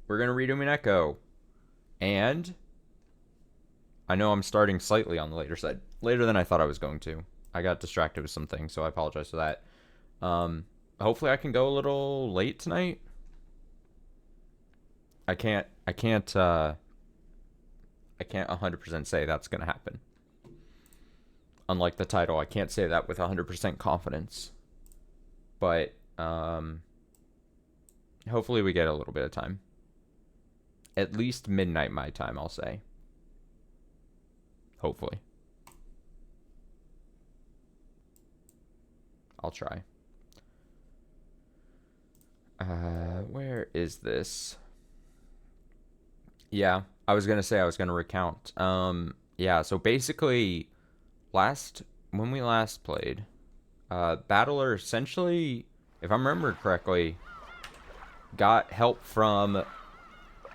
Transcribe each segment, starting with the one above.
we're going to read Umineko. And I know I'm starting slightly on the later side. Later than I thought I was going to. I got distracted with something, so I apologize for that. Hopefully I can go a little late tonight. I can't 100% say that's going to happen. Unlike the title, I can't say that with 100% confidence. But hopefully we get a little bit of time. At least midnight my time, I'll say. Hopefully. I'll try. Where is this? Yeah, I was gonna say I was gonna recount. Yeah, so basically, when we last played, Battler essentially, if I remember correctly, got help from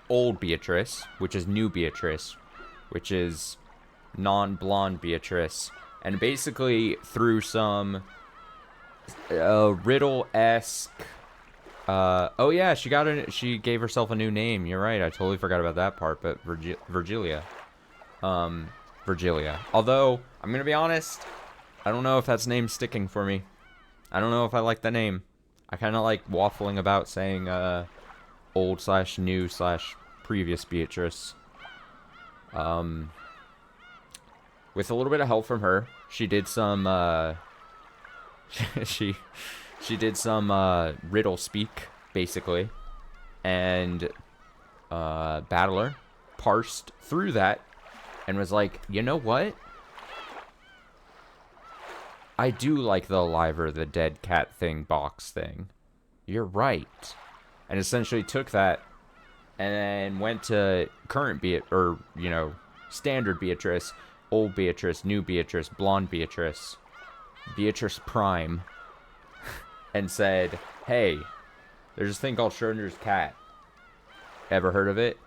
old Beatrice, which is new Beatrice, which is non-blonde Beatrice, and basically through some riddle-esque. Oh yeah, she gave herself a new name. You're right. I totally forgot about that part. But Virgilia. Virgilia. Although I'm gonna be honest, I don't know if that's name sticking for me. I don't know if I like the name. I kind of like waffling about saying old/new/previous Beatrice. With a little bit of help from her, she did some she did some riddle speak basically, and Battler parsed through that and was like, you know what? I do like the alive or the dead cat thing box thing. You're right. And essentially took that and then went to current standard Beatrice, old Beatrice, new Beatrice, blonde Beatrice, Beatrice Prime, and said, hey, there's this thing called Schrodinger's cat. Ever heard of it?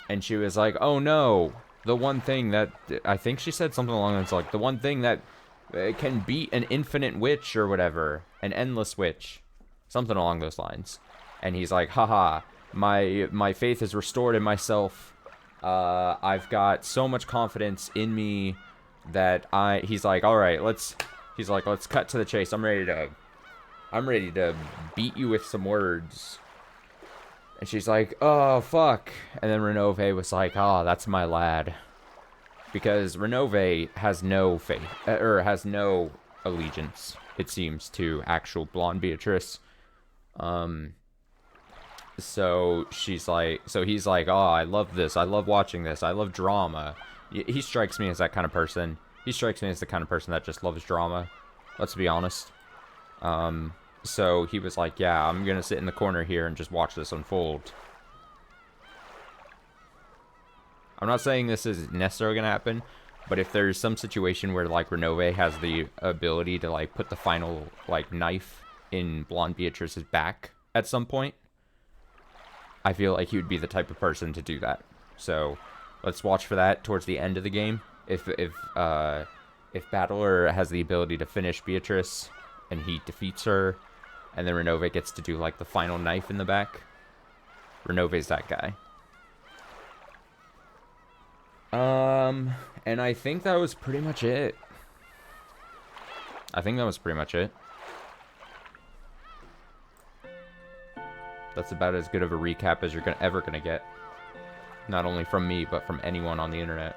And she was like, oh no, the one thing that, I think she said something along those lines, like, the one thing that can beat an infinite witch or whatever, an endless witch, something along those lines. And he's like, haha, my faith is restored in myself. I've got so much confidence in me that he's like, all right, let's cut to the chase. I'm ready to beat you with some words. And she's like, oh, fuck. And then Renove was like, oh, that's my lad. Because Renove has no faith, or has no allegiance, it seems, to actual blonde Beatrice. So he's like, oh, I love this. I love watching this. I love drama. He strikes me as that kind of person. He strikes me as the kind of person that just loves drama. Let's be honest. So he was like, yeah, I'm going to sit in the corner here and just watch this unfold. I'm not saying this is necessarily going to happen, but if there's some situation where, like, Renove has the ability to, like, put the final, like, knife in blonde Beatrice's back at some point, I feel like he would be the type of person to do that. So let's watch for that towards the end of the game. If Battler has the ability to finish Beatrice and he defeats her, and then Renove gets to do, like, the final knife in the back, Renove's that guy. And I think that was pretty much it. That's about as good of a recap as you're ever gonna get. Not only from me, but from anyone on the internet.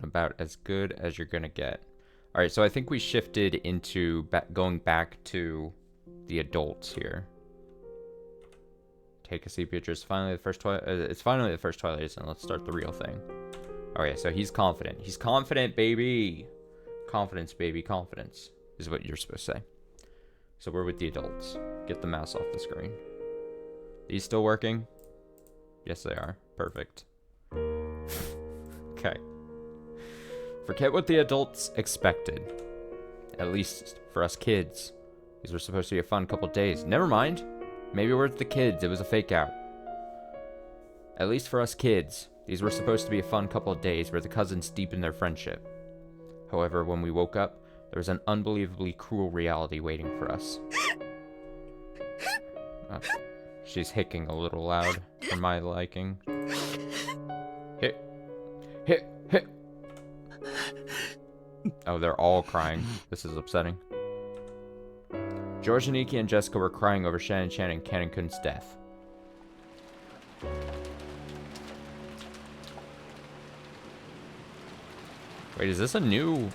About as good as you're gonna get. Alright, so I think we shifted into going back to the adults here. Take a seat, Beatrice. Finally, it's finally the first Twilight, and let's start the real thing. Okay, so he's confident. He's confident, baby. Confidence, baby, confidence is what you're supposed to say. So we're with the adults. Get the mouse off the screen. These still working? Yes, they are. Perfect. Okay. Forget what the adults expected. At least for us kids. These were supposed to be a fun couple days. Never mind. Maybe we're the kids. It was a fake out. At least for us kids. These were supposed to be a fun couple of days where the cousins deepened their friendship. However, when we woke up, there was an unbelievably cruel reality waiting for us. She's hicking a little loud for my liking. Hit. Hit. Hit. Oh, they're all crying. This is upsetting. George, Nikki, and Jessica were crying over Shannon Chan and Cannon Kun's death. Wait, is this a new...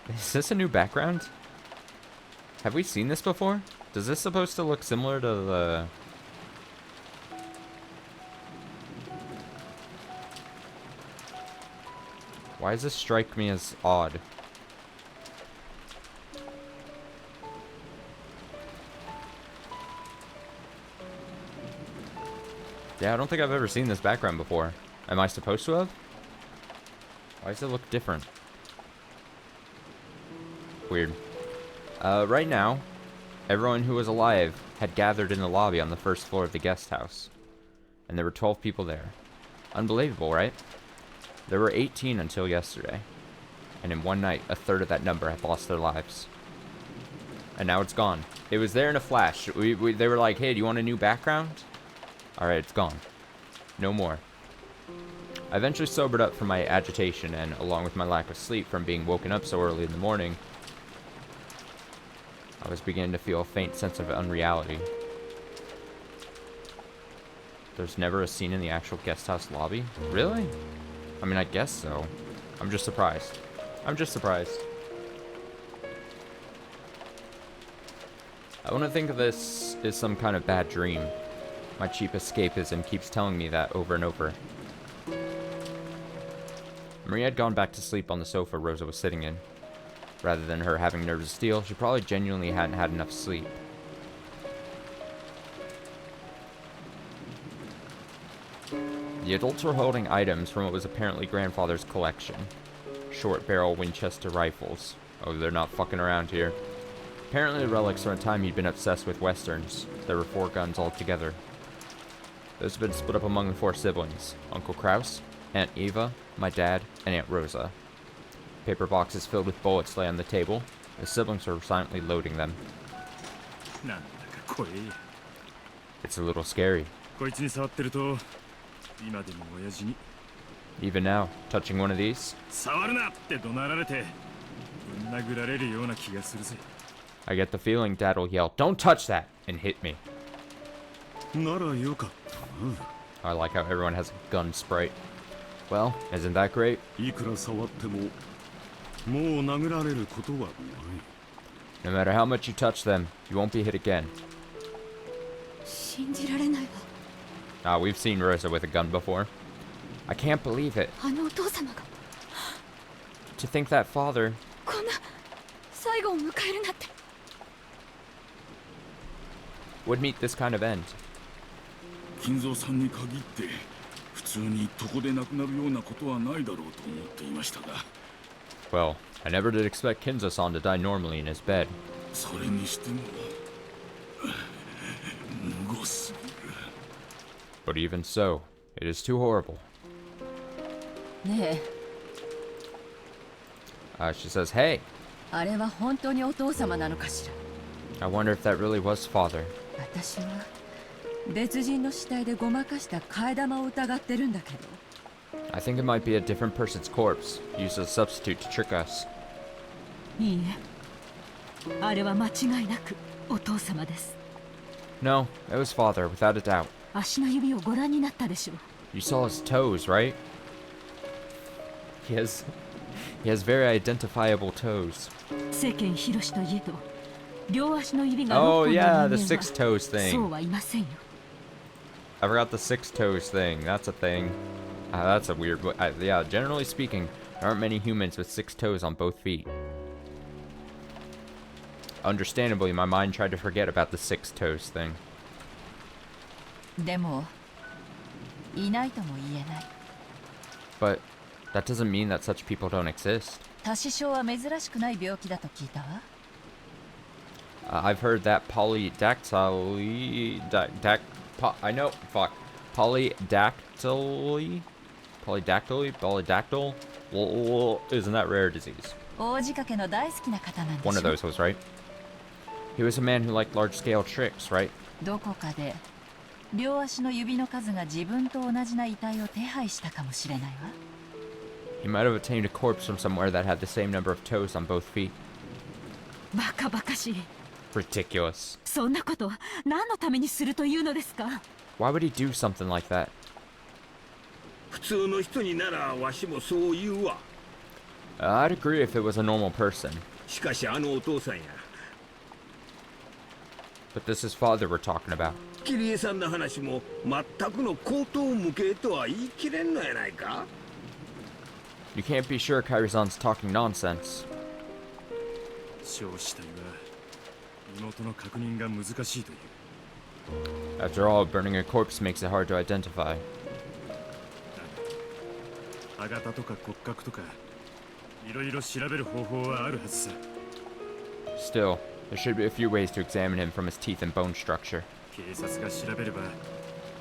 Is this a new background? Have we seen this before? Does this supposed to look similar to the... Why does this strike me as odd? Yeah, I don't think I've ever seen this background before. Am I supposed to have? Why does it look different? Weird. Right now, everyone who was alive had gathered in the lobby on the first floor of the guest house. And there were 12 people there. Unbelievable, right? There were 18 until yesterday. And in one night, a third of that number had lost their lives. And now it's gone. It was there in a flash. They were like, hey, do you want a new background? Alright, it's gone. No more. I eventually sobered up from my agitation, and along with my lack of sleep from being woken up so early in the morning, I was beginning to feel a faint sense of unreality. There's never a scene in the actual guest house lobby? Really? I mean, I guess so. I'm just surprised. I'm just surprised. I want to think of this as some kind of bad dream. My cheap escapism keeps telling me that over and over. Maria had gone back to sleep on the sofa Rosa was sitting in. Rather than her having nerves of steel, she probably genuinely hadn't had enough sleep. The adults were holding items from what was apparently grandfather's collection. Short barrel Winchester rifles. Oh, they're not fucking around here. Apparently relics from a time he'd been obsessed with westerns. There were 4 guns altogether. Those have been split up among the 4 siblings. Uncle Kraus, Aunt Eva, my dad, and Aunt Rosa. Paper boxes filled with bullets lay on the table. The siblings were silently loading them. It's a little scary. Even now, touching one of these, I get the feeling Dad will yell, "Don't touch that!" and hit me. I like how everyone has a gun sprite. Well, isn't that great? No matter how much you touch them, you won't be hit again. We've seen Rosa with a gun before. I can't believe it. To think that father would meet this kind of end. Well, I never did expect Kinzo-san to die normally in his bed. But even so, it is too horrible. She says, hey. I wonder if that really was father. I think it might be a different person's corpse, used as a substitute to trick us. No, it was father, without a doubt. You saw his toes, right? He has very identifiable toes. Oh yeah, the 6 toes thing. I forgot the 6 toes thing. That's a thing. That's a weird... yeah, generally speaking, there aren't many humans with 6 toes on both feet. Understandably, my mind tried to forget about the 6 toes thing. But that doesn't mean that such people don't exist. I've heard that polydactyly... polydactyly Polydactyl? Well, isn't that rare disease? One of those was right. He was a man who liked large-scale tricks, right? どこかで両足の指の数が自分と同じな遺体を手配したかもしれないわ。He might have obtained a corpse from somewhere that had the same number of toes on both feet. バカバカしい。Ridiculous. そんなこと何のためにするというのですか？ Why would he do something like that? 普通の人にならわしもそう言うわ。I'd agree if it was a normal person. しかしあのお父さんや。But this is father we're talking about. キリエさんの話も全くの口頭無形とは言い切れんのやないか？ You can't be sure Kyrie-san's talking nonsense. 焼死体は身元の確認が難しいという。After all, burning a corpse makes it hard to identify. 歯型とか骨格とかいろいろ調べる方法はあるはずさ。Still, there should be a few ways to examine him from his teeth and bone structure. 警察が調べれば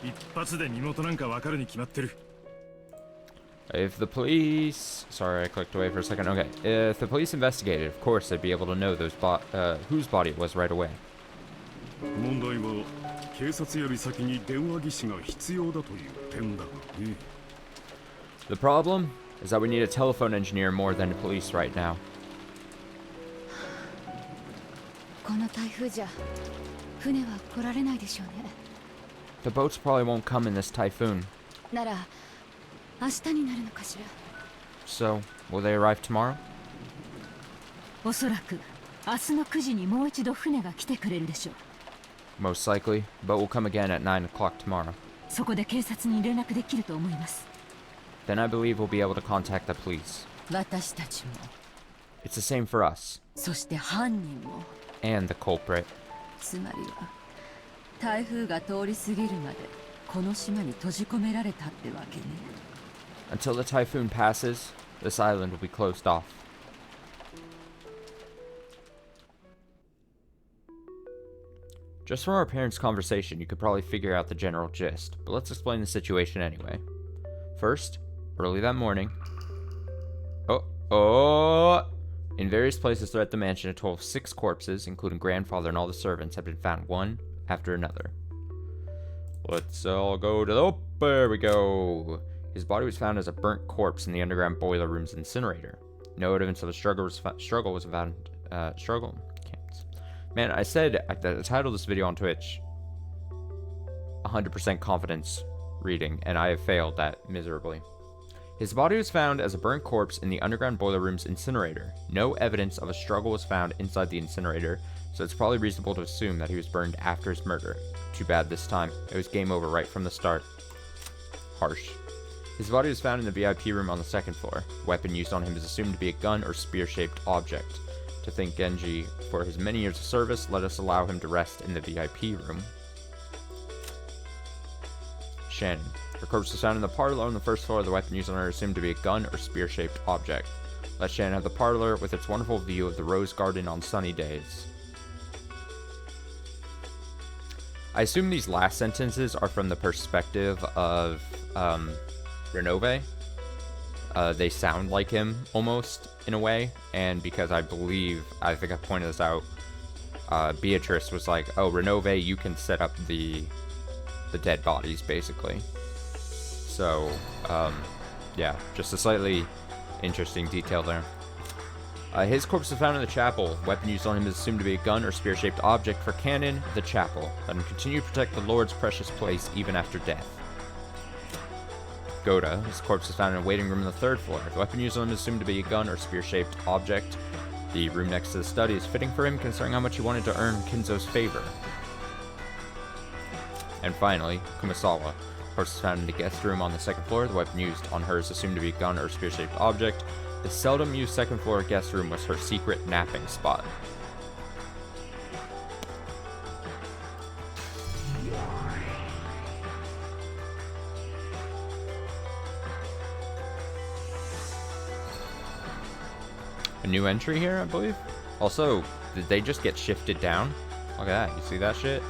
一発で身元なんかわかるに決まってる。If the police... Sorry, I clicked away for a second. Okay. If the police investigated, of course they'd be able to know whose body it was right away. 問題は警察より先に電話技師が必要だという点だがね。The problem is that we need a telephone engineer more than a police right now. この台風じゃ船は来られないでしょうね。The boats probably won't come in this typhoon. なら明日になるのかしら。 So, will they arrive tomorrow? おそらく明日の9時にもう一度船が来てくれるでしょう。 Most likely, but we'll come again at 9 o'clock tomorrow. そこで警察に連絡できると思います。 Then I believe we'll be able to contact the police. 私たちも。 It's the same for us. そして犯人も。 And the culprit. つまりは台風が通り過ぎるまでこの島に閉じ込められたってわけね。 Until the typhoon passes, this island will be closed off. Just from our parents' conversation, you could probably figure out the general gist, but let's explain the situation anyway. First, early that morning... In various places throughout the mansion, a total of 6 corpses, including grandfather and all the servants, have been found one after another. Let's all go to the... Oh, there we go! His body was found as a burnt corpse in the underground boiler room's incinerator. No evidence of a struggle was found. Man, I said I titled this video on Twitch 100% confidence reading, and I have failed that miserably. His body was found as a burnt corpse in the underground boiler room's incinerator. No evidence of a struggle was found inside the incinerator, so it's probably reasonable to assume that he was burned after his murder. Too bad this time. It was game over right from the start. Harsh. His body was found in the VIP room on the 2nd floor. The weapon used on him is assumed to be a gun or spear-shaped object. To thank Genji for his many years of service, let us allow him to rest in the VIP room. Shannon. Her corpse was found in the parlor on the 1st floor. The weapon used on her is assumed to be a gun or spear-shaped object. Let Shannon have the parlor with its wonderful view of the rose garden on sunny days. I assume these last sentences are from the perspective of Renove. They sound like him almost in a way, and because I think I pointed this out, Beatrice was like, "Oh, Renove, you can set up the dead bodies, basically." So, yeah, just a slightly interesting detail there. His corpse was found in the chapel. Weapon used on him is assumed to be a gun or spear-shaped object. For canon, the chapel. Let him continue to protect the Lord's precious place even after death. Goda. His corpse was found in a waiting room on the 3rd floor. The weapon used on him is assumed to be a gun or spear-shaped object. The room next to the study is fitting for him, considering how much he wanted to earn Kinzo's favor. And finally, Kumasawa. Corpse was found in the guest room on the 2nd floor. The weapon used on her is assumed to be a gun or spear-shaped object. The seldom used 2nd floor guest room was her secret napping spot. A new entry here, I believe. Also, did they just get shifted down? Look at that. You see that shit?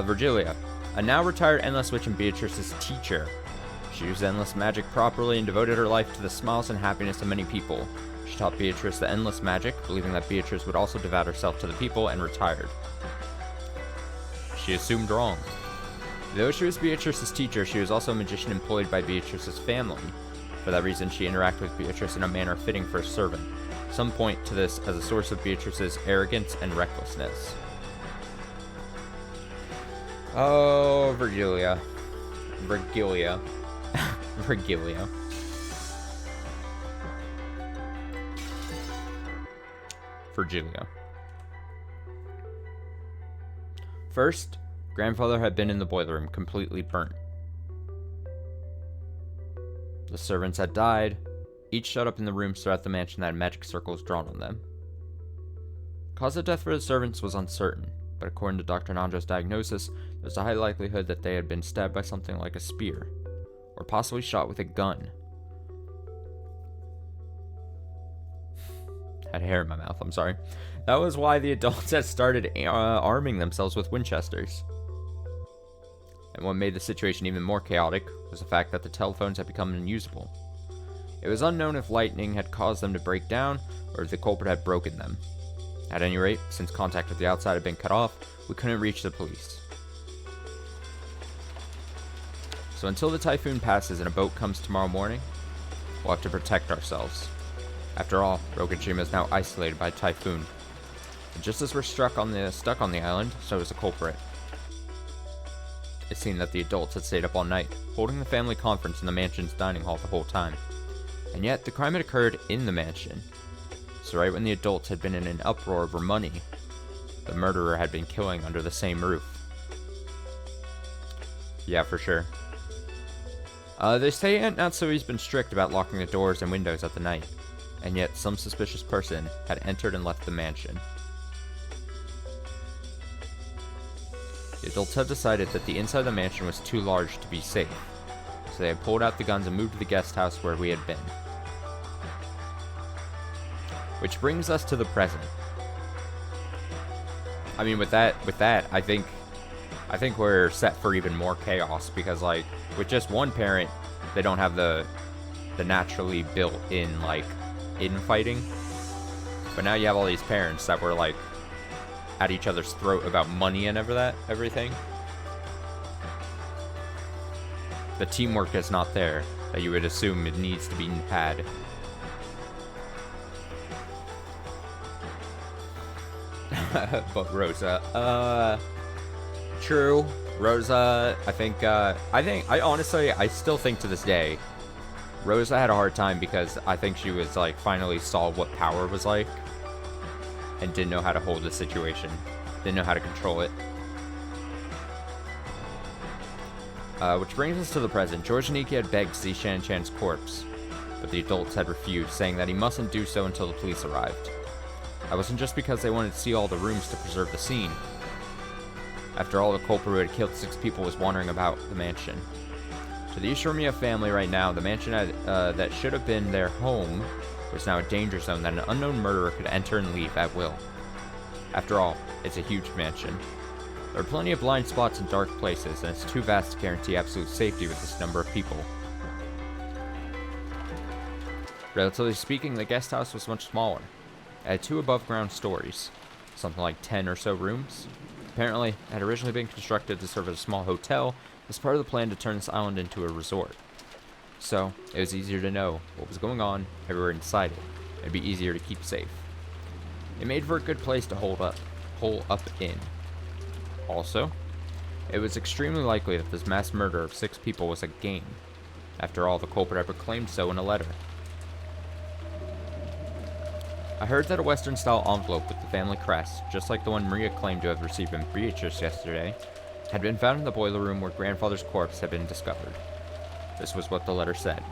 Virgilia. A now retired Endless Witch and Beatrice's teacher. She used endless magic properly and devoted her life to the smiles and happiness of many people. She taught Beatrice the endless magic, believing that Beatrice would also devote herself to the people, and retired. She assumed wrong. Though she was Beatrice's teacher, she was also a magician employed by Beatrice's family. For that reason, she interacted with Beatrice in a manner fitting for a servant. Some point to this as a source of Beatrice's arrogance and recklessness. Oh, Virgilia. Virgilia. Virgilia. Virgilia. First, grandfather had been in the boiler room, completely burnt. The servants had died, each shut up in the rooms throughout the mansion that had magic circles drawn on them. Cause of death for the servants was uncertain, but according to Dr. Nanjo's diagnosis, there's a high likelihood that they had been stabbed by something like a spear, or possibly shot with a gun. Had hair in my mouth, I'm sorry. That was why the adults had started arming themselves with Winchesters. And what made the situation even more chaotic was the fact that the telephones had become unusable. It was unknown if lightning had caused them to break down, or if the culprit had broken them. At any rate, since contact with the outside had been cut off, we couldn't reach the police. So until the typhoon passes and a boat comes tomorrow morning, we'll have to protect ourselves. After all, Rokujima is now isolated by a typhoon. And just as we're stuck on the island, so is the culprit. It seemed that the adults had stayed up all night, holding the family conference in the mansion's dining hall the whole time. And yet, the crime had occurred in the mansion. So right when the adults had been in an uproar over money, the murderer had been killing under the same roof. Yeah, for sure. They say Aunt Natsui's been strict about locking the doors and windows at the night, and yet some suspicious person had entered and left the mansion. The adults had decided that the inside of the mansion was too large to be safe, so they had pulled out the guns and moved to the guest house where we had been. Which brings us to the present. I mean, with that, I think we're set for even more chaos, because like with just one parent, they don't have the naturally built-in like infighting. But now you have all these parents that were like at each other's throat about money and everything. The teamwork is not there that you would assume it needs to be had. But Rosa, true. Rosa, I still think to this day, Rosa had a hard time because I think she was like finally saw what power was like and didn't know how to hold the situation, didn't know how to control it. Which brings us to the present. George Niki had begged to see Shan-chan's corpse, but the adults had refused, saying that he mustn't do so until the police arrived. That wasn't just because they wanted to see all the rooms to preserve the scene. After all, the culprit who had killed 6 people was wandering about the mansion. To the Ishimiya family right now, the mansion that should have been their home was now a danger zone that an unknown murderer could enter and leave at will. After all, it's a huge mansion. There are plenty of blind spots and dark places, and it's too vast to guarantee absolute safety with this number of people. Relatively speaking, the guest house was much smaller. It had 2 above-ground stories, something like 10 or so rooms. Apparently, it had originally been constructed to serve as a small hotel as part of the plan to turn this island into a resort. So, it was easier to know what was going on everywhere inside it. It'd be easier to keep safe. It made for a good place to hole up in. Also, it was extremely likely that this mass murder of 6 people was a game. After all, the culprit had proclaimed so in a letter. I heard that a Western-style envelope with the family crest, just like the one Maria claimed to have received from Beatrice yesterday, had been found in the boiler room where grandfather's corpse had been discovered. This was what the letter said.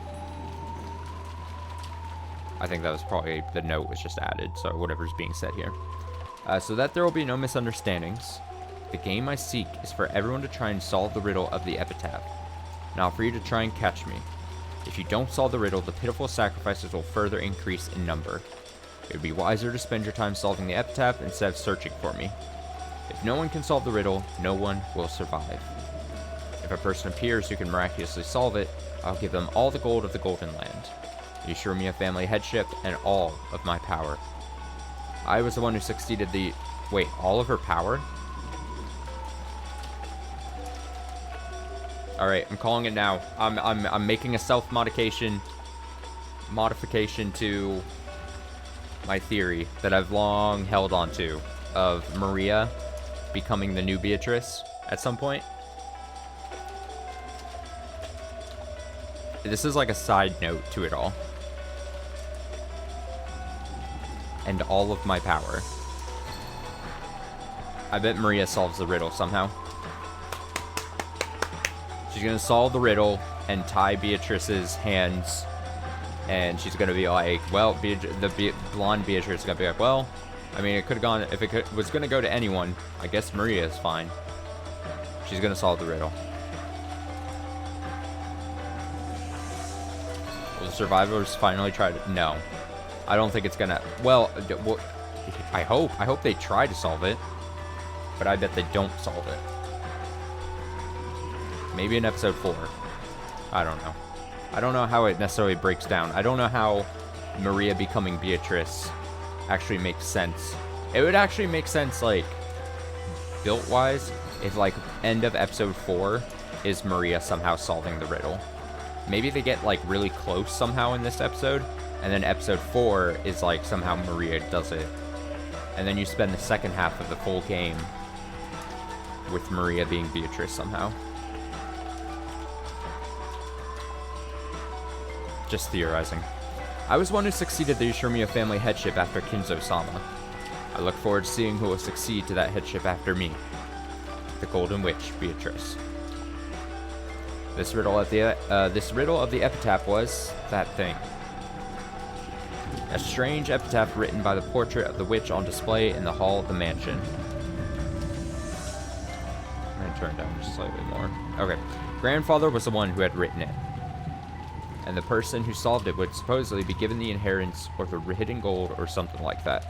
I think that was probably the note was just added, so whatever's being said here. So that there will be no misunderstandings, the game I seek is for everyone to try and solve the riddle of the epitaph, not for you to try and catch me. If you don't solve the riddle, the pitiful sacrifices will further increase in number. It would be wiser to spend your time solving the epitaph instead of searching for me. If no one can solve the riddle, no one will survive. If a person appears who can miraculously solve it, I'll give them all the gold of the Golden Land, the Ushirimiya family headship, and all of my power. I was the one who succeeded the... Wait, all of her power? Alright, I'm calling it now. I'm making a modification to my theory that I've long held on to of Maria becoming the new Beatrice at some point. This is like a side note to it all. And all of my power. I bet Maria solves the riddle somehow. She's gonna solve the riddle and tie Beatrice's hands. And she's gonna be like, well, the blonde Beatrice is gonna be like, well, I mean, it could have gone, if it was gonna go to anyone, I guess Maria is fine. She's gonna solve the riddle. Will the survivors finally try to, no. I don't think it's gonna, well, I hope they try to solve it. But I bet they don't solve it. Maybe in episode 4. I don't know. I don't know how it necessarily breaks down. I don't know how Maria becoming Beatrice actually makes sense. It would actually make sense, like, built-wise, if, like, end of episode 4 is Maria somehow solving the riddle. Maybe they get, like, really close somehow in this episode, and then episode 4 is, like, somehow Maria does it. And then you spend the second half of the full game with Maria being Beatrice somehow. Just theorizing. I was one who succeeded the Ushirimiya family headship after Kinzo-sama. I look forward to seeing who will succeed to that headship after me. The Golden Witch, Beatrice. This riddle of the epitaph was that thing. A strange epitaph written by the portrait of the witch on display in the hall of the mansion. I'm going to turn down just slightly more. Okay. Grandfather was the one who had written it. And the person who solved it would supposedly be given the inheritance or the hidden gold or something like that.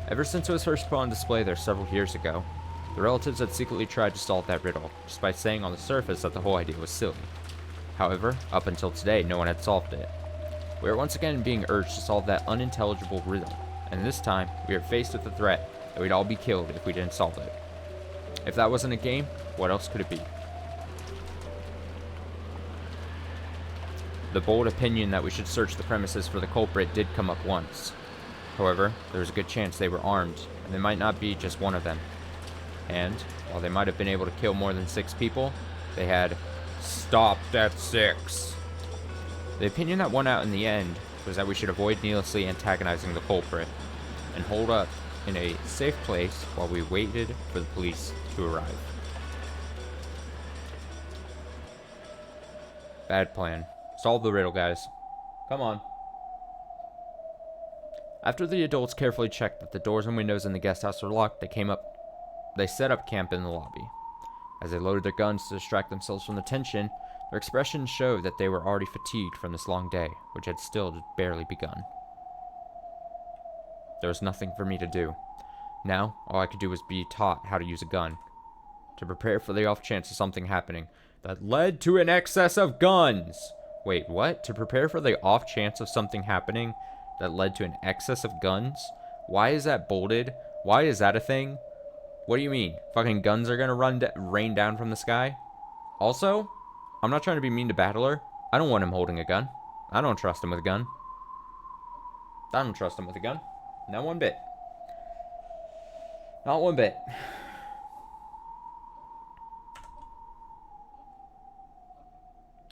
Ever since it was first put on display there several years ago, the relatives had secretly tried to solve that riddle, just by saying on the surface that the whole idea was silly. However, up until today, no one had solved it. We are once again being urged to solve that unintelligible riddle, and this time, we are faced with the threat that we'd all be killed if we didn't solve it. If that wasn't a game, what else could it be? The bold opinion that we should search the premises for the culprit did come up once. However, there was a good chance they were armed, and they might not be just one of them. And, while they might have been able to kill more than 6 people, they had stopped at 6. The opinion that won out in the end was that we should avoid needlessly antagonizing the culprit, and hold up in a safe place while we waited for the police to arrive. Bad plan. Solve the riddle, guys. Come on. After the adults carefully checked that the doors and windows in the guest house were locked, they set up camp in the lobby. As they loaded their guns to distract themselves from the tension, their expressions showed that they were already fatigued from this long day, which had still barely begun. There was nothing for me to do. Now, all I could do was be taught how to use a gun, to prepare for the off chance of something happening that led to an excess of guns. Wait, what? To prepare for the off chance of something happening that led to an excess of guns? Why is that bolded? Why is that a thing? What do you mean? Fucking guns are gonna rain down from the sky? Also, I'm not trying to be mean to Battler. I don't want him holding a gun. I don't trust him with a gun. I don't trust him with a gun. Not one bit. Not one bit.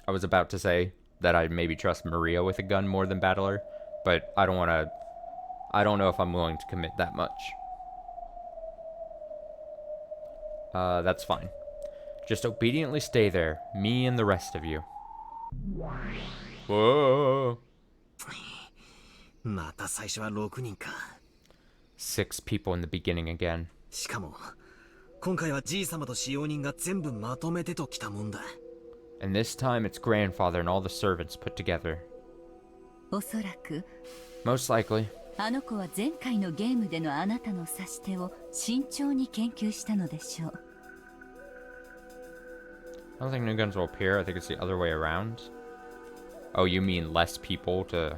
I was about to say that I'd maybe trust Maria with a gun more than Battler, but I don't know if I'm willing to commit that much. That's fine. Just obediently stay there, me and the rest of you. Whoa. また最初は6人か。 6 people in the beginning again. しかも今回はじい様と使用人が全部まとめてときたもんだ。 And this time it's grandfather and all the servants put together. おそらく Most likely. あの子は前回のゲームでのあなたの指し手を慎重に研究したのでしょう。don't think new guns will appear. I think it's the other way around. Oh, you mean less people to...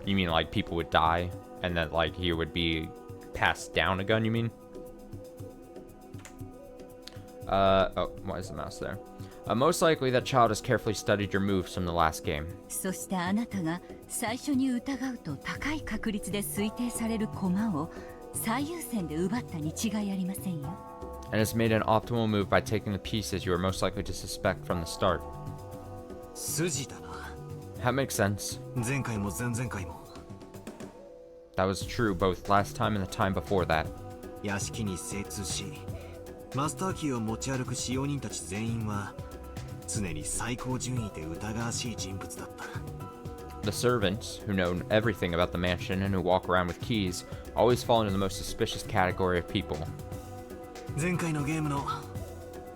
You mean like people would die and that like he would be passed down a gun, you mean? Oh, why is the mouse there? Most likely that child has carefully studied your moves from the last game. そしてあなたが最初に疑うと高い確率で推定される駒を最優先で奪ったに違いありませんよ。And has made an optimal move by taking the pieces you are most likely to suspect from the start. 筋だな。 That makes sense. 前回も前々回も That was true both last time and the time before that. 屋敷に精通し、マスターキーを持ち歩く使用人たち全員は常に最高順位で疑わしい人物だった。The servants, who know everything about the mansion and who walk around with keys, always fall into the most suspicious category of people. 前回のゲームの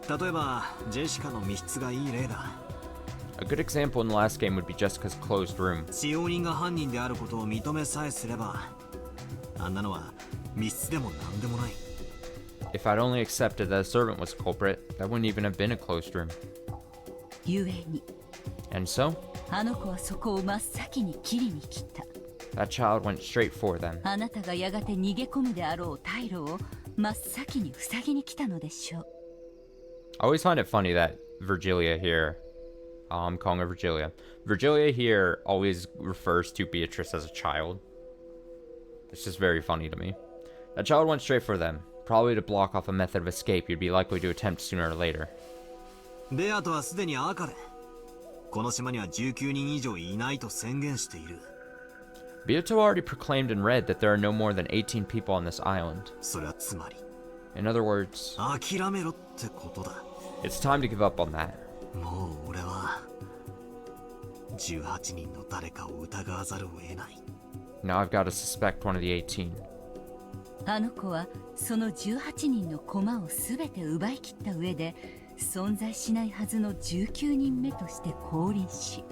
例えばジェシカの密室がいい例だ。 A good example in the last game would be Jessica's closed room. 使用人が犯人であることを認めさえすれば、あんなのは密室でもなんでもない。 If I'd only accepted that a servant was a culprit, that wouldn't even have been a closed room. ゆえに And so, あの子はそこを真っ先に切りに来た。 that child went straight for them. あなたがやがて逃げ込むであろう退路を真っ先に塞ぎに来たのでしょう。 I always find it funny that Virgilia here, I'm calling her Virgilia. Virgilia here always refers to Beatrice as a child. It's just very funny to me. That child went straight for them, probably to block off a method of escape you'd be likely to attempt sooner or later. ベアトはすでに赤で、この島には19人以上いないと宣言している。 Beato already proclaimed in red that there are no more than 18 people on this island. それはつまり In other words, 諦めろってことだ。 it's time to give up on that. もう俺は18人の誰かを疑わざるを得ない。 Now I've got to suspect one of the 18. あの子はその18人の駒を全て奪い切った上で存在しないはずの19人目として降臨し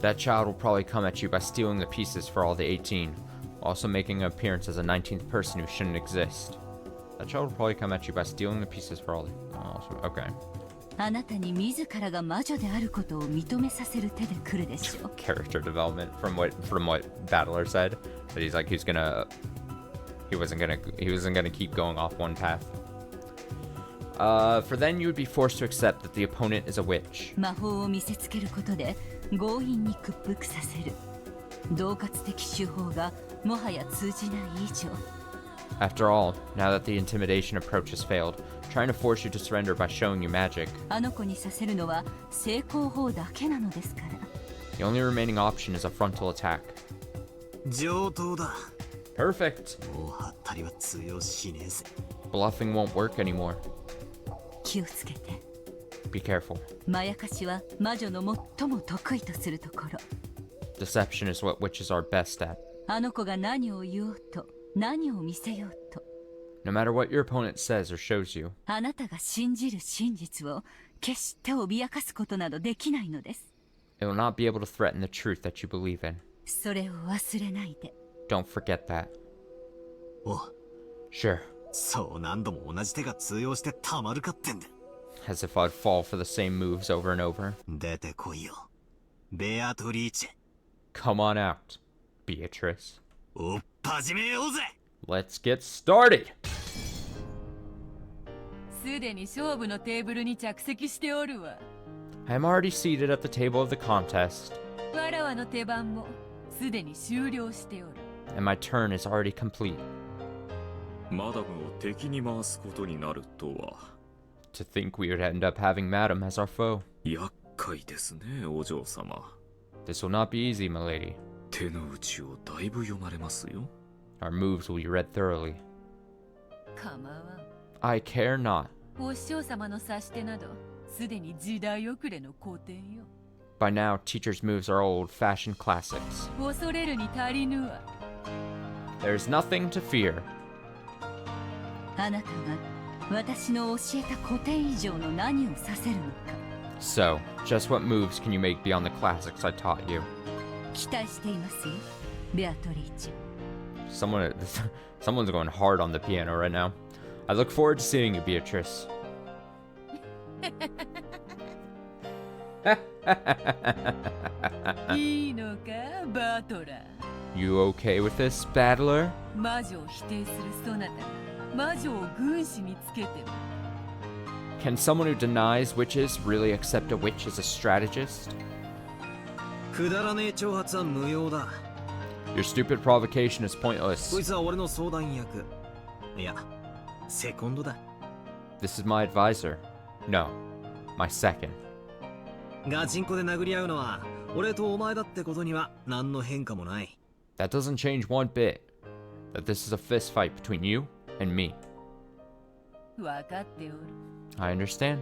That child will probably come at you by stealing the pieces for all the 18, also making an appearance as a 19th person who shouldn't exist. That child will probably come at you by stealing the pieces for all the... Okay. あなたに自らが魔女であることを認めさせる手で来るでしょう。 Character development from what Battler said. That he's like he wasn't gonna keep going off one path. For then you would be forced to accept that the opponent is a witch. 魔法を見せつけることで強引に屈服させる。恫喝的手法がもはや通じない以上。 After all, now that the intimidation approach has failed, trying to force you to surrender by showing you magic, あの子にさせるのは成功法だけなのですから。 the only remaining option is a frontal attack. 上等だ。 Perfect! もうハッタリは通用しねえぜ。 Bluffing won't work anymore. 気をつけて。 Be careful. まやかしは魔女の最も得意とするところ。 Deception is what witches are best at. あの子が何を言おうと、何を見せようと。 No matter what your opponent says or shows you, あなたが信じる真実を決して脅かすことなどできないのです。 it will not be able to threaten the truth that you believe in. それを忘れないで。 Don't forget that. お、 Sure. そう何度も同じ手が通用してたまるかってんだ。 As if I'd fall for the same moves over and over. 出てこいよ。ベアトリーチェ。 Come on out, Beatrice. おっ始めようぜ。 Let's get started! すでに勝負のテーブルに着席しておるわ。 I am already seated at the table of the contest, わらわの手番もすでに終了しておる。 and my turn is already complete. マダムを敵に回すことになるとは To think we would end up having Madam as our foe. 厄介ですね、お嬢様。 This will not be easy, my lady. 手の内をだいぶ読まれますよ。 Our moves will be read thoroughly. 構わん。 I care not. お師匠様の指し手などすでに時代遅れの古典よ。 By now, teachers' moves are old-fashioned classics. 恐れるに足りぬわ。 There's nothing to fear. あなたが私の教えた古典以上の何をさせるのか。 So, just what moves can you make beyond the classics I taught you? 期待していますよ、ベアトリーチェ。 Someone's going hard on the piano right now. I look forward to seeing you, Beatrice. You okay with this, battler? Can someone who denies witches really accept a witch as a strategist? くだらねえ挑発は無用だ。 Your stupid provocation is pointless. こいつは俺の相談役。いや、セコンドだ。 This is my advisor. No, my second. ガチンコで殴り合うのは俺とお前だってことには何の変化もない。 That doesn't change one bit. That this is a fist fight between you and me. I understand.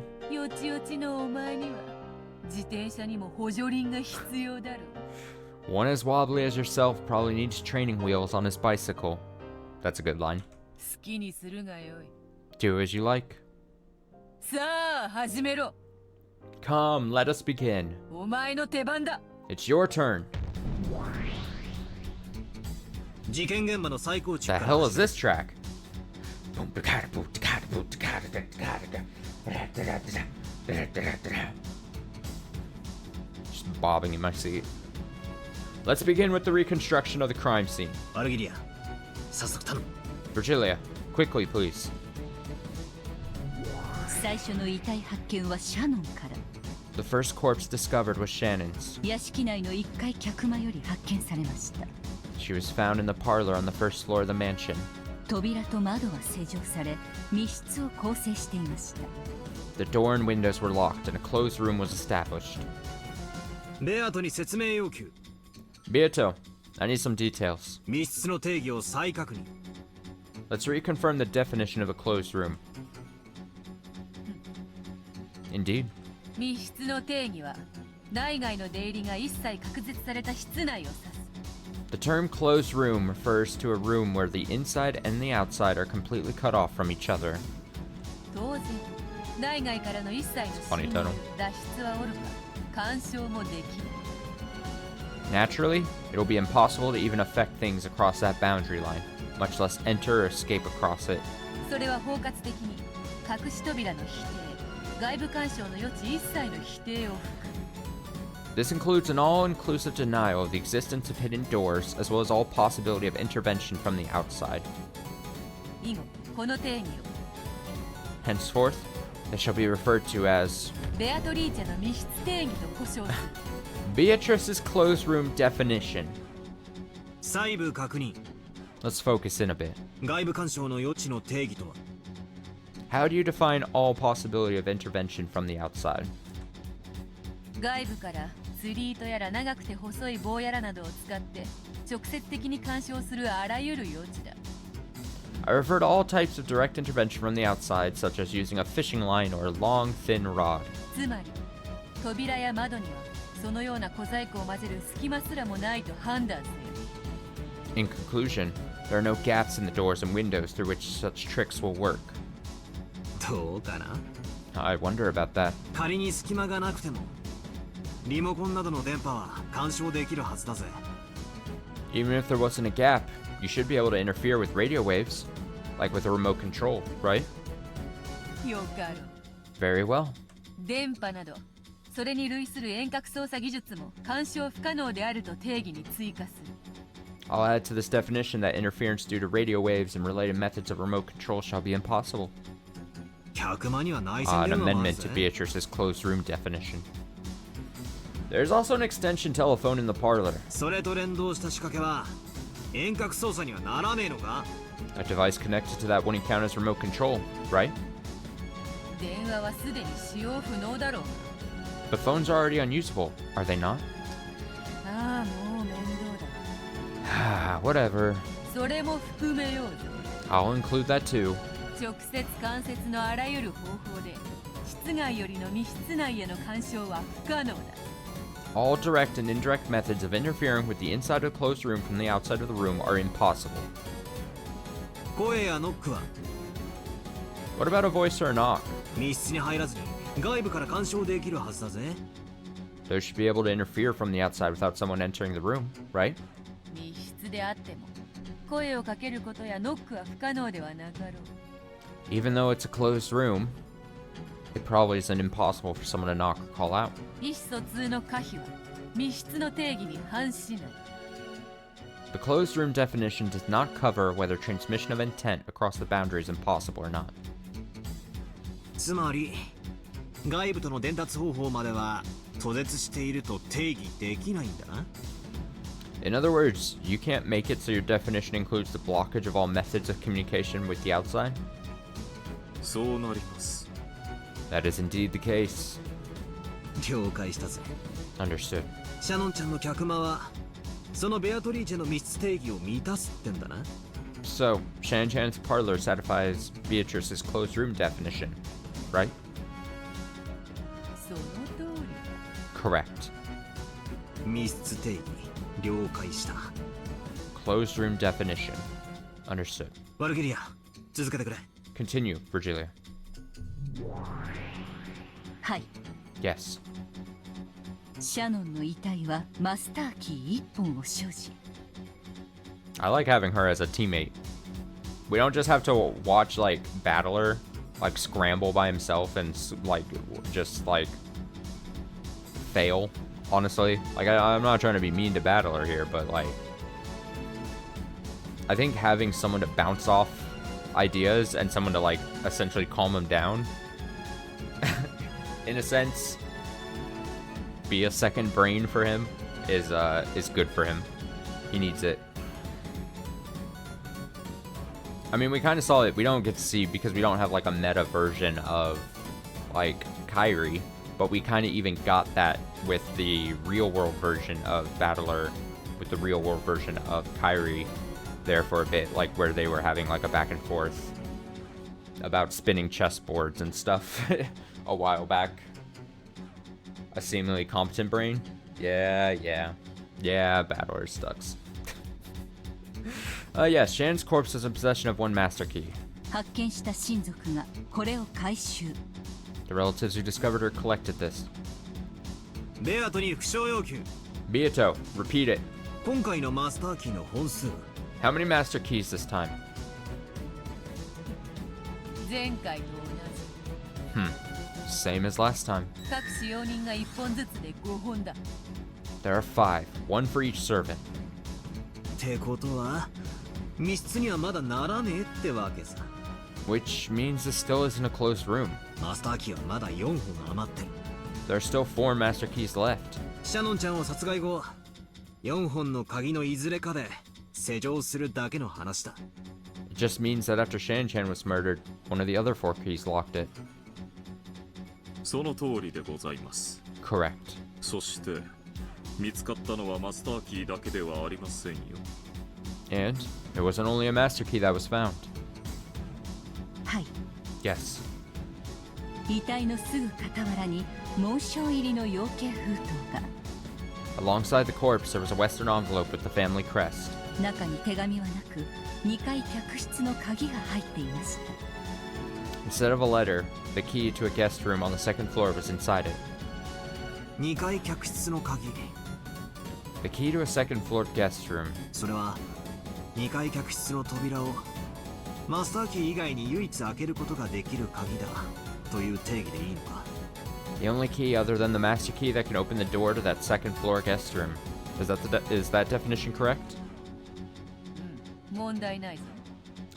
One as wobbly as yourself probably needs training wheels on his bicycle. That's a good line. Do as you like. Come, let us begin. It's your turn. 事件現場の最高値 The から hell is this track? Just bobbing in my seat. Let's begin with the reconstruction of the crime scene. アルギリア、早速頼む。 Virgilia, quickly, please. 最初の遺体発見はシャノンから。 The first corpse discovered was Shannon's. 屋敷内の1階客間より発見されました。 She was found in the parlor on the first floor of the mansion. 扉と窓は施錠され、密室を構成していました。 The door and windows were locked and a closed room was established. ベアトに説明要求。 Beato, I need some details. 密室の定義を再確認。 Let's reconfirm the definition of a closed room. Indeed. 密室の定義は内外の出入りが一切隔絶された室内を指す。 The term closed room refers to a room where the inside and the outside are completely cut off from each other. 当然、内外からの一切の Funny 侵入 title. 脱出はおろか、干渉もできる。 Naturally, it will be impossible to even affect things across that boundary line, much less enter or escape across it. それは包括的に隠し扉の否定、外部干渉の余地一切の否定を含む。 This includes an all-inclusive denial of the existence of hidden doors, as well as all possibility of intervention from the outside. 以後、この定義を Henceforth, they shall be referred to as ベアトリーチェの密室定義と呼称する。 Beatrice's closed room definition. 細部確認。 Let's focus in a bit. 外部干渉の余地の定義とは。 How do you define all possibility of intervention from the outside? 外部から釣り糸やら長くて細い棒やらなどを使って直接的に干渉するあらゆる余地だ。 I refer to all types of direct intervention from the outside, such as using a fishing line or a long, thin rod. つまり扉や窓にはそのような小細工を混ぜる隙間すらもないと判断する。 In conclusion, there are no gaps in the doors and windows through which such tricks will work. どうかな。 I wonder about that. 仮に隙間がなくてもリモコンなどの電波は干渉できるはずだぜ。 Even if there wasn't a gap, you should be able to interfere with radio waves, like with a remote control, right? よかろう。 Very well. 電波などそれに類する遠隔操作技術も干渉不可能であると定義に追加する。 I'll add to this definition that interference due to radio waves and related methods of remote control shall be impossible. 客間には内線 An 電話もある amendment ぜ to。Beatrice's closed room definition. There's also an extension telephone in the parlor. それと連動した仕掛けは遠隔操作にはならねえのか。 A device connected to that wouldn't count as remote control, right? 電話はすでに使用不能だろう。 But phones are already unusable, are they not? ああ、もう面倒だ。 Whatever. それも含めようぜ。 I'll include that too. 直接間接のあらゆる方法で室外よりの密室内への干渉は不可能だ。 All direct and indirect methods of interfering with the inside of the closed room from the outside of the room are impossible. 声やノックは What about a voice or a knock? 密室に入らずに外部から干渉できるはずだぜ。 Those should be able to interfere from the outside without someone entering the room, right? 密室であっても声をかけることやノックは不可能ではなかろう。Even though it's a closed room, it probably isn't impossible for someone to knock or call out. 意思疎通の可否は密室の定義に反しない。 The closed room definition does not cover whether transmission of intent across the boundary is impossible or not. つまり外部との伝達方法までは途絶していると定義できないんだな。 In other words, you can't make it so your definition includes the blockage of all methods of communication with the outside? そうなります。 That is indeed the case. 了解したぜ。 Understood. シャノンちゃんの客間はそのベアトリーチェの密室定義を満たすってんだな。 So, Shan Chan's parlor satisfies Beatrice's closed room definition, right? その通り。 Correct. 密室定義了解した。 Closed room definition. Understood. ワルキリア続けてくれ。 Continue, Virgilia. はい。 Yes. シャノンの遺体はマスターキー1本を所持。 I like having her as a teammate. We don't just have to watch, like, Battler, like, scramble by himself and, like, just, like, fail, honestly. Like, I'm not trying to be mean to Battler here, but, like, I think having someone to bounce off ideas and someone to, like, essentially calm him down, in a sense, be a second brain for him is good for him. He needs it. I mean, we kind of saw it. We don't get to see because we don't have like a meta version of like Kyrie, but we kind of even got that with the real world version of Battler, with the real world version of Kyrie there for a bit, like where they were having like a back and forth about spinning chessboards and stuff a while back. A seemingly competent brain? Yeah, Battler sucks. Yes, Shan's corpse is in possession of one master key. 発見した親族がこれを回収。 The relatives who discovered her collected this. ベアトに復唱要求。 Beato, repeat it. 今回のマスターキーの本数。 How many master keys this time? 前回と同じ。 Same as last time. 各使用人が1本ずつで5本だ。 There are 5, one for each servant. ってことは密室にはまだならねえってわけさ。 Which means this still isn't a closed room. マスターキーはまだ4本余ってる。 There are still 4 master keys left. シャノンちゃんを殺害後4本の鍵のいずれかで施錠するだけの話だ。 It just means that after Shan-chan was murdered, one of the other 4 keys locked it. その通りでございます。 Correct. そして見つかったのはマスターキーだけではありませんよ。 And it wasn't only a master key that was found. はい。 Yes. 遺体のすぐ傍らに紋章入りの養鶏封筒が。 Alongside the corpse, there was a Western envelope with the family crest. 中に手紙はなく2階客室の鍵が入っていました。 Instead of a letter, the key to a guest room on the second floor was inside it. 2階客室の鍵。 The key to a second floor guest room. それは2階客室の扉をマスターキー以外に唯一開けることができる鍵だという定義でいいのか。 The only key other than the master key that can open the door to that second floor guest room. Is that definition correct? 問題ないぞ。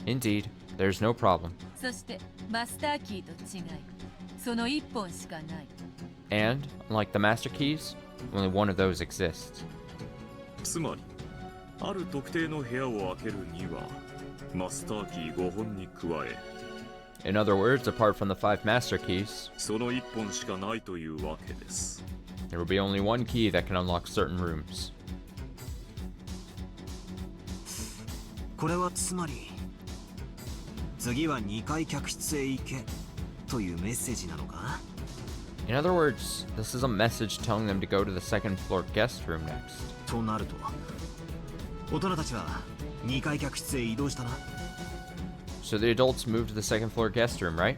Indeed. There's no problem. そしてマスターキーと違い、その1本しかない。 And, unlike the master keys, only one of those exists. つまりある特定の部屋を開けるにはマスターキー5本に加え In other words, apart from the 5 master keys, その1本しかないというわけです。 there will be only one key that can unlock certain rooms. これはつまり次は2階客室へ行けというメッセージなのか。 In other words, this is a message telling them to go to the second floor guest room next. となると大人たちは2階客室へ移動したな。 So the adults moved to the second floor guest room, right?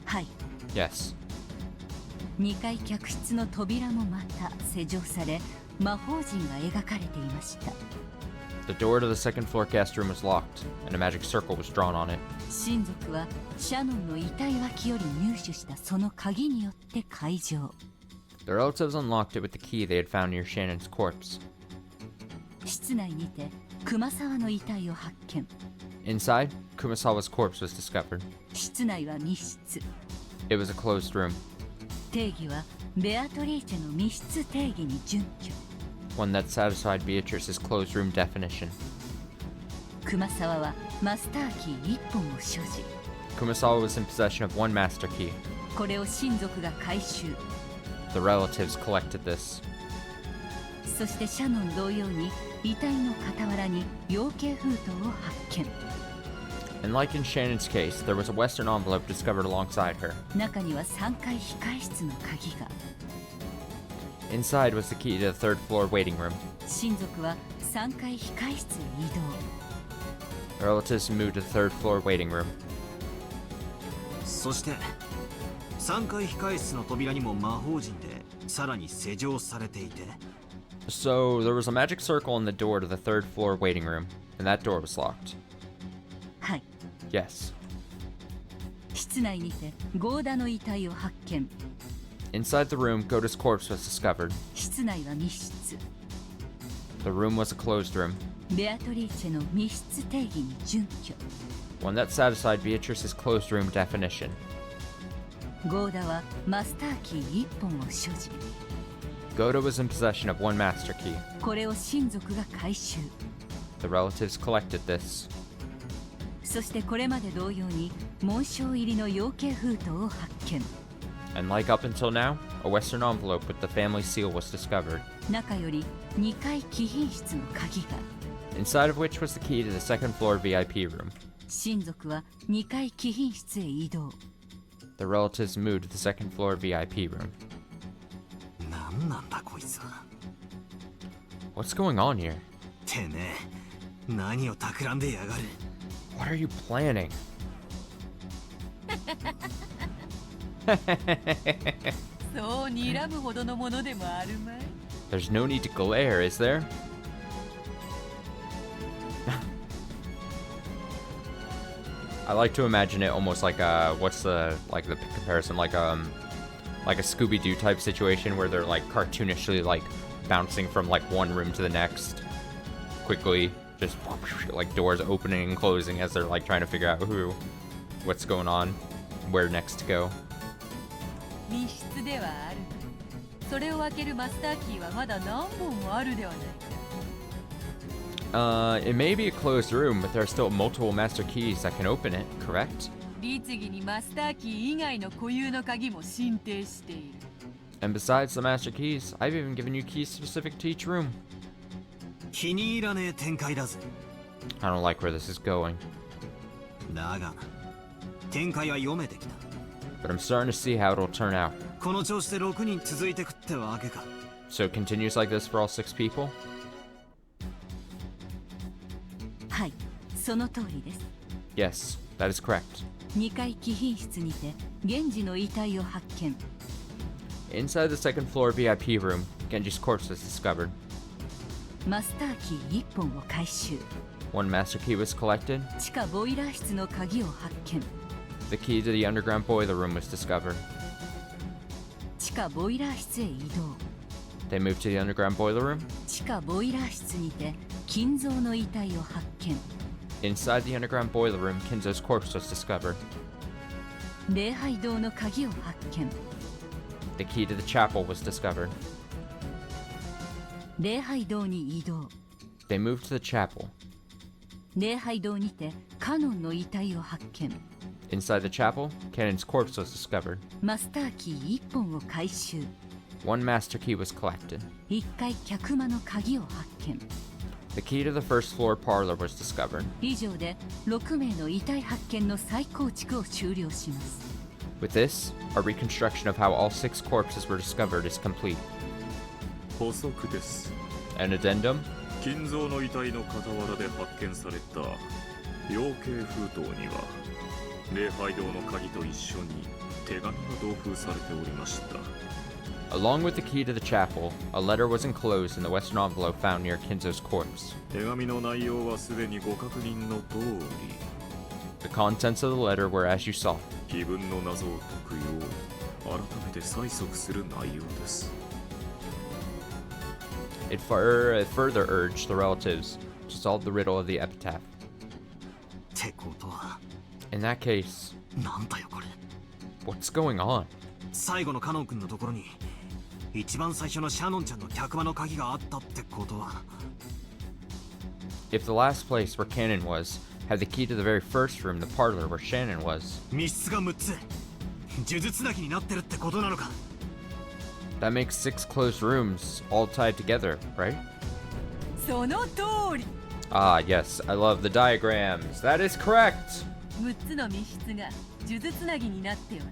はい。 Yes. 2階客室の扉もまた施錠され魔法陣が描かれていました。The door to the second floor guest room was locked, and a magic circle was drawn on it. 親族はシャノンの遺体脇より入手したその鍵によって開錠。 The relatives unlocked it with the key they had found near Shannon's corpse. 室内にて熊沢の遺体を発見。 Inside, Kumasawa's corpse was discovered. 室内は密室。 It was a closed room, 定義はベアトリーチェの密室定義に準拠。 one that satisfied Beatrice's closed room definition. 熊沢はマスターキー1本を所持。 Kumasawa was in possession of one master key. これを親族が回収。 The relatives collected this. そしてシャノン同様に遺体の傍らに養鶏封筒を発見。 And like in Shannon's case, there was a Western envelope discovered alongside her. 中には3階控室の鍵が。 Inside was the key to the third floor waiting room. 親族は3階控室へ移動。 The relatives moved to the third floor waiting room. そして3階控室の扉にも魔法陣でさらに施錠されていて、 So there was a magic circle on the door to the third floor waiting room, and that door was locked. はい。 Yes. 室内にてゴーダの遺体を発見。 Inside the room, Goda's corpse was discovered. 室内は密室。 The room was a closed room, ベアトリーチェの密室定義に準拠。 one that satisfied Beatrice's closed room definition. ゴーダはマスターキー1本を所持。 Goda was in possession of one master key. これを親族が回収。 The relatives collected this. そしてこれまで同様に紋章入りの養鶏封筒を発見。 And like up until now, a Western envelope with the family seal was discovered, 中より2階貴賓室の鍵が。 inside of which was the key to the second floor VIP room. 親族は2階貴賓室へ移動。 The relatives moved to the second floor VIP room. なんなんだこいつは。 What's going on here? てめえ何を企んでやがる。 What are you planning? そう睨むほどのものでもあるまい。 There's no need to glare, is there? I like to imagine it almost like what's the comparison, like a Scooby-Doo type situation where they're like cartoonishly like bouncing from like one room to the next quickly, just like doors opening and closing as they're like trying to figure out what's going on, where next to go. 密室ではある。それを開けるマスターキーはまだ何本もあるではないか。 It may be a closed room, but there are still multiple master keys that can open it, correct? 律儀にマスターキー以外の固有の鍵も申請している。 And besides the master keys, I've even given you keys specific to each room. 気に入らねえ展開だぜ。 I don't like where this is going, だが展開は読めてきた。 but I'm starting to see how it'll turn out. この調子で6人続いてくってわけか。 So it continues like this for all 6 people? はい、その通りです。 Yes, that is correct. 2階貴賓室にて源氏の遺体を発見。 Inside the second floor VIP room, Genji's corpse was discovered. マスターキー1本を回収。 One master key was collected. 地下ボイラー室の鍵を発見。 The key to the underground boiler room was discovered. 地下ボイラー室へ移動。 They moved to the underground boiler room. 地下ボイラー室にて金蔵の遺体を発見。 Inside the underground boiler room, Kinzo's corpse was discovered. 礼拝堂の鍵を発見。 The key to the chapel was discovered. 礼拝堂に移動。 They moved to the chapel. 礼拝堂にてカノンの遺体を発見。 Inside the chapel, Canon's corpse was discovered. マスターキー1本を回収。 One master key was collected. 1階客間の鍵を発見。 The key to the first floor parlor was discovered. 以上で6名の遺体発見の再構築を終了します。 With this, our reconstruction of how all 6 corpses were discovered is complete. 補足です。 An addendum? 金蔵の遺体の傍らで発見された養鶏封筒には礼拝堂の鍵と一緒に手紙が同封されておりました。Along with the key to the chapel, a letter was enclosed in the western envelope found near Kinzo's corpse. 手紙の内容はすでにご確認の通り、 The contents of the letter were as you saw. 気分の謎を解くよう改めて催促する内容です。 It further urged the relatives to solve the riddle of the epitaph. ってことは In that case, なんだよこれ。 what's going on? 最後のカノン君のところに一番最初のシャノンちゃんの客場の鍵があったってことは。 If the last place where Cannon was had the key to the very first room, the parlor where Shannon was, 密室が6つ呪術つなぎになってるってことなのか。 that makes 6 closed rooms all tied together, right? その通り。 Ah, yes, I love the diagrams. That is correct! 6つの密室が数珠つなぎになっておる。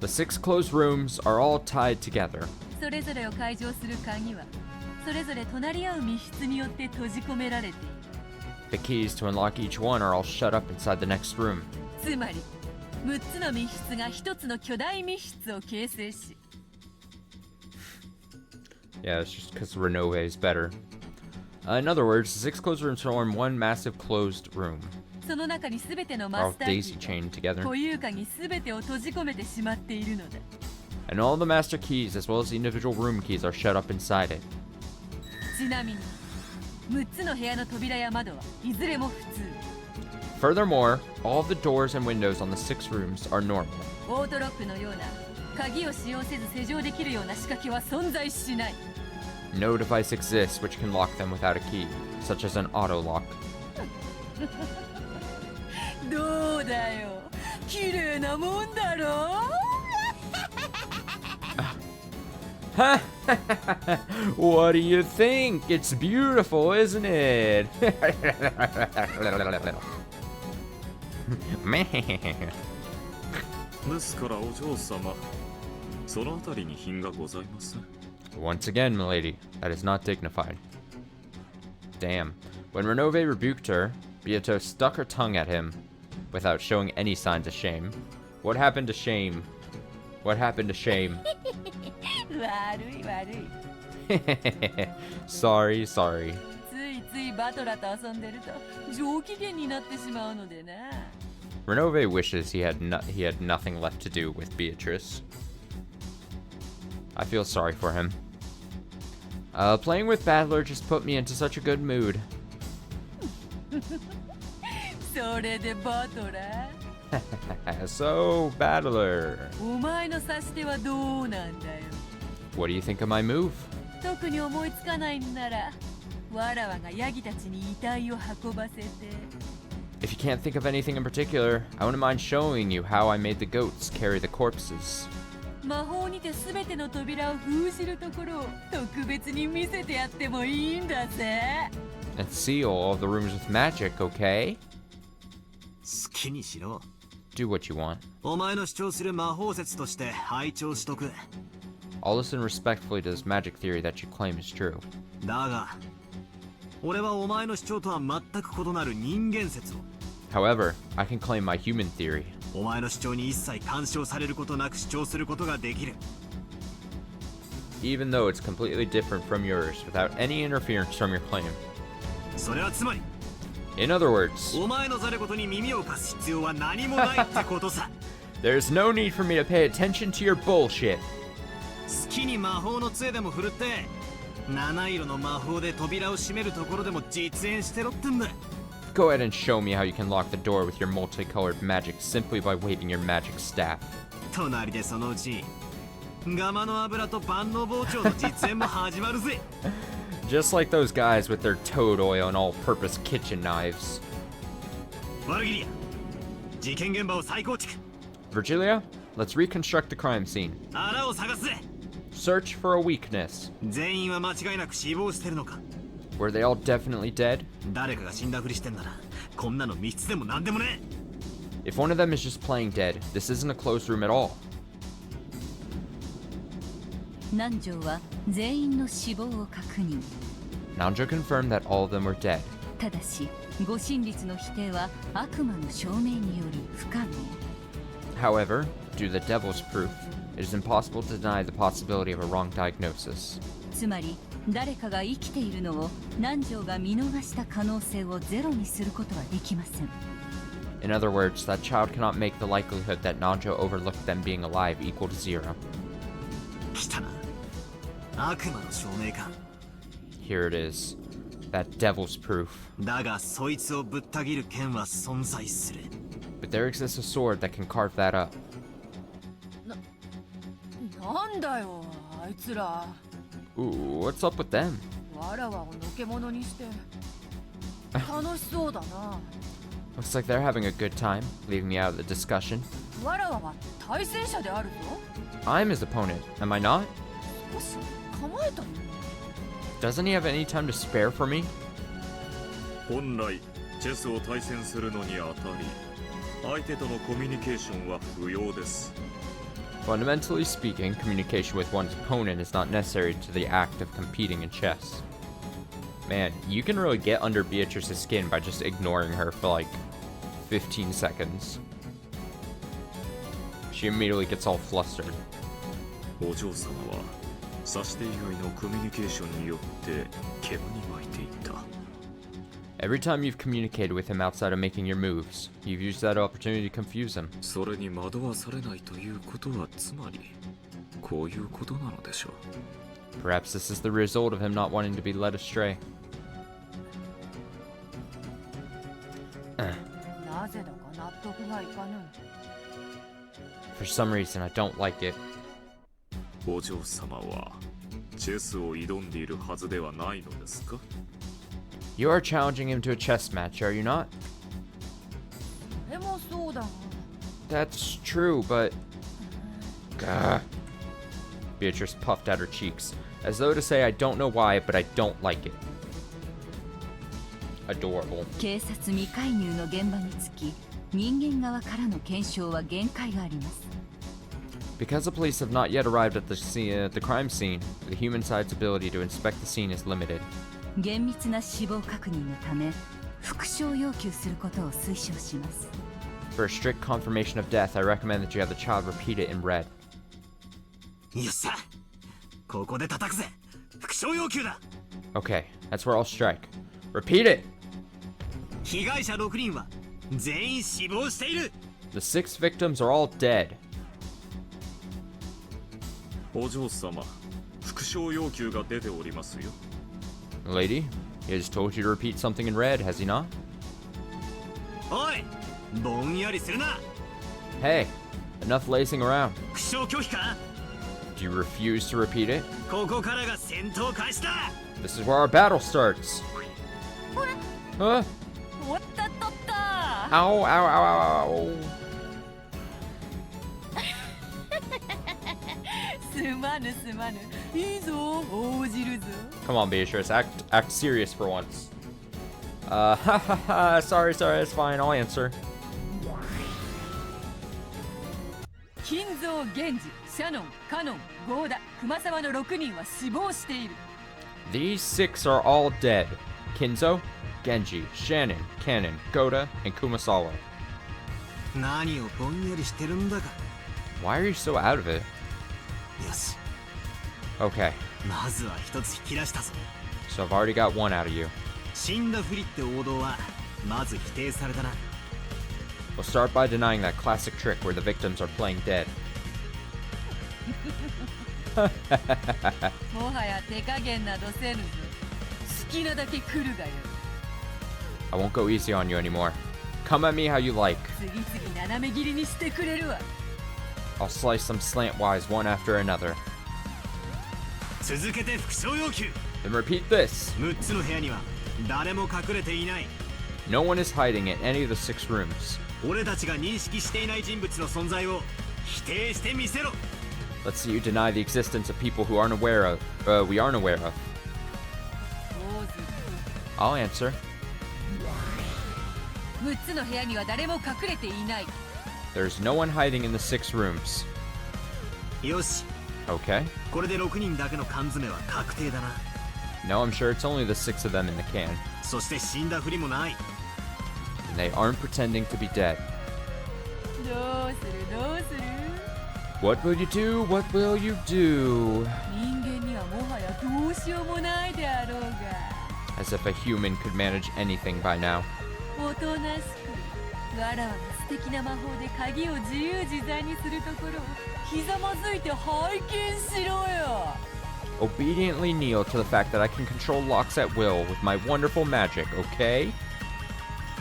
The 6 closed rooms are all tied together. それぞれを解錠する鍵はそれぞれ隣り合う密室によって閉じ込められている。 The keys to unlock each one are all shut up inside the next room. つまり6つの密室が1つの巨大密室を形成し。 Yeah, it's just because Renove is better. In other words, the 6 closed rooms form one massive closed room. その中に全ての All マスター daisy キ chained ー together. 固有鍵全てを閉じ込めてしまっているのだ。 And all the master keys, as well as the individual room keys, are shut up inside it. ちなみに6つの部屋の扉や窓はいずれも普通。 Furthermore, all the doors and windows on the 6 rooms are normal. オートロックのような鍵を使用せず施錠できるような仕掛けは存在しない。 No device exists which can lock them without a key, such as an auto lock. どうだよ、綺麗なもんだろう。What do you think? It's beautiful, isn't it? Man. ですからお嬢様、そのあたりに品がございます。 Once again, milady, that is not dignified. Damn. When Renove rebuked her, Beato stuck her tongue at him without showing any signs of shame. What happened to shame? What happened to shame? 悪い悪い。 Sorry. ついついバトラと遊んでると上機嫌になってしまうのでな。 Renove wishes he had nothing left to do with Beatrice. I feel sorry for him. Playing with Battler just put me into such a good mood. それでバトラ So, Battler, お前の指し手はどうなんだよ。 what do you think of my move? 特に思いつかないんならわらわがヤギたちに遺体を運ばせて。 If you can't think of anything in particular, I wouldn't mind showing you how I made the goats carry the corpses. 魔法にて全ての扉を封じるところを特別に見せてやってもいいんだぜ。 And seal all the rooms with magic, okay? 好きにしろ。 Do what you want. お前の主張する魔法説として拝聴しとく。 I'll listen respectfully to this magic theory that you claim is true. だが俺はお前の主張とは全く異なる人間説を。 However, I can claim my human theory. お前の主張に一切干渉されることなく主張することができる。 Even though it's completely different from yours, without any interference from your claim. それはつまり In other words, お前のざれことに耳を貸す必要は何もないってことさ。 there's no need for me to pay attention to your bullshit. 好きに魔法の杖でも振るって七色の魔法で扉を閉めるところでも実演してろってんだ。 Go ahead and show me how you can lock the door with your multicolored magic simply by waving your magic staff. 隣でそのうちガマの油と万能包丁の実演も始まるぜ。 Just like those guys with their toad oil and all-purpose kitchen knives. ワルギリア、事件現場を再構築。 Virgilia, let's reconstruct the crime scene. 穴を探すぜ。 Search for a weakness. 全員は間違いなく死亡してるのか。 Were they all definitely dead? 誰かが死んだふりしてんならこんなの密室でもなんでもねえ。 If one of them is just playing dead, this isn't a closed room at all. 南條は全員の死亡を確認。 Nanjo confirmed that all of them were dead. ただし護身率の否定は悪魔の証明により不可能。 However, due to the devil's proof, It is impossible to deny the possibility of a wrong diagnosis. つまり誰かが生きているのを南條が見逃した可能性をゼロにすることはできません。 In other words, that child cannot make the likelihood that Nanjo overlooked them being alive equal to 0. 来たな。悪魔の証明か。 Here it is. That devil's proof. だがそいつをぶった切る剣は存在する。 But there exists a sword that can carve that up. なんだよあいつら。 Ooh, what's up with them? わらわをのけ者にして楽しそうだな。 Looks like they're having a good time, leaving me out of the discussion. わらわは対戦者であるぞ。 I'm his opponent, am I not? 少し構えたの。 Doesn't he have any time to spare for me? 本来チェスを対戦するのにあたり相手とのコミュニケーションは不要です。 Fundamentally speaking, communication with one's opponent is not necessary to the act of competing in chess. Man, you can really get under Beatrice's skin by just ignoring her for like 15 seconds. She immediately gets all flustered. お嬢様は指し手以外のコミュニケーションによって煙に巻いていた。 Every time you've communicated with him outside of making your moves, you've used that opportunity to confuse him. それに惑わされないということはつまりこういうことなのでしょう。 Perhaps this is the result of him not wanting to be led astray. なぜだか納得がいかぬ。 For some reason, I don't like it. お嬢様はチェスを挑んでいるはずではないのですか？ You are challenging him to a chess match, are you not? でもそうだが。 That's true, but... Gah. Beatrice puffed at her cheeks, as though to say I don't know why, but I don't like it. Adorable. 警察未介入の現場につき人間側からの検証は限界があります。 Because the police have not yet arrived at the crime scene, the human side's ability to inspect the scene is limited. 厳密な死亡確認のため復唱要求することを推奨します。 For a strict confirmation of death, I recommend that you have the child repeat it in red. よっしゃ、ここで叩くぜ。復唱要求だ。 Okay, that's where I'll strike. Repeat it! 被害者6人は全員死亡している。 The 6 victims are all dead. お嬢様、復唱要求が出ておりますよ。 Lady, he has told you to repeat something in red, has he not? おい、ぼんやりするな。 Hey, enough lazing around. 復唱拒否か。 Do you refuse to repeat it? ここからが戦闘開始だ。 This is where our battle starts. Huh? おったっとった。 Ow, ow, ow, ow, ow. すまぬすまぬ。いいぞ、応じるぞ。 Come on, Beatrice, act serious for once. Sorry, it's fine, I'll answer. 金蔵、源氏、シャノン、カノン、ゴーダ、熊沢の6人は死亡している。 These 6 are all dead. Kinzo, Genji, Shannon, Cannon, Goda, and Kumasawa. 何をぼんやりしてるんだか。 Why are you so out of it? よし、 Okay, まずは一つ引き出したぞ。 so I've already got one out of you. 死んだふりって王道はまず否定されたな。 We'll start by denying that classic trick where the victims are playing dead. もはや手加減などせぬぞ。好きなだけ来るがよ。 I won't go easy on you anymore. Come at me how you like. 次々斜め切りにしてくれるわ。 I'll slice them slantwise one after another. 続けて復唱要求。 Then repeat this. 6つの部屋には誰も隠れていない。 No one is hiding in any of the 6 rooms. 俺たちが認識していない人物の存在を否定してみせろ。 Let's see you deny the existence of people who we aren't aware of. どうぞ。 I'll answer. 6つの部屋には誰も隠れていない。 There's no one hiding in the 6 rooms. よし、 Okay. これで6人だけの缶詰は確定だな。 No, I'm sure it's only the 6 of them in the can. そして死んだふりもない。 And they aren't pretending to be dead. どうするどうする。What will you do? What will you do? 人間にはもはやどうしようもないであろうが As if a human could manage anything by now. おとなしくわらわが素敵な魔法で鍵を自由自在にするところをひざまずいて拝見しろよ Obediently kneel to the fact that I can control locks at will with my wonderful magic, okay?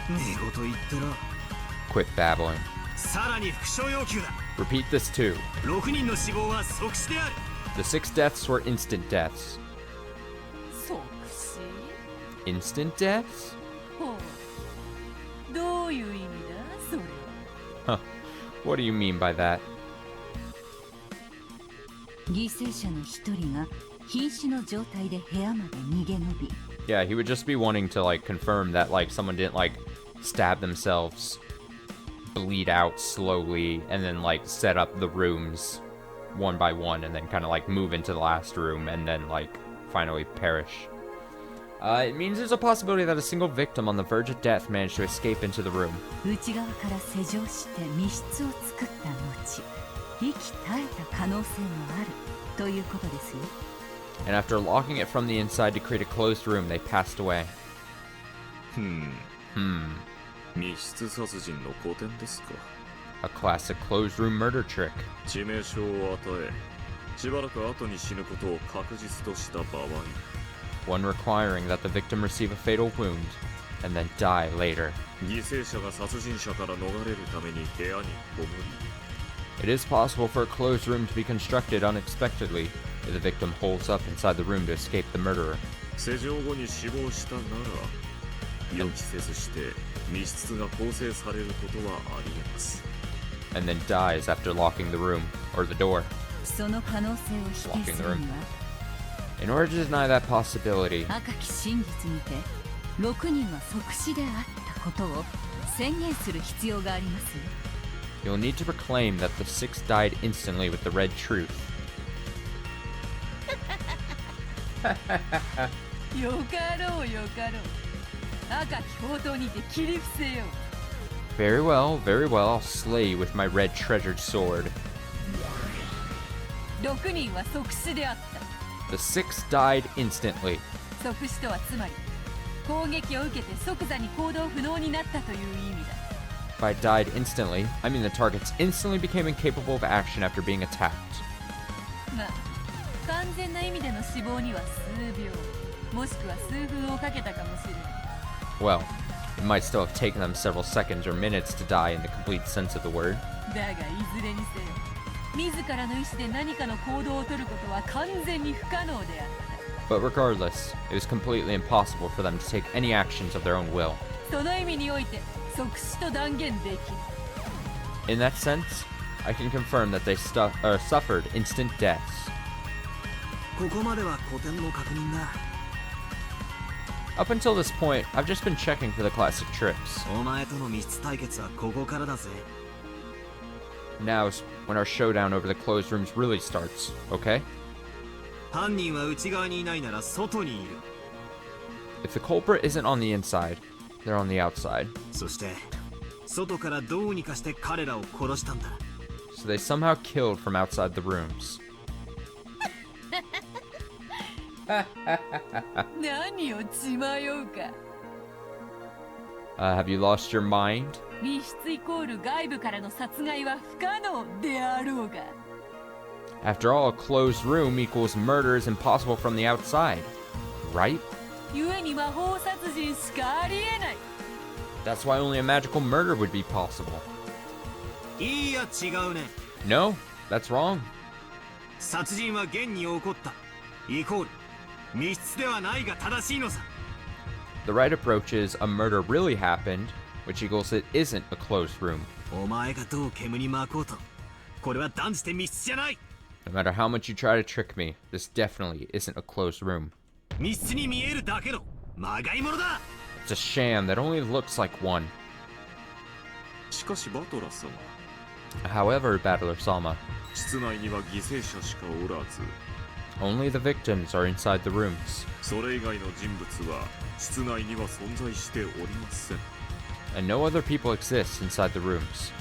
寝言言ってろ。 Quit babbling. さらに副賞要求だ。 Repeat this too. 6人の死亡は即死である。 The 6 deaths were instant deaths. 即死 Instant deaths? ほうどういう意味だそれは Huh. What do you mean by that? 犠牲者の一人が瀕死の状態で部屋まで逃げ延び Yeah, he would just be wanting to, like, confirm that, like, someone didn't, like, stab themselves, bleed out slowly, and then, like, set up the rooms one by one, and then kind of, like, move into the last room, and then, like, finally perish. It means there's a possibility that a single victim on the verge of death managed to escape into the room. 内側から施錠して密室を作った後息絶えた可能性もあるということですよ And after locking it from the inside to create a closed room, they passed away. 密室殺人の古典ですか。 A classic closed room murder trick. 致命傷を与えしばらく後に死ぬことを確実とした場合 One requiring that the victim receive a fatal wound, and then die later. 犠牲者が殺人者から逃れるために部屋にこも It is possible for a closed room to be constructed unexpectedly if the victim holds up inside the room to escape the murderer. り施錠後に死亡したなら予期せずして密室が構成されることはありえます And then dies after locking the room, or the door. その可能性を否定するには In order to deny that possibility, 赤き真実にて6人は即死であったことを宣言する必要があります you'll need to proclaim that the 6 died instantly with the red truth. よかろうよかろう赤き宝刀にて切り伏せよ Very well, very well, I'll slay you with my red treasured sword. 6人は即死であった The 6 died instantly. 即死とはつまり攻撃を受けて即座に行動不能になったという意味だ By died instantly, I mean the targets instantly became incapable of action after being attacked. まあ完全な意味での死亡には数秒もしくは数分をかけたかもしれない Well, it might still have taken them several seconds or minutes to die in the complete sense of the word. だがいずれにせよ自らの意志で何かの行動を取ることは完全に不可能であった But regardless, it was completely impossible for them to take any actions of their own will. その意味において即死と断言できる In that sense, I can confirm that they suffered instant deaths. ここまでは古典の確認だ。 Up until this point, I've just been checking for the classic tricks. お前との密室対決はここからだぜ。 Now's when our showdown over the closed rooms really starts, okay? 犯人は内側にいないなら外にいる。 If the culprit isn't on the inside, they're on the outside. そして外からどうにかして彼らを殺したんだ。 So they somehow killed from outside the rooms. 何を血迷うか Have you lost your mind? 密室イコール外部からの殺害は不可能であろうが After all, a closed room equals murder is impossible from the outside, right? 故に魔法殺人しかありえない That's why only a magical murder would be possible. いいや違うね。 No, that's wrong. 殺人は現に起こった。イコール密室ではないが正しいのさ。 The right approach is a murder really happened, which equals it isn't a closed room. お前がどう煙に巻こうと、これは断じて密室じゃない。 No matter how much you try to trick me, this definitely isn't a closed room. 密室に見えるだけのまがいものだ。 It's a sham that only looks like one. しかしバトラ様 However, Battler Salma, 室内には犠牲者しかおらず only the victims are inside the rooms. それ以外の人物は室内には存在しておりません And no other people exist inside the rooms.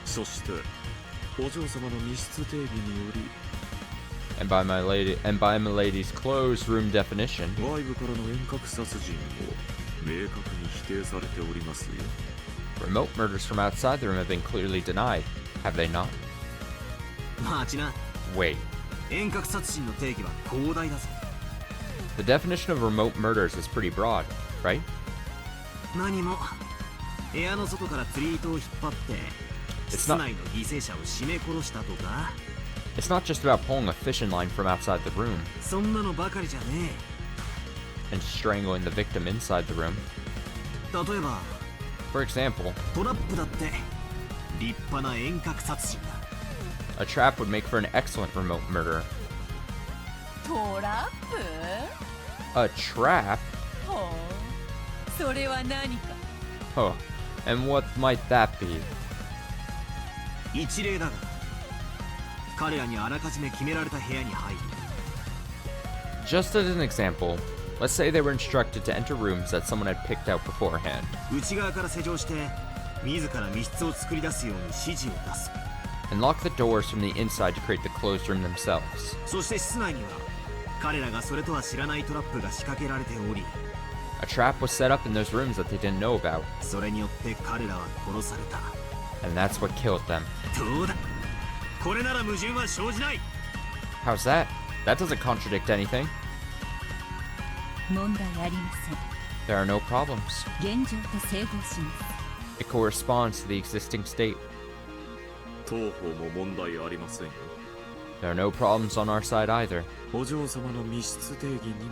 そしてお嬢様の密室定義により And by Milady's closed room definition, 外部からの遠隔殺人を明確に否定されておりますよ。 remote murders from outside the room have been clearly denied, have they not? 待ちな。 Wait, 遠隔殺人の定義は広大だぞ。 the definition of remote murders is pretty broad, right? 何も部屋の外から釣り糸を引っ張って室内の犠牲者を絞め殺したとか。 It's not just about pulling a fishing line from outside the room そんなのばかりじゃね and strangling the victim inside the room. え。例えば For example, トラップだって立派な遠隔殺人だ。 a trap would make for an excellent remote murder. トラップ A trap? ほう、それは何か。 Huh. And what might that be? 一例だが彼らにあらかじめ決められた部屋に入り Just as an example, let's say they were instructed to enter rooms that someone had picked out beforehand. 内側から施錠して自ら密室を作り出すように指示を出す。 And lock the doors from the inside to create the closed room themselves. そして室内には彼らがそれとは知らないトラップが仕掛けられており A trap was set up in those rooms that they didn't know about, それによって彼らは殺された。 and that's what killed them. どうだこれなら矛盾は生じない。 How's that? That doesn't contradict anything. 問題ありません。 There are no problems. 現状と整合します。 It corresponds to the existing state. 当方も問題ありませんよ。 There are no problems on our side either. お嬢様の密室定義にも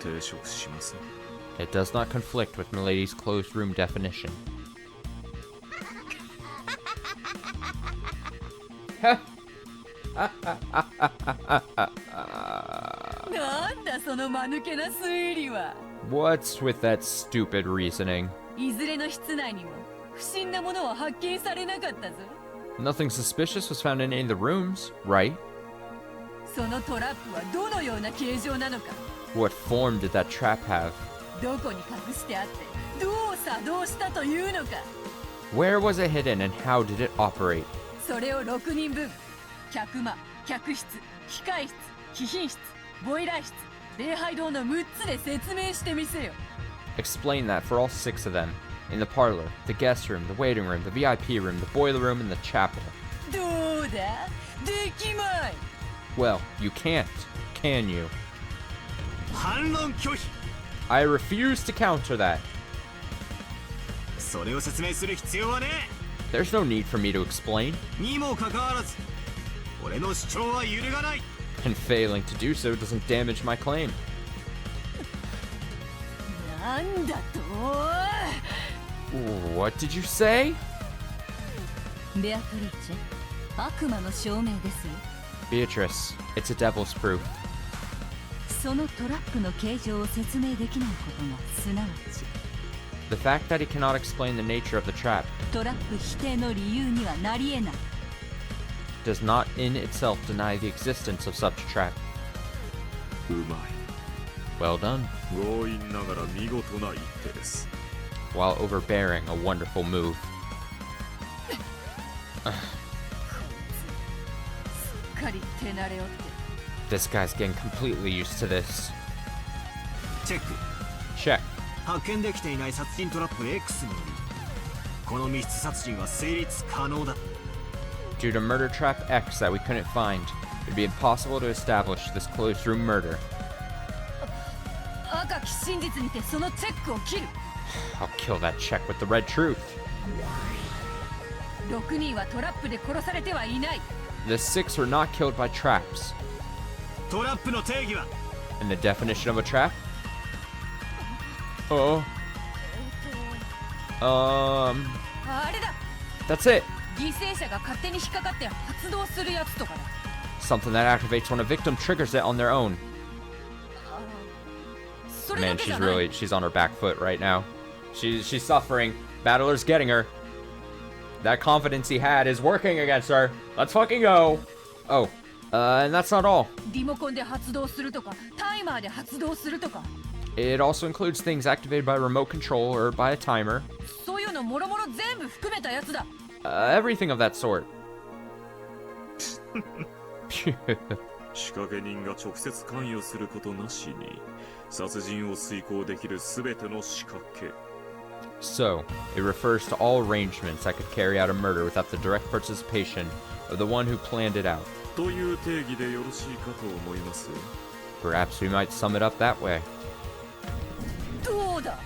抵触しません。 It does not conflict with Milady's closed room definition. なんだその間抜けな推理は。 What's with that stupid reasoning? いずれの室内にも不審なものは発見されなかったぞ。 Nothing suspicious was found in any of the rooms, right? そのトラップはどのような形状なのか、 What form did that trap have? どこに隠してあってどう作動したというのか。 Where was it hidden and how did it operate? それを6人分、客間、客室、機械室、貴賓室、ボイラー室、礼拝堂の6つで説明してみせよ。 Explain that for all 6 of them. In the parlor, the guest room, the waiting room, the VIP room, the boiler room, and the chapel. どうだ、できまい。 Well, you can't, can you? 反論拒否。 I refuse to counter that. それを説明する必要はね There's no need for me to explain, え。にもかかわらず俺の主張は揺るがない。 and failing to do so doesn't damage my claim. なんだと。 What did you say? ベアトリーチェ、悪魔の証明ですよ。 Beatrice, it's a devil's proof. そのトラップの形状を説明できないことがすなわち The fact that he cannot explain the nature of the trap トラップ否定の理由にはなり得ない。 does not in itself deny the existence of such a trap. うまい。 Well done. 強引ながら見事な一手です。 While overbearing, a wonderful move. すっかり手慣れおって。 This guy's getting completely used to this. チェック。 Check. 発見できていない殺人トラップ X によりこの密室殺人は成立可能だ。 Due to murder trap X that we couldn't find, it would be impossible to establish this closed room murder. 赤き真実にてそのチェックを切る。 I'll kill that check with the red truth. 6人はトラップで殺されてはいない。 The 6 were not killed by traps. トラップの定義は And the definition of a trap? Oh. あれだ、 That's it. 犠牲者が勝手に引っかかって発動するやつとかだ。 Something that activates when a victim triggers it on their own. それだ Man, けじゃない。 she's on her back foot right now. She's suffering. Battler's getting her. That confidence he had is working against her. Let's fucking go. Oh, and that's not all. リモコンで発動するとか、タイマーで発動するとか、 It also includes things activated by remote control or by a timer. そういうのもろもろ全部含めたやつだ。 Everything of that sort. 仕掛け人が直接関与することなしに殺人を遂行できる全ての仕掛け。 So, it refers to all arrangements that could carry out a murder without the direct participation of the one who planned it out. という定義でよろしいかと思います。 Perhaps we might sum it up that way. どうだ、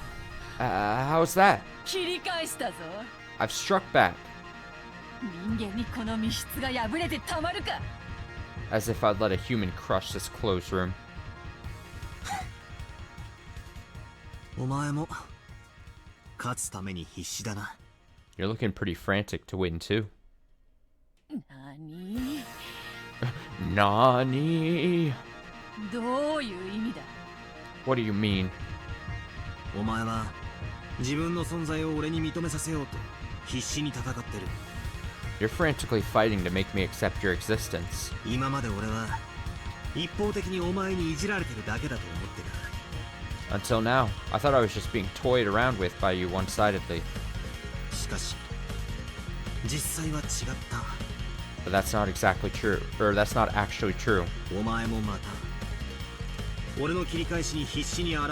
How's that? 切り返したぞ。 I've struck back, 人間にこの密室が破れてたまるか。 as if I'd let a human crush this closed room. お前も勝つために必死だな。 You're looking pretty frantic to win, too. なに、 Nani? どういう意味だ。 What do you mean? お前は自分の存在を俺に認めさせようと必死に戦ってる。 You're frantically fighting to make me accept your existence. 今まで俺は一方的にお前にいじられてるだけだと思ってた。 Until now, I thought I was just being toyed around with by you one-sidedly. しかし実際は違った。 But that's not exactly true. Or that's not actually true. お前もまた俺の切り返しに必死に抗い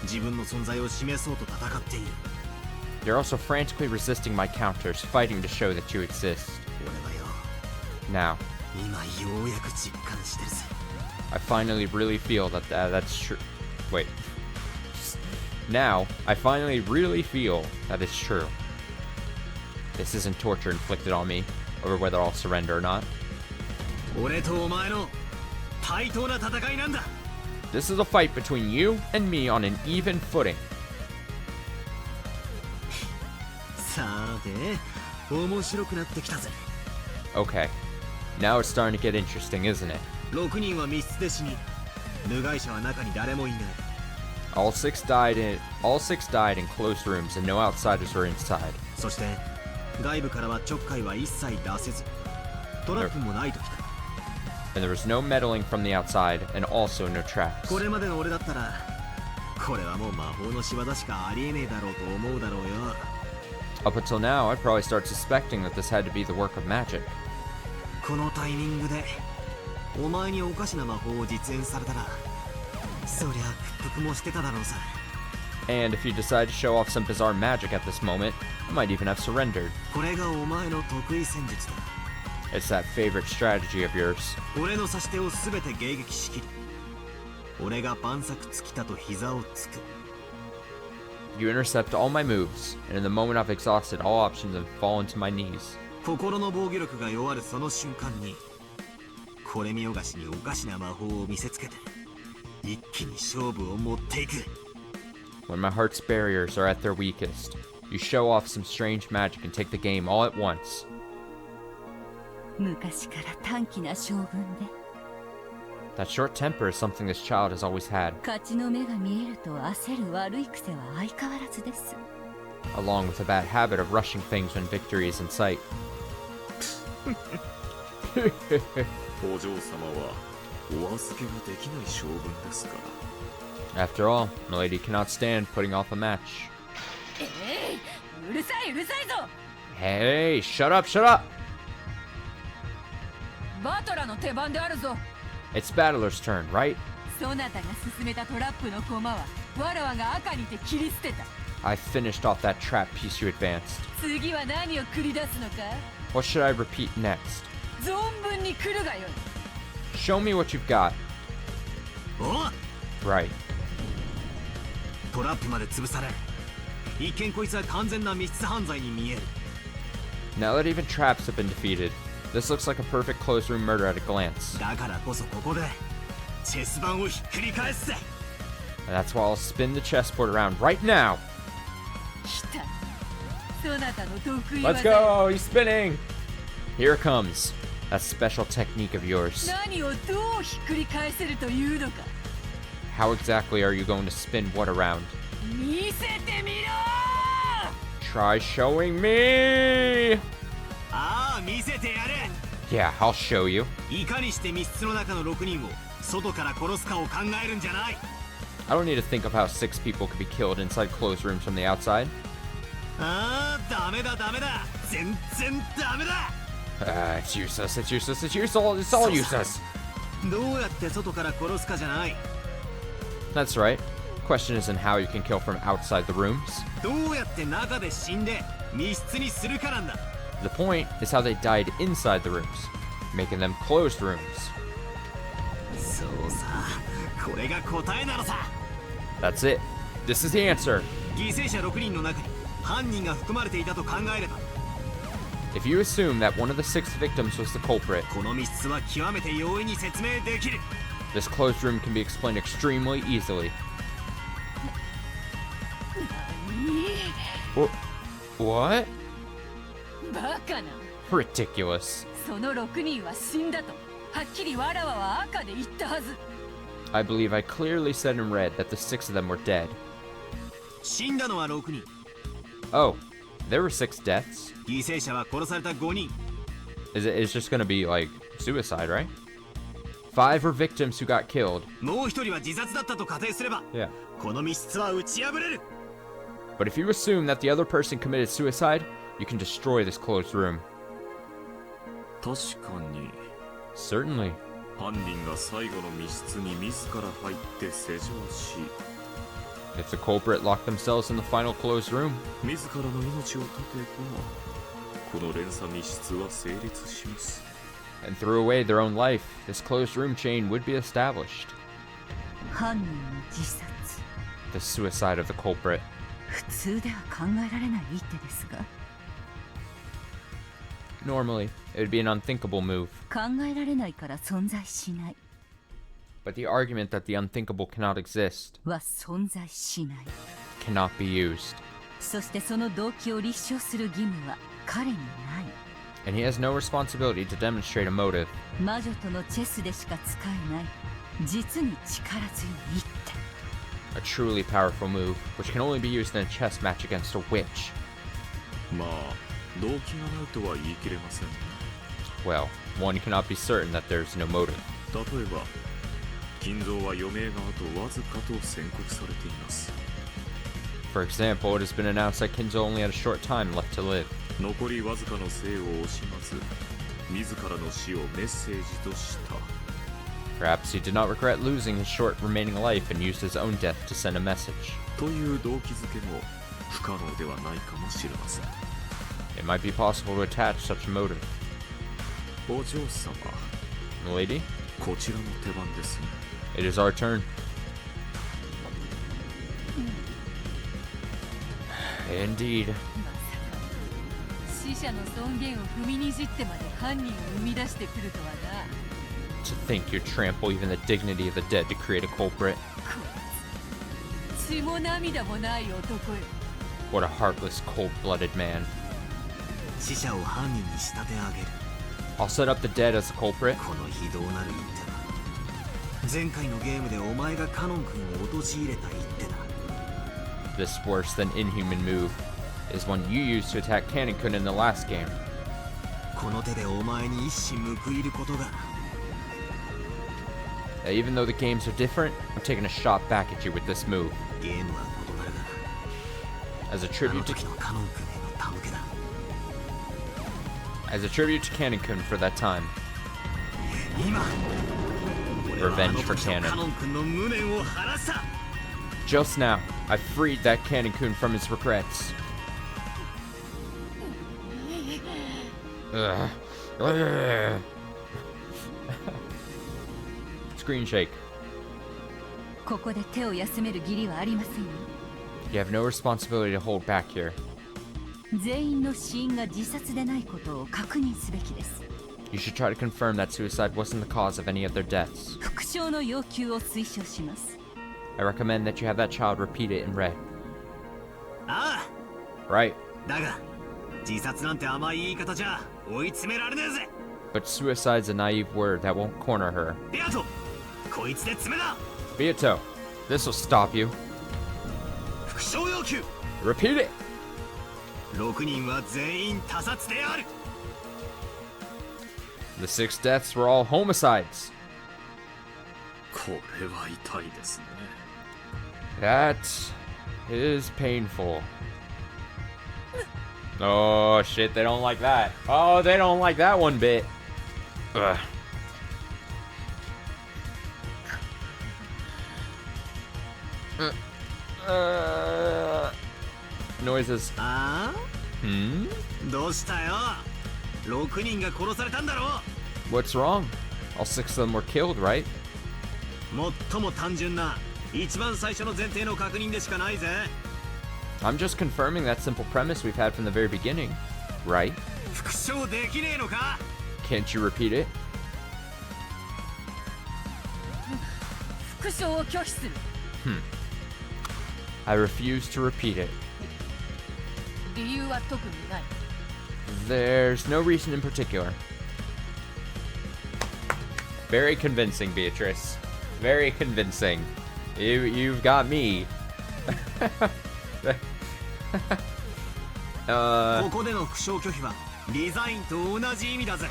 自分の存在を示そうと戦っている。 You're also frantically resisting my counters, fighting to show that you exist. 俺はよ Now, 今ようやく実感してるぜ。 I finally really feel that that's true. Wait. Now, I finally really feel that it's true. This isn't torture inflicted on me, over whether I'll surrender or not. 俺とお前の対等な戦いなんだ。 This is a fight between you and me on an even footing. さて面白くなってきたぜ。 Okay. Now it's starting to get interesting, isn't it? 6人は密室で死に部外者は中に誰もいない。 All six died in closed rooms and no outsiders were inside. そして外部からはちょっかいは一切出せずトラップもないときた。 And there was no meddling from the outside and also no traps. これまでの俺だったらこれはもう魔法の仕業しかありえねえだろうと思うだろうよ。 Up until now, I'd probably start suspecting that this had to be the work of magic. このタイミングでお前におかしな魔法を実演されたらそりゃ屈服もしてただろうさ。 And if you decide to show off some bizarre magic at this moment, you might even have surrendered. これがお前の得意戦術だ。 It's that favorite strategy of yours. 俺の指し手を全て迎撃しきり俺が万策尽きたと膝をつく。 You intercept all my moves, and in the moment I've exhausted all options and fallen to my knees. 心の防御力が弱るその瞬間にこれ見よがしにおかしな魔法を見せつけて一気に勝負を持っていく。 When my heart's barriers are at their weakest, you show off some strange magic and take the game all at once. 昔から短気な性分で That short temper is something this child has always had, 勝ちの目が見えると焦る悪い癖は相変わらずです。 along with a bad habit of rushing things when victory is in sight. お嬢様はお預けができない性分ですから。 After all, Milady cannot stand putting off a match. うるさいうるさいぞ。 Hey, shut up, shut up! バトラの手番であるぞ。 It's Battler's turn, right? そなたが進めたトラップの駒はわらわが赤にて切り捨てた。 I finished off that trap piece you advanced. 次は何を繰り出すのか。 What should I repeat next? 存分に来るがよい。 Show me what you've got. おっ Right. トラップまで潰され一見こいつは完全な密室犯罪に見える。 Now that even traps have been defeated, this looks like a perfect closed room murder at a glance. だからこそここでチェス盤をひっくり返すぜ。 And that's why I'll spin the chessboard around right now. 来た。そなたの得意 Let's 技。 go! He's spinning! Here it comes. That special technique of yours. 何をどうひっくり返せるというのか。 How exactly are you going to spin what around? 見せてみろ。 Try showing me! ああ見せてやる。 Yeah, I'll show you. いかにして密室の中の6人を外から殺すかを考えるんじゃない。 I don't need to think of how 6 people could be killed inside closed rooms from the outside. ああダメだダメだ全然ダメだ。It's useless, it's useless, it's useless, it's all useless. どうやって外から殺すかじゃない。 That's right. Question isn't how you can kill from outside the rooms. どうやって中で死んで密室にするかなんだ。 The point is how they died inside the rooms, making them closed rooms. そうさ、これが答えなのさ。 That's it. This is the answer. 犠牲者6人の中に犯人が含まれていたと考えれば、 If you assume that one of the 6 victims was the culprit, この密室は極めて容易に説明できる。 this closed room can be explained extremely easily. What? バカな。 Ridiculous. その6人は死んだとはっきりわらわは赤で言ったはず。 I believe I clearly said in red that the 6 of them were dead. 死んだのは6人。 Oh, there were 6 deaths? 犠牲者は殺された5人。 It's just gonna be like suicide, right? 5 were victims who got killed. もう一人は自殺だったと仮定すれば、 Yeah. この密室は打ち破れる。 But if you assume that the other person committed suicide, you can destroy this closed room. 確かに Certainly. 犯人が最後の密室に自ら入って施錠し、 If the culprit locked themselves in the final closed room, 自らの命を絶てばこの連鎖密室は成立します。 and threw away their own life, this closed room chain would be established. 犯人の自殺。 The suicide of the culprit. 普通では考えられない一手ですが、 Normally, it would be an unthinkable move. 考えられないから存在しない But the argument that the unthinkable cannot exist は存在しない。 cannot be used. そしてその動機を立証する義務は彼にない。 And he has no responsibility to demonstrate a motive. 魔女とのチェスでしか使えない実に力強い一手。 A truly powerful move, which can only be used in a chess match against a witch. まあ動機がないとは言い切れませんね。 Well, one cannot be certain that there's no motive. 例えば金蔵は余命があとわずかと宣告されています。 For example, it has been announced that Kinzo only had a short time left to live. 残りわずかの生を惜しまず自らの死をメッセージとした。 Perhaps he did not regret losing his short remaining life and used his own death to send a message. という動機づけも不可能ではないかもしれません。 It might be possible to attach such a motive. お嬢様、 Lady, こちらの手番ですね。 it is our turn. Indeed. まさか死者の尊厳を踏みにじってまで犯人を生み出してくるとはな。 To think you'd trample even the dignity of the dead to create a culprit. こいつ血も涙もない男よ。 What a heartless, cold-blooded man. 死者を犯人に仕立て上げる。 I'll set up the dead as a culprit. この非道なる一手は前回のゲームでお前がカノン君を陥れた一手だ。 This worse than inhuman move is one you used to attack Kanon-kun in the last game. この手でお前に一矢報いることが。 Even though the games are different, I'm taking a shot back at you with this move. ゲームは異なるが、 As a あの tribute to 時のカノン君への手向けだ。 as a tribute to Kanon-kun for that time. 今、俺はあ Revenge の for 時の Kanon. カノン君の無念を晴らした。 Just now, I freed that Kanon-kun from his regrets. Ugh. Ugh. Screen shake. ここで手を休める義理はありませんよ。 You have no responsibility to hold back here. 全員の死因が自殺でないことを確認すべきです。 You should try to confirm that suicide wasn't the cause of any of their deaths. 復唱の要求を推奨します。 I recommend that you have that child repeat it in red. あ Right. あ、だが自殺なんて甘い言い方じゃ追い詰められねえぜ。 But suicide's a naive word that won't corner her. ベアト、こいつで詰めだ。 Beato, this'll stop you. 復唱要求。 Repeat it! 6人は全員他殺である。 The 6 deaths were all homicides. これは痛いですね。 That is painful. Oh, shit, they don't like that. Oh, they don't like that one bit. Ugh. Noises. あ Hmm? あどうしたよ6人が殺されたんだろ What's wrong? All 6 of them were killed, right? 最も単純な一番最初の前提の確認でしかないぜ I'm just confirming that simple premise we've had from the very beginning, right? 復唱できねえのか Can't you repeat it? 復唱を拒否する I refuse to repeat it. 理由は特にない There's no reason in particular. Very convincing, Beatrice. Very convincing. You've got me. ここでの復唱拒否はリザインと同じ意味だぜ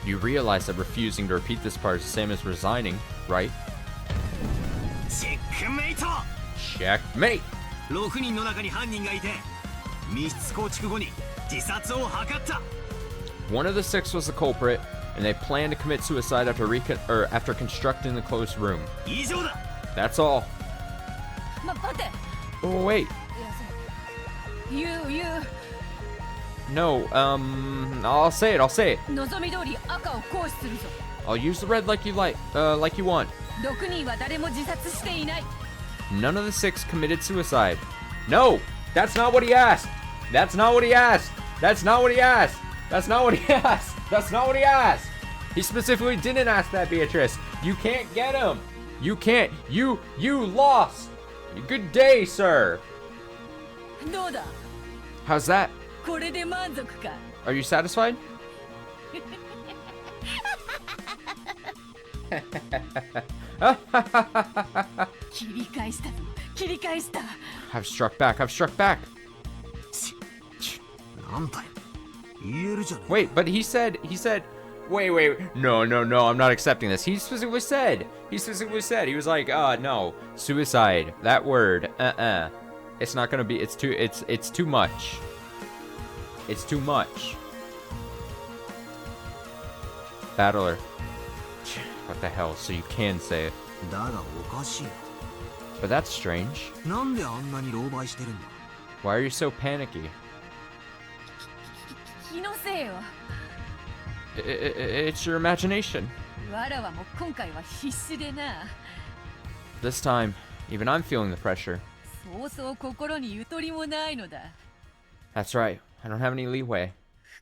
You realize that refusing to repeat this part is the same as resigning, right? チェックメイト Checkmate! 6人の中に犯人がいて密室構築後に自殺を図った One of the 6 was the culprit, and they planned to commit suicide after constructing the closed room. 以上だ That's all. 待て Oh, wait. いや言う No, I'll say it. 望み通り赤を行使するぞ I'll use the red like you want. 6人は誰も自殺していない None of the 6 committed suicide. No! That's not what he asked! That's not what he asked! That's not what he asked! That's not what he asked! That's not what he asked! He specifically didn't ask that, Beatrice. You can't get him! You can't. You lost! Good day, sir! どうだ How's that? これで満足か Are you satisfied? 切り返したぞ切り返した I've struck back. I've struck back. なんだよ言えるじゃねえ Wait, but he said, wait. No, I'm not accepting this. He specifically said, he was like, no, suicide, that word, It's not gonna be, it's too much. It's too much. Battler. What the hell, so you can say it. だがおかしい But that's strange. なんであんなに狼狽してるんだ Why are you so panicky? 気のせいよ It's your imagination. わらはもう今回は必死でな This time, even I'm feeling the pressure. そうそう心にゆとりもないのだ That's right, I don't have any leeway.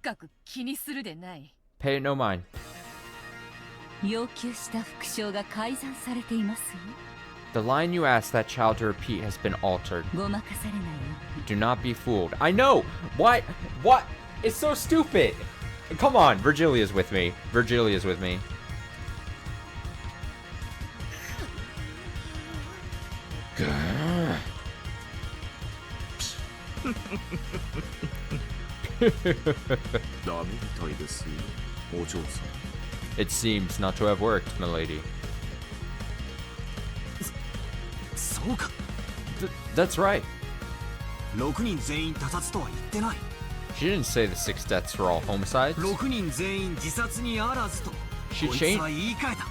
深く気にするでない Pay it no mind. 要求した復唱が改ざんされていますよ The line you asked that child to repeat has been altered. ごまかされないよ Do not be fooled. I know! What? It's so stupid! Come on, Virgilia's with me. Dame みたいですよお嬢さん It seems not to have worked, milady. そうか That's right. 6人全員他殺とは言ってない She didn't say the 6 deaths were all homicides. 6人全員自殺にあらずと She こいつは言い換えた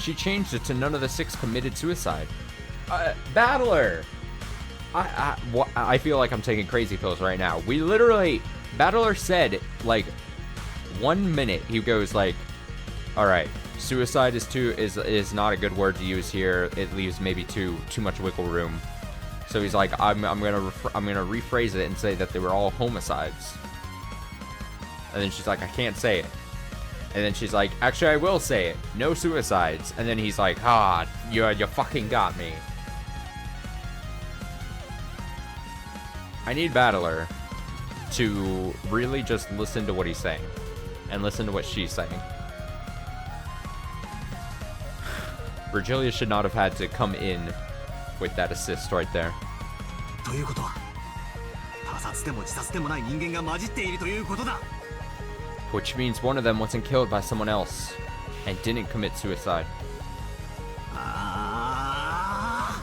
She changed it to none of the 6 committed suicide. Battler! I feel like I'm taking crazy pills right now. We literally... Battler said, like, 1 minute, he goes like, alright, suicide is not a good word to use here. It leaves maybe too much wiggle room. So he's like, I'm gonna rephrase it and say that they were all homicides. And then she's like, I can't say it. And then she's like, actually, I will say it. No suicides. And then he's like, you fucking got me. I need Battler to really just listen to what he's saying. And listen to what she's saying. Virgilia should not have had to come in with that assist right there. ということは他殺でも自殺でもない人間が混じっているということだ Which means one of them wasn't killed by someone else and didn't commit suicide. あ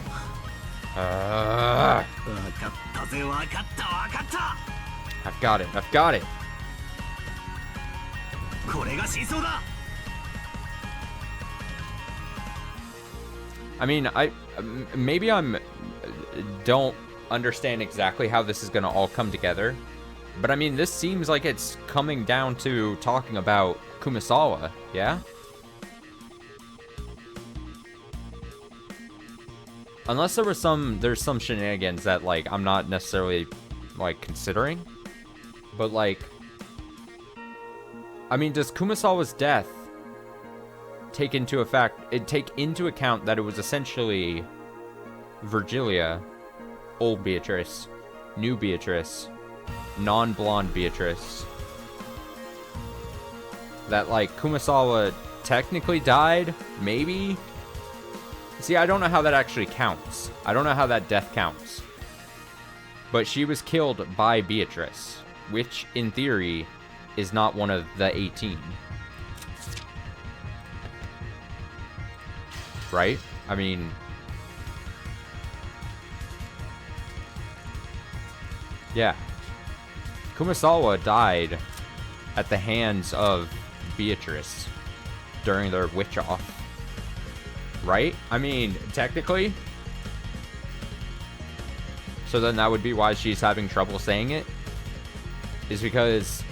あ分かったぜ分かった I've got it. I've got it. これが真相だ。 I mean, maybe I'm don't understand exactly how this is going to all come together, but I mean, this seems like it's coming down to talking about Kumasawa, yeah? Unless there's some shenanigans that, like, I'm not necessarily, like, considering, but, like, I mean, does Kumasawa's death take into account that it was essentially Virgilia, old Beatrice, new Beatrice, non-blonde Beatrice, that, like, Kumasawa technically died, maybe? See, I don't know how that actually counts. I don't know how that death counts. But she was killed by Beatrice, which, in theory, is not one of the 18. Right? I mean... yeah. Kumasawa died at the hands of Beatrice during their witch-off. Right? I mean, technically. So then that would be why she's having trouble saying it. Is because...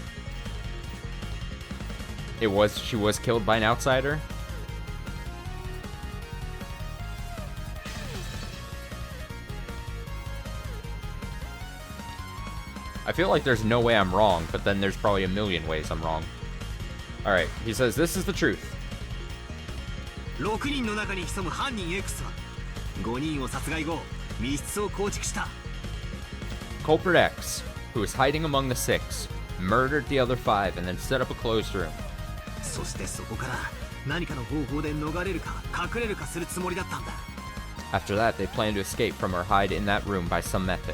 she was killed by an outsider. I feel like there's no way I'm wrong, but then there's probably a million ways I'm wrong. Alright, he says, this is the truth. 6人の中に潜む犯人 X は5人を殺害後密室を構築した。 Culprit X, who was hiding among the 6, murdered the other 5 and then set up a closed room. そしてそこから何かの方法で逃れるか隠れるかするつもりだったんだ。 After that, they planned to escape from or hide in that room by some method.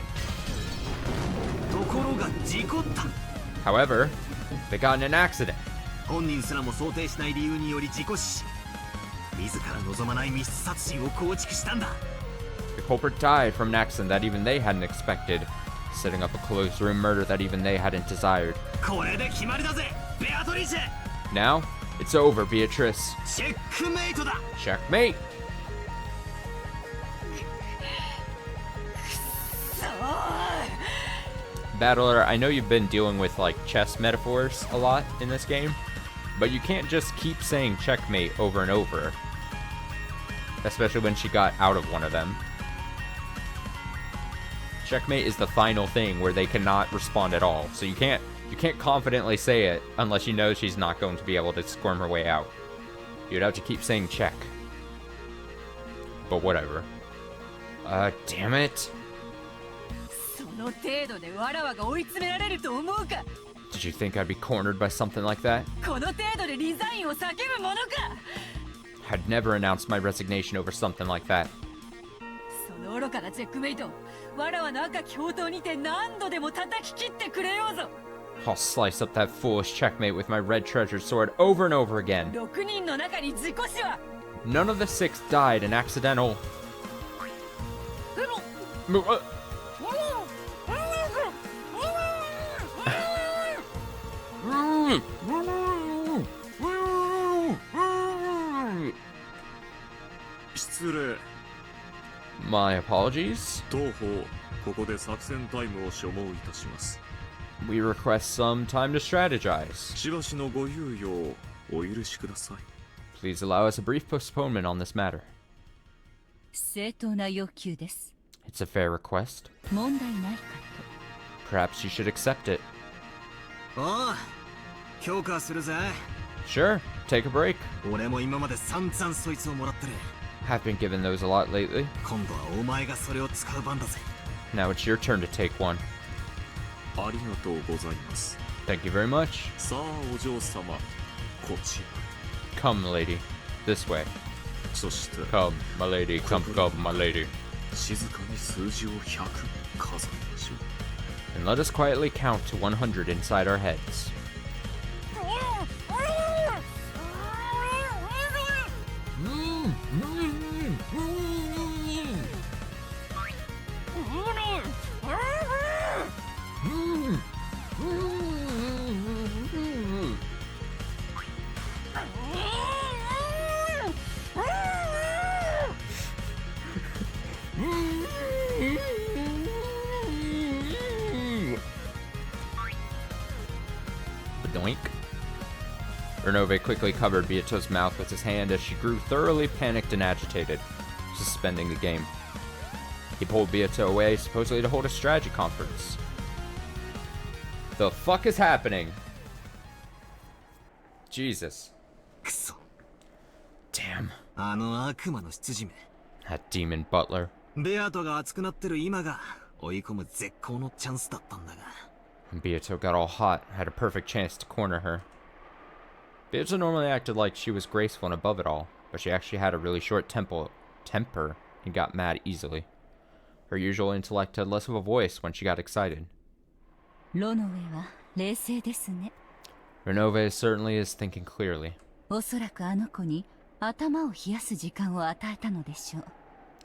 ところが事故った。 However, they got in an accident. 本人すらも想定しない理由により事故死。自ら望まない密室殺人を構築したんだ。 The culprit died from an accident that even they hadn't expected, setting up a closed room murder that even they hadn't desired. これで決まりだぜ、ベアトリーチェ。 Now, it's over, Beatrice. チェックメイトだ。 Checkmate! Battler, I know you've been dealing with, like, chess metaphors a lot in this game, but you can't just keep saying checkmate over and over. Especially when she got out of one of them. Checkmate is the final thing where they cannot respond at all, so you can't confidently say it unless you know she's not going to be able to squirm her way out. You'd have to keep saying check. But whatever. Damn it. その程度でわらわが追い詰められると思うか。 Did you think I'd be cornered by something like that? この程度でリザインを叫ぶものか。 I'd never announced my resignation over something like that. その愚かなチェックメイト、わらわの赤き宝刀にて何度でも叩き切ってくれようぞ。 I'll slice up that foolish checkmate with my red treasure sword over and over again. 6人の中に事故死は。 None of the 6 died in accidental... My apologies. 当方ここで作戦タイムを所望いたします。 We request some time to strategize. しばしのご猶予をお許しください。 Please allow us a brief postponement on this matter. 正当な要求です。 It's a fair request. 問題ないか Perhaps you should accept it. おう、強化するぜ。 Sure, take a break. 俺も今まで散々そいつをもらってる。 Have been given those a lot lately. 今度はお前がそれを使う番だぜ。 Now it's your turn to take one. ありがとうございます。 Thank you very much. さあお嬢様、こち Come, lady. This way. ら。そして Come, my lady. Come, my lady. 静かに数字を100数えましょう。 And let us quietly count to 100 inside our heads. Renove quickly covered Beato's mouth with his hand as she grew thoroughly panicked and agitated, suspending the game. He pulled Beato away, supposedly to hold a strategy conference. The fuck is happening? Jesus. くそ。 Damn. あの悪魔の執事め。 That demon butler. ベアトが熱くなってる今が追い込む絶好のチャンスだったんだが。 When Beato got all hot, I had a perfect chance to corner her. Beato normally acted like she was graceful and above it all, but she actually had a really short temper and got mad easily. Her usual intellect had less of a voice when she got excited. ロノウェは冷静ですね。 Renove certainly is thinking clearly. おそらくあの子に頭を冷やす時間を与えたのでしょう。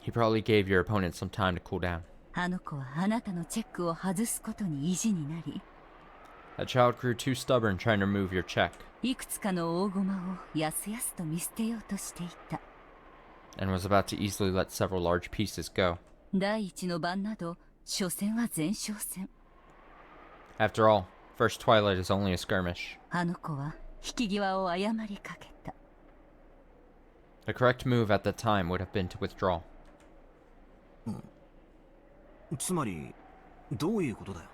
He probably gave your opponent some time to cool down. あの子はあなたのチェックを外すことに意地になり、 That child grew too stubborn trying to remove your check, いくつかの大駒をやすやすと見捨てようとしていた。 and was about to easily let several large pieces go. 第一の番など、所詮は前哨戦。 After all, first Twilight is only a skirmish. あの子は引き際を誤りかけた。 The correct move at that time would have been to withdraw. つまりどういうことだよ。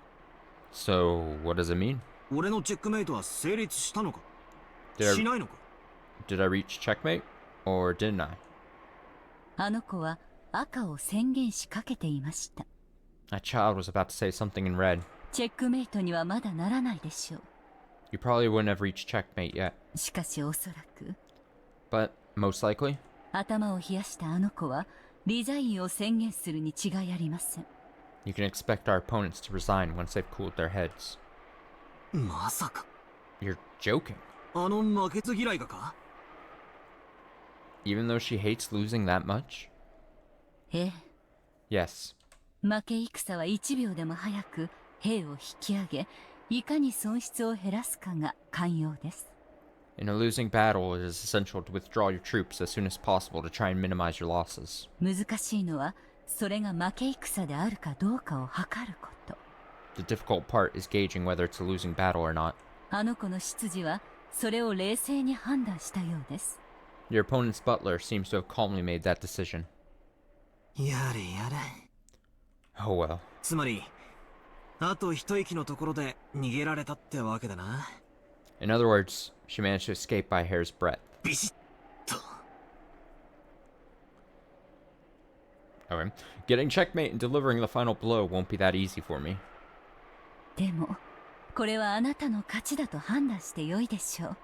So, what does it mean? 俺のチェックメイトは成立したのか Did し I, ないのか。 did I reach checkmate? Or didn't I? あの子は赤を宣言しかけていました。 That child was about to say something in red. チェックメイトにはまだならないでしょう。 You probably wouldn't have reached checkmate yet. しかしおそらく、 But, most likely, 頭を冷やしたあの子はリザインを宣言するに違いありません。 you can expect our opponents to resign once they've cooled their heads. まさか You're joking. あの負けず嫌いがか。 Even though she hates losing that much? ええ、 Yes. 負け戦は1秒でも早く兵を引き上げ、いかに損失を減らすかが肝要です。 In a losing battle, it is essential to withdraw your troops as soon as possible to try and minimize your losses. 難しいのは、それが負け戦であるかどうかを測ること。 The difficult part is gauging whether it's a losing battle or not. あの子の執事はそれを冷静に判断したようです。 Your opponent's butler seems to have calmly made that decision. やれやれ。 Oh well. つまりあと一息のところで逃げられたってわけだな。 In other words, she managed to escape by a hair's breadth. ビシッと。 Okay. Getting checkmate and delivering the final blow won't be that easy for me. でも、これはあなたの勝ちだと判断してよいでしょう。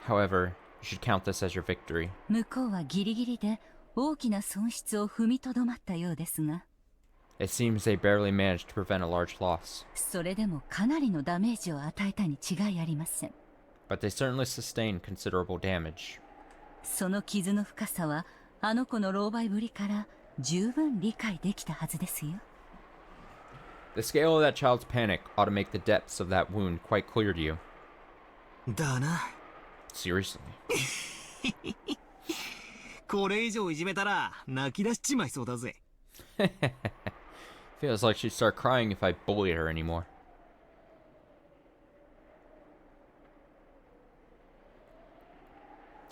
However, you should count this as your victory. 向こうはギリギリで大きな損失を踏みとどまったようですが、 It seems they barely managed to prevent a large loss, それでもかなりのダメージを与えたに違いありません。 but they certainly sustained considerable damage. その傷の深さはあの子の狼狽ぶりから十分理解できたはずですよ。 The scale of that child's panic ought to make the depths of that wound quite clear to you. だな。 Seriously. これ以上いじめたら泣き出しちまいそうだぜ。 Feels like she'd start crying if I bullied her anymore.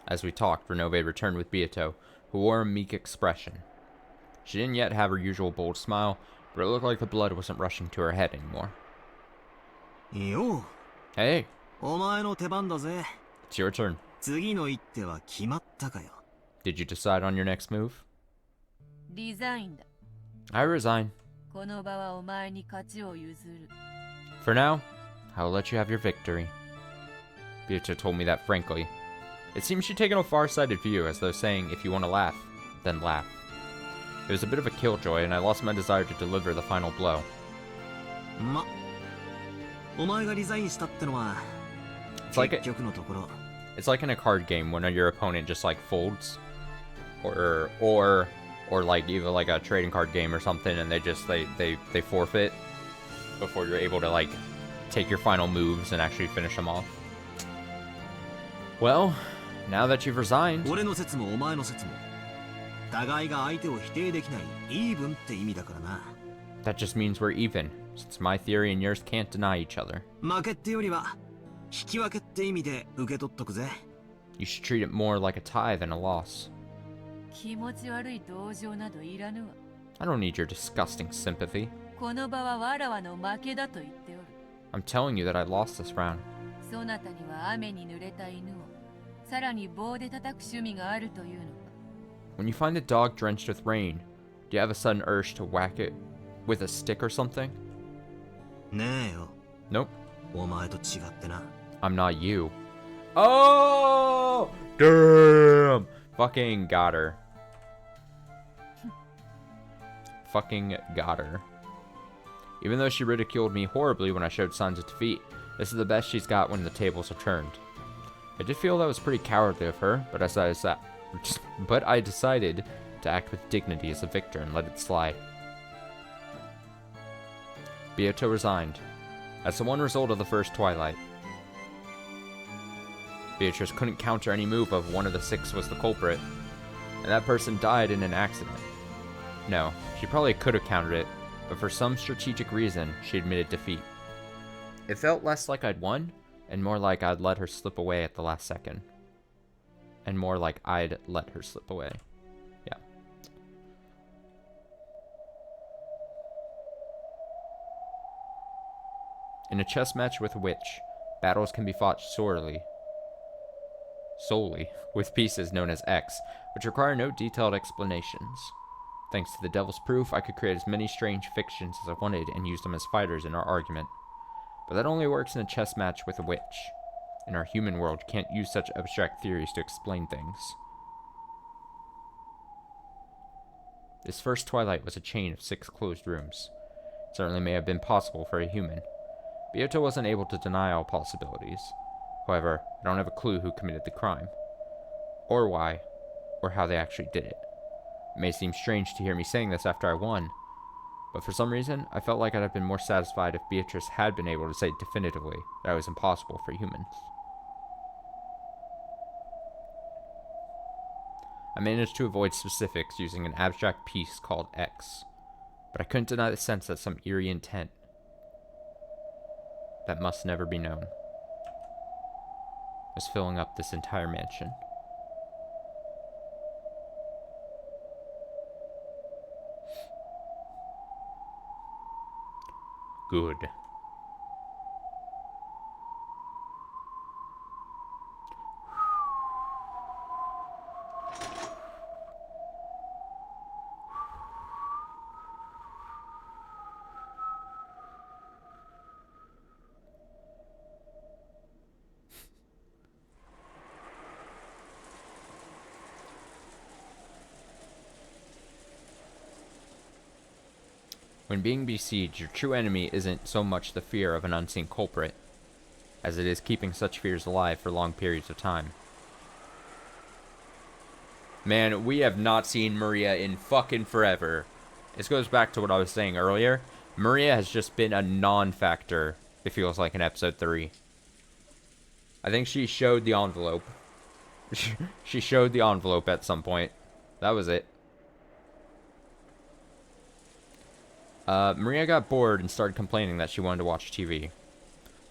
As we talked, Renove returned with Beato, who wore a meek expression. She didn't yet have her usual bold smile, but it looked like the blood wasn't rushing to her head anymore. よう。 Hey, お前の出番だぜ。 it's your turn. 次の一手は決まったかよ。 Did you decide on your next move? リザインだ。 I resign. この場はお前に勝ちを譲る。 For now, I will let you have your victory. Beato told me that frankly. It seems she'd taken a far-sighted view, as though saying, if you want to laugh, then laugh. It was a bit of a killjoy, and I lost my desire to deliver the final blow. お前がリザインしたってのは It's like 結局のところ。 it's like in a card game when your opponent just like folds, or like even like a trading card game or something, and they forfeit before you're able to like take your final moves and actually finish them off. Well, now that you've resigned, 俺の説もお前の説も互いが相手を否定できないイーブンって意味だからな。 that just means we're even, since my theory and yours can't deny each other. 負けってよりは引き分けって意味で受け取っとくぜ。You should treat it more like a tie than a loss. 気持ち悪い同情などいらぬわ。 I don't need your disgusting sympathy. この場はわらわの負けだと言っておる。 I'm telling you that I lost this round. そなたには雨に濡れた犬をさらに棒で叩く趣味があるというのか。 When you find a dog drenched with rain, do you have a sudden urge to whack it with a stick or something? ねえよ。 Nope. お前と違ってな。 I'm not you. Oh! Damn! Fucking got her. Fucking got her. Even though she ridiculed me horribly when I showed signs of defeat, this is the best she's got when the tables are turned. I did feel that was pretty cowardly of her, but I decided to act with dignity as a victor and let it slide. Byato resigned. That's the one result of the first Twilight. Beatrice couldn't counter any move of one of the 6 was the culprit, and that person died in an accident. No, she probably could have countered it, but for some strategic reason, she admitted defeat. It felt less like I'd won, and more like I'd let her slip away at the last second. And more like I'd let her slip away. Yeah. In a chess match with a witch, battles can be fought solely with pieces known as X, which require no detailed explanations. Thanks to the devil's proof, I could create as many strange fictions as I wanted and use them as fighters in our argument. But that only works in a chess match with a witch. In our human world, you can't use such abstract theories to explain things. This first Twilight was a chain of 6 closed rooms. It certainly may have been possible for a human. Byato wasn't able to deny all possibilities. However, I don't have a clue who committed the crime. Or why, or how they actually did it. It may seem strange to hear me saying this after I won, but for some reason, I felt like I'd have been more satisfied if Beatrice had been able to say definitively that it was impossible for humans. I managed to avoid specifics using an abstract piece called X, but I couldn't deny the sense that some eerie intent that must never be known was filling up this entire mansion. Good. When being besieged, your true enemy isn't so much the fear of an unseen culprit, as it is keeping such fears alive for long periods of time. Man, we have not seen Maria in fucking forever. This goes back to what I was saying earlier. Maria has just been a non-factor, it feels like, in episode 3. I think she showed the envelope. She showed the envelope at some point. That was it. Maria got bored and started complaining that she wanted to watch TV.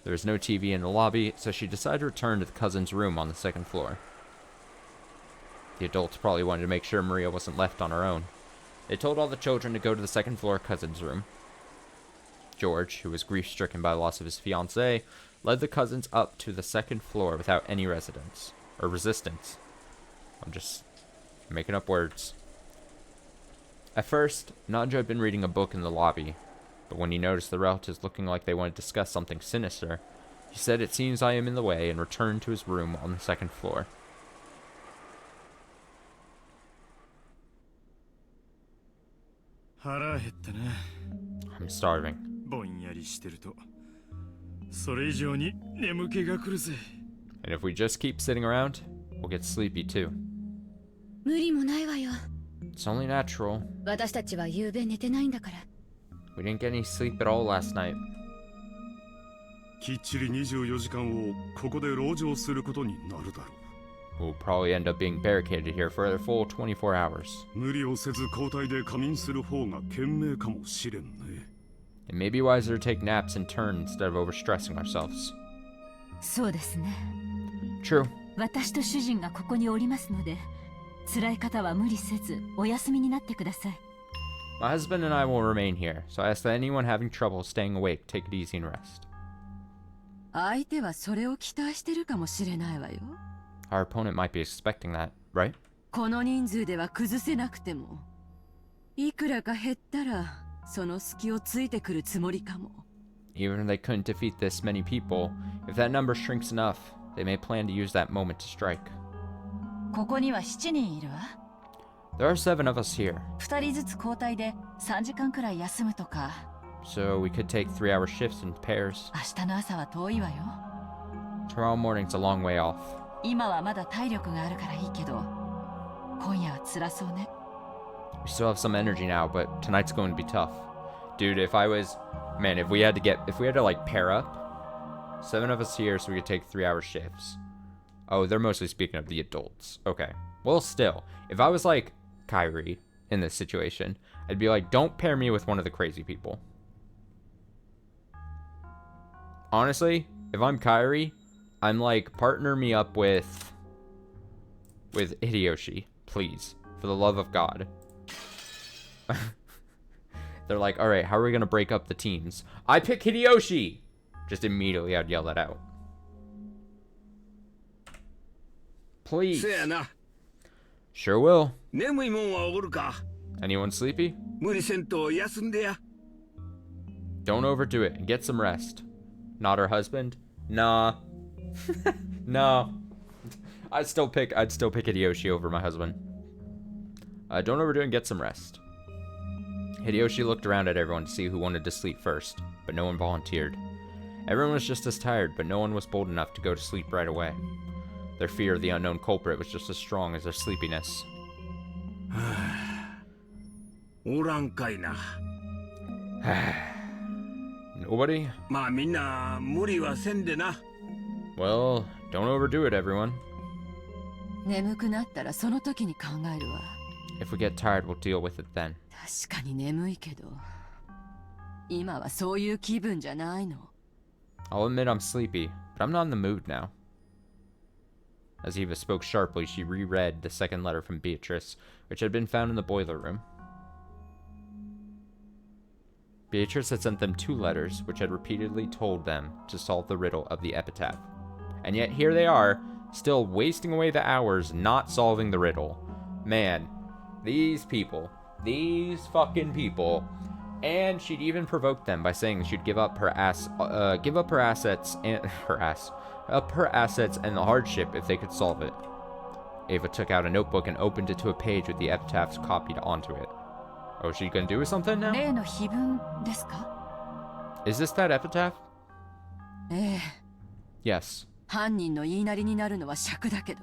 There was no TV in the lobby, so she decided to return to the cousin's room on the 2nd floor. The adults probably wanted to make sure Maria wasn't left on her own. They told all the children to go to the 2nd floor cousin's room. George, who was grief-stricken by the loss of his fiancée, led the cousins up to the 2nd floor without any resistance. I'm just making up words. At first, Nanjo had been reading a book in the lobby, but when he noticed the relatives looking like they wanted to discuss something sinister, he said, "It seems I am in the way," and returned to his room on the 2nd floor. I'm starving. And if we just keep sitting around, we'll get sleepy too. 無理もないわよ。 It's only natural. 私たちは夕べ寝てないんだから。 We didn't get any sleep at all last night. きっちり24時間をここで籠城することになるだろう。 We'll probably end up being barricaded here for a full 24 hours. 無理をせず交代で仮眠する方が賢明かもしれんね。 It may be wiser to take naps in turn instead of overstressing ourselves. そうですね。 True. 私と主人がここにおりますので、辛い方は無理せずお休みになってください。 My husband and I will remain here, so I ask that anyone having trouble staying awake take it easy and rest. 相手はそれを期待してるかもしれないわよ。 Our opponent might be expecting that, right? この人数では崩せなくても、いくらか減ったらその隙をついてくるつもりかも。 Even if they couldn't defeat this many people, if that number shrinks enough, they may plan to use that moment to strike. ここには7人いるわ。 There are 7 of us here, 2人ずつ交代で3時間くらい休むとか。 so we could take 3-hour shifts in pairs. 明日の朝は遠いわよ。 Tomorrow morning's a long way off. 今はまだ体力があるからいいけど、今夜は辛そうね。 We still have some energy now, but tonight's going to be tough. Dude, if we had to like pair up, 7 of us here so we could take 3-hour shifts. Oh, they're mostly speaking of the adults. Okay. Well, still, if I was like Kyrie in this situation, I'd be like, don't pair me with one of the crazy people. Honestly, if I'm Kyrie, I'm like, partner me up with Hideyoshi, please, for the love of God. They're like, all right, how are we gonna break up the teams? I pick Hideyoshi. Just immediately, I'd yell that out. Please. せやな。 Sure will. 眠いもんはおるか。 Anyone sleepy? 無理せんと休んでや。 Don't overdo it and get some rest. Not her husband? Nah. No. I'd still pick Hideyoshi over my husband. Don't overdo it and get some rest. Hideyoshi looked around at everyone to see who wanted to sleep first, but no one volunteered. Everyone was just as tired, but no one was bold enough to go to sleep right away. Their fear of the unknown culprit was just as strong as their sleepiness. おらんかいな。 Nobody? まあみんな無理はせんでな。 Well, don't overdo it, everyone. 眠くなったらその時に考えるわ。 If we get tired, we'll deal with it then. 確かに眠いけど、今はそういう気分じゃないの。 I'll admit I'm sleepy, but I'm not in the mood now. As Eva spoke sharply, she reread the second letter from Beatrice, which had been found in the boiler room. Beatrice had sent them 2 letters, which had repeatedly told them to solve the riddle of the epitaph. And yet here they are, still wasting away the hours not solving the riddle. Man, these fucking people. And she'd even provoked them by saying she'd give up her assets and the hardship if they could solve it. Eva took out a notebook and opened it to a page with the epitaphs copied onto it. Oh, is she gonna do something now? 例の碑文ですか？ Is this that epitaph? ええ、 Yes. 犯人の言いなりになるのは尺だけど、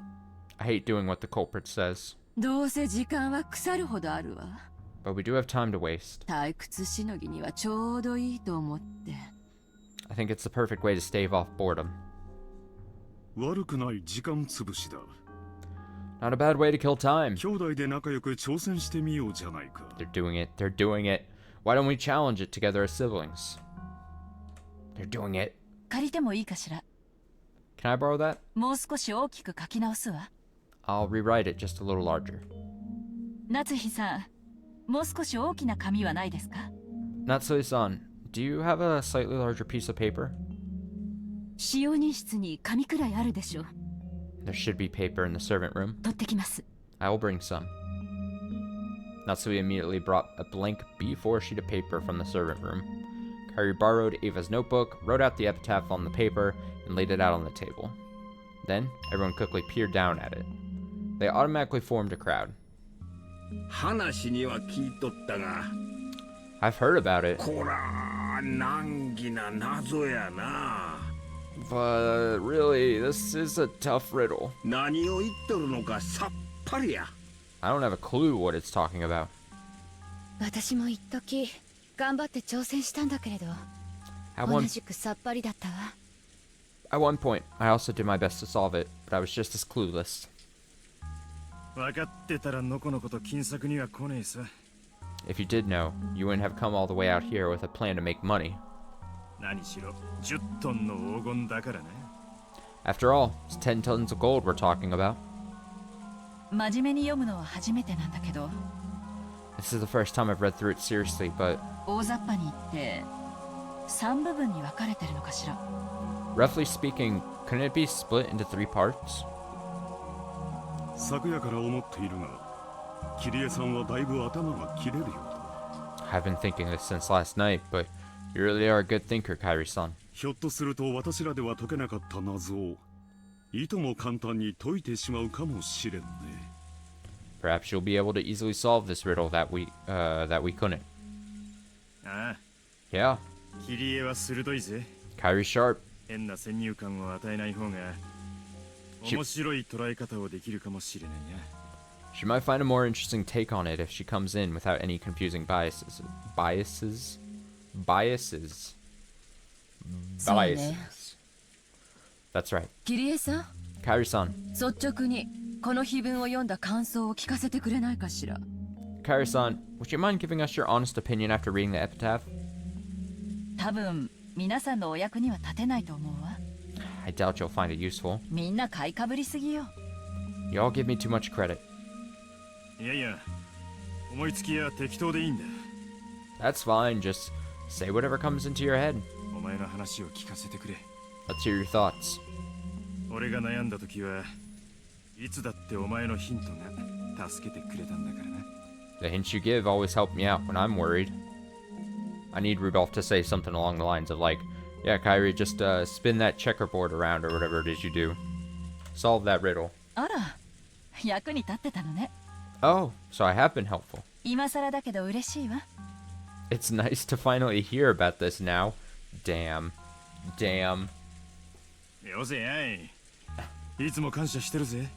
I hate doing what the culprit says. どうせ時間は腐るほどあるわ。 But we do have time to waste. 退屈しのぎにはちょうどいいと思って。 I think it's the perfect way to stave off boredom. 悪くない時間潰しだ。 Not a bad way to kill time. 兄弟で仲良く挑戦してみようじゃないか。 They're doing it. They're doing it. Why don't we challenge it together as siblings? They're doing it. 借りてもいいかしら？ Can I borrow that? もう少し大きく書き直すわ。 I'll rewrite it just a little larger. 夏日さん、もう少し大きな紙はないですか？ Natsui-san, do you have a slightly larger piece of paper? 使用人室に紙くらいあるでしょ。 There should be paper in the servant room. 取ってきます。 I will bring some. Natsui immediately brought a blank B4 sheet of paper from the servant room. Kyrie borrowed Eva's notebook, wrote out the epitaph on the paper, and laid it out on the table. Then, everyone quickly peered down at it. They automatically formed a crowd. 話には聞いとったが、 I've heard about it, こら難儀な謎やな。 but really, this is a tough riddle. 何を言っとるのかさっぱりや。 I don't have a clue what it's talking about. 私も一時頑張って挑戦したんだけれど、 At 同 one, じくさっぱりだったわ。 at one point, I also did my best to solve it, but I was just as clueless. 分かってたらのこのこと金策には来ねえさ。 If you did know, you wouldn't have come all the way out here with a plan to make money. 何しろ10トンの黄金だからね。After all, it's 10 tons of gold we're talking about. 真面目に読むのは初めてなんだけど、 This is the first time I've read through it seriously, but 大雑把に言って3部分に分かれてるのかしら。 roughly speaking, couldn't it be split into 3 parts? 昨夜から思っているが、キリエさんはだいぶ頭が切れるようだ。 I've been thinking this since last night, but you really are a good thinker, Kyrie-san. ひょっとすると私らでは解けなかった謎をいとも簡単に解いてしまうかもしれんね。 Perhaps you'll be able to easily solve this riddle that we couldn't. ああ、 Yeah, キリエは鋭いぜ。 Kyrie sharp. 変な先入観を与えない方が面白い捉え方をできるかもしれないな。 She might find a more interesting take on it if she comes in without any confusing biases. Biases? Biases. そうね。 Biases. That's right. キリエさん、 Kyrie-san. 率直にこの碑文を読んだ感想を聞かせてくれないかしら。 Kyrie-san, would you mind giving us your honest opinion after reading the epitaph? 多分皆さんのお役には立てないと思うわ。 I doubt you'll find it useful. みんな買いかぶりすぎよ。 You all give me too much credit. いやいや、思いつきや適当でいいんだ。 That's fine, just say whatever comes into your head. お前の話を聞かせてくれ。 Let's hear your thoughts. 俺が悩んだ時はいつだってお前のヒントが助けてくれたんだからな。 The hints you give always help me out when I'm worried. I need Rudolph to say something along the lines of like, yeah, Kyrie, just spin that checkerboard around or whatever it is you do. Solve that riddle. あら、役に立ってたのね。 Oh, so I have been helpful. 今更だけど嬉しいわ。 It's nice to finally hear about this now. Damn. Damn. よせやい。いつも感謝してるぜ。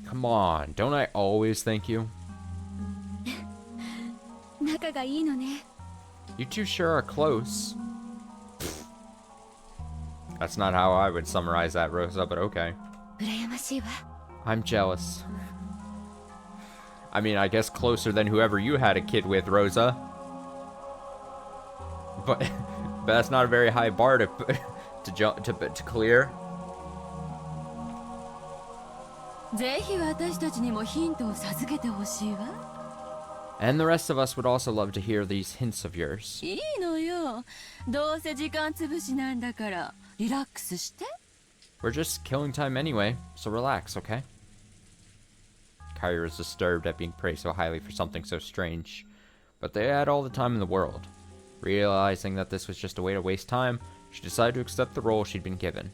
Come on, don't I always thank you? 仲がいいのね。 You two sure are close. That's not how I would summarize that, Rosa, but okay. 羨ましいわ。 I'm jealous. I mean, I guess closer than whoever you had a kid with, Rosa. But that's not a very high bar to clear. ぜひ私たちにもヒントを授けてほしいわ。 And the rest of us would also love to hear these hints of yours. いいのよ。どうせ時間つぶしなんだから、リラックスして。 We're just killing time anyway, so relax, okay? Kyrie was disturbed at being praised so highly for something so strange, but they had all the time in the world. Realizing that this was just a way to waste time, she decided to accept the role she'd been given.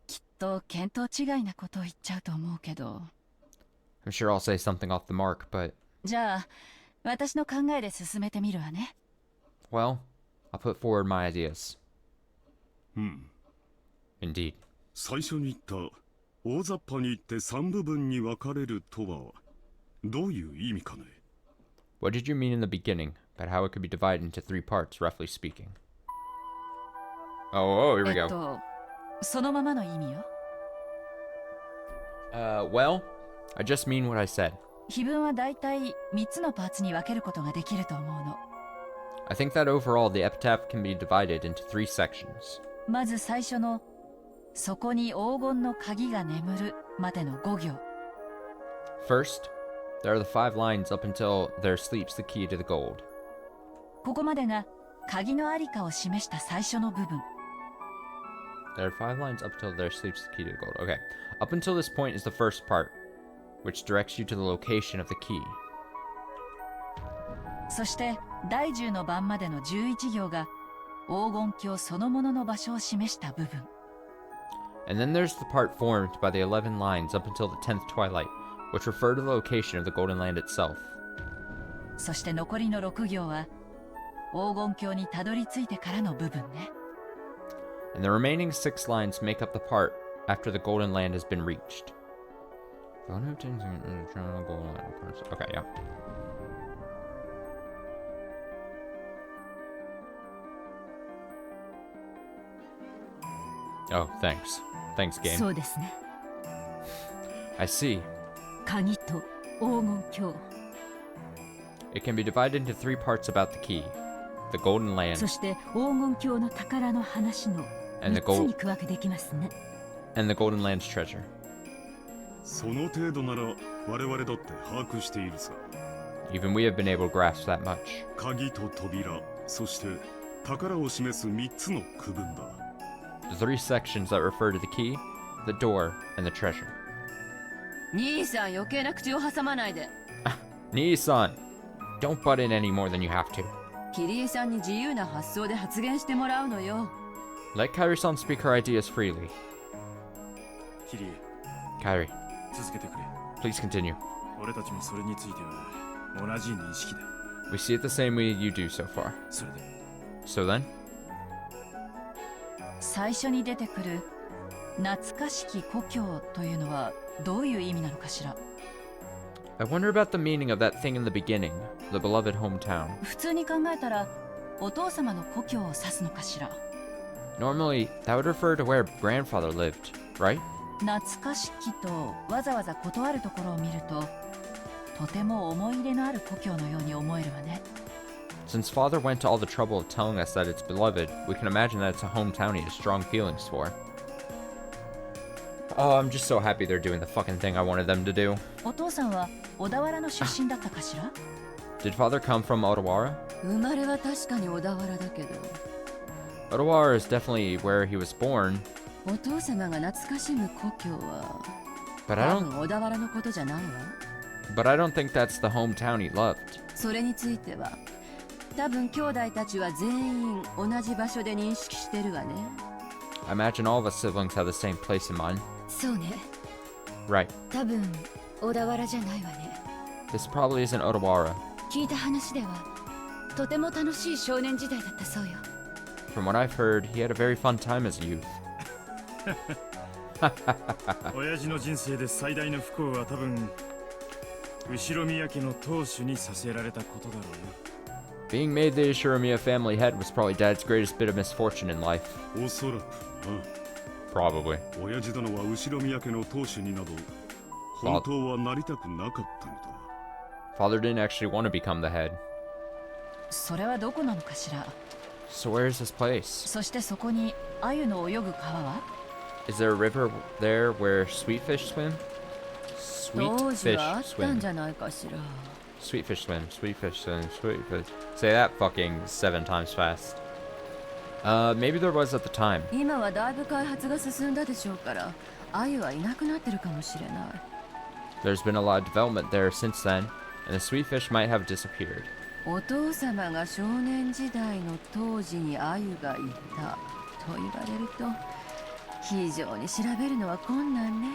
きっと見当違いなことを言っちゃうと思うけど。 I'm sure I'll say something off the mark, but, じゃあ、私の考えで進めてみるわね。 well, I'll put forward my ideas. うん。 Indeed. 最初に言った大雑把に言って3部分に分かれるとはどういう意味かね。 What did you mean in the beginning about how it could be divided into 3 parts, roughly speaking? Oh, here we go. そのままの意味よ。 Well, I just mean what I said. 碑文はだいたい3つのパーツに分けることができると思うの。 I think that overall the epitaph can be divided into 3 sections. まず最初の「そこに黄金の鍵が眠る」までの5行。 First, there are the 5 lines up until there sleeps the key to the gold. ここまでが鍵のありかを示した最初の部分。 There are 5 lines up until there sleeps the key to the gold. Okay. Up until this point is the first part, which directs you to the location of the key. そして第10の番までの11行が黄金鏡そのものの場所を示した部分。 And then there's the part formed by the 11 lines up until the 10th twilight, which refer to the location of the golden land itself. そして残りの6行は黄金鏡にたどり着いてからの部分ね。 And the remaining 6 lines make up the part after the golden land has been reached. Okay, yeah. Oh, thanks. Thanks, game. そうですね。 I see. 鍵と黄金鏡、 It can be divided into 3 parts about the key, the golden land, そして黄金鏡の宝の話の And the 3つに gold 区分けできますね。 and the Golden Land's treasure. その程度なら我々だって把握しているさ。 Even we have been able to grasp that much. 鍵と扉、そして宝を示す3つの区分だ。 The 3 sections that refer to the key, the door, and the treasure. 兄さん余計な口を挟まないで。 Nii-san, don't butt in any more than you have to. キリエさんに自由な発想で発言してもらうのよ。 Let Kyrie-san speak her ideas freely. キリエ、 Kyrie, 続けてくれ。 please continue. 俺たちもそれについては同じ認識だ。 We see it the same way you do so far. それで So then, 最初に出てくる懐かしき故郷というのはどういう意味なのかしら。 I wonder about the meaning of that thing in the beginning, the beloved hometown. 普通に考えたらお父様の故郷を指すのかしら。 Normally, that would refer to where grandfather lived, right? 懐かしきとわざわざ断るところを見るととても思い入れのある故郷のように思えるわね。 Since father went to all the trouble of telling us that it's beloved, we can imagine that it's a hometown he has strong feelings for. Oh, I'm just so happy they're doing the fucking thing I wanted them to do. お父さんは小田原の出身だったかしら。 Did father come from Otawara? 生まれは確かに小田原だけど Otawara is definitely where he was born, お父様が懐かしむ故郷は but I 多 don't 分小田原のことじゃないわ。 but I don't think that's the hometown he loved. それについては多分兄弟たちは全員同じ場所で認識してるわね。 I imagine all of us siblings have the same place in mind. そうね。 Right. 多分小田原じゃないわね。 This probably isn't Otawara. 聞いた話ではとても楽しい少年時代だったそうよ。 From what I've heard, he had a very fun time as a youth. 親父の人生で最大の不幸は多分後ろ宮家の当主にさせられたことだろうな。 Being made the Ishiromiya family head was probably Dad's greatest bit of misfortune in life. おそらくな。 Probably. 親父殿は後ろ宮家の当主になど本当はなりたくなかったのだ。 Father didn't actually want to become the head. それはどこなのかしら。 So where is this place? そしてそこに鮎の泳ぐ川は Is there a river there where sweet fish swim? 当 Sweet 時 fish はあったん swim. じゃないかしら。 Sweet fish swim. Sweet fish swim. Sweet fish. Say that fucking 7 times fast. Maybe there was at the time. 今はだいぶ開発が進んだでしょうから鮎はいなくなってるかもしれない。 There's been a lot of development there since then, and the sweet fish might have disappeared. お父様が少年時代の当時に鮎がいたと言われると非常に調べるのは困難ね。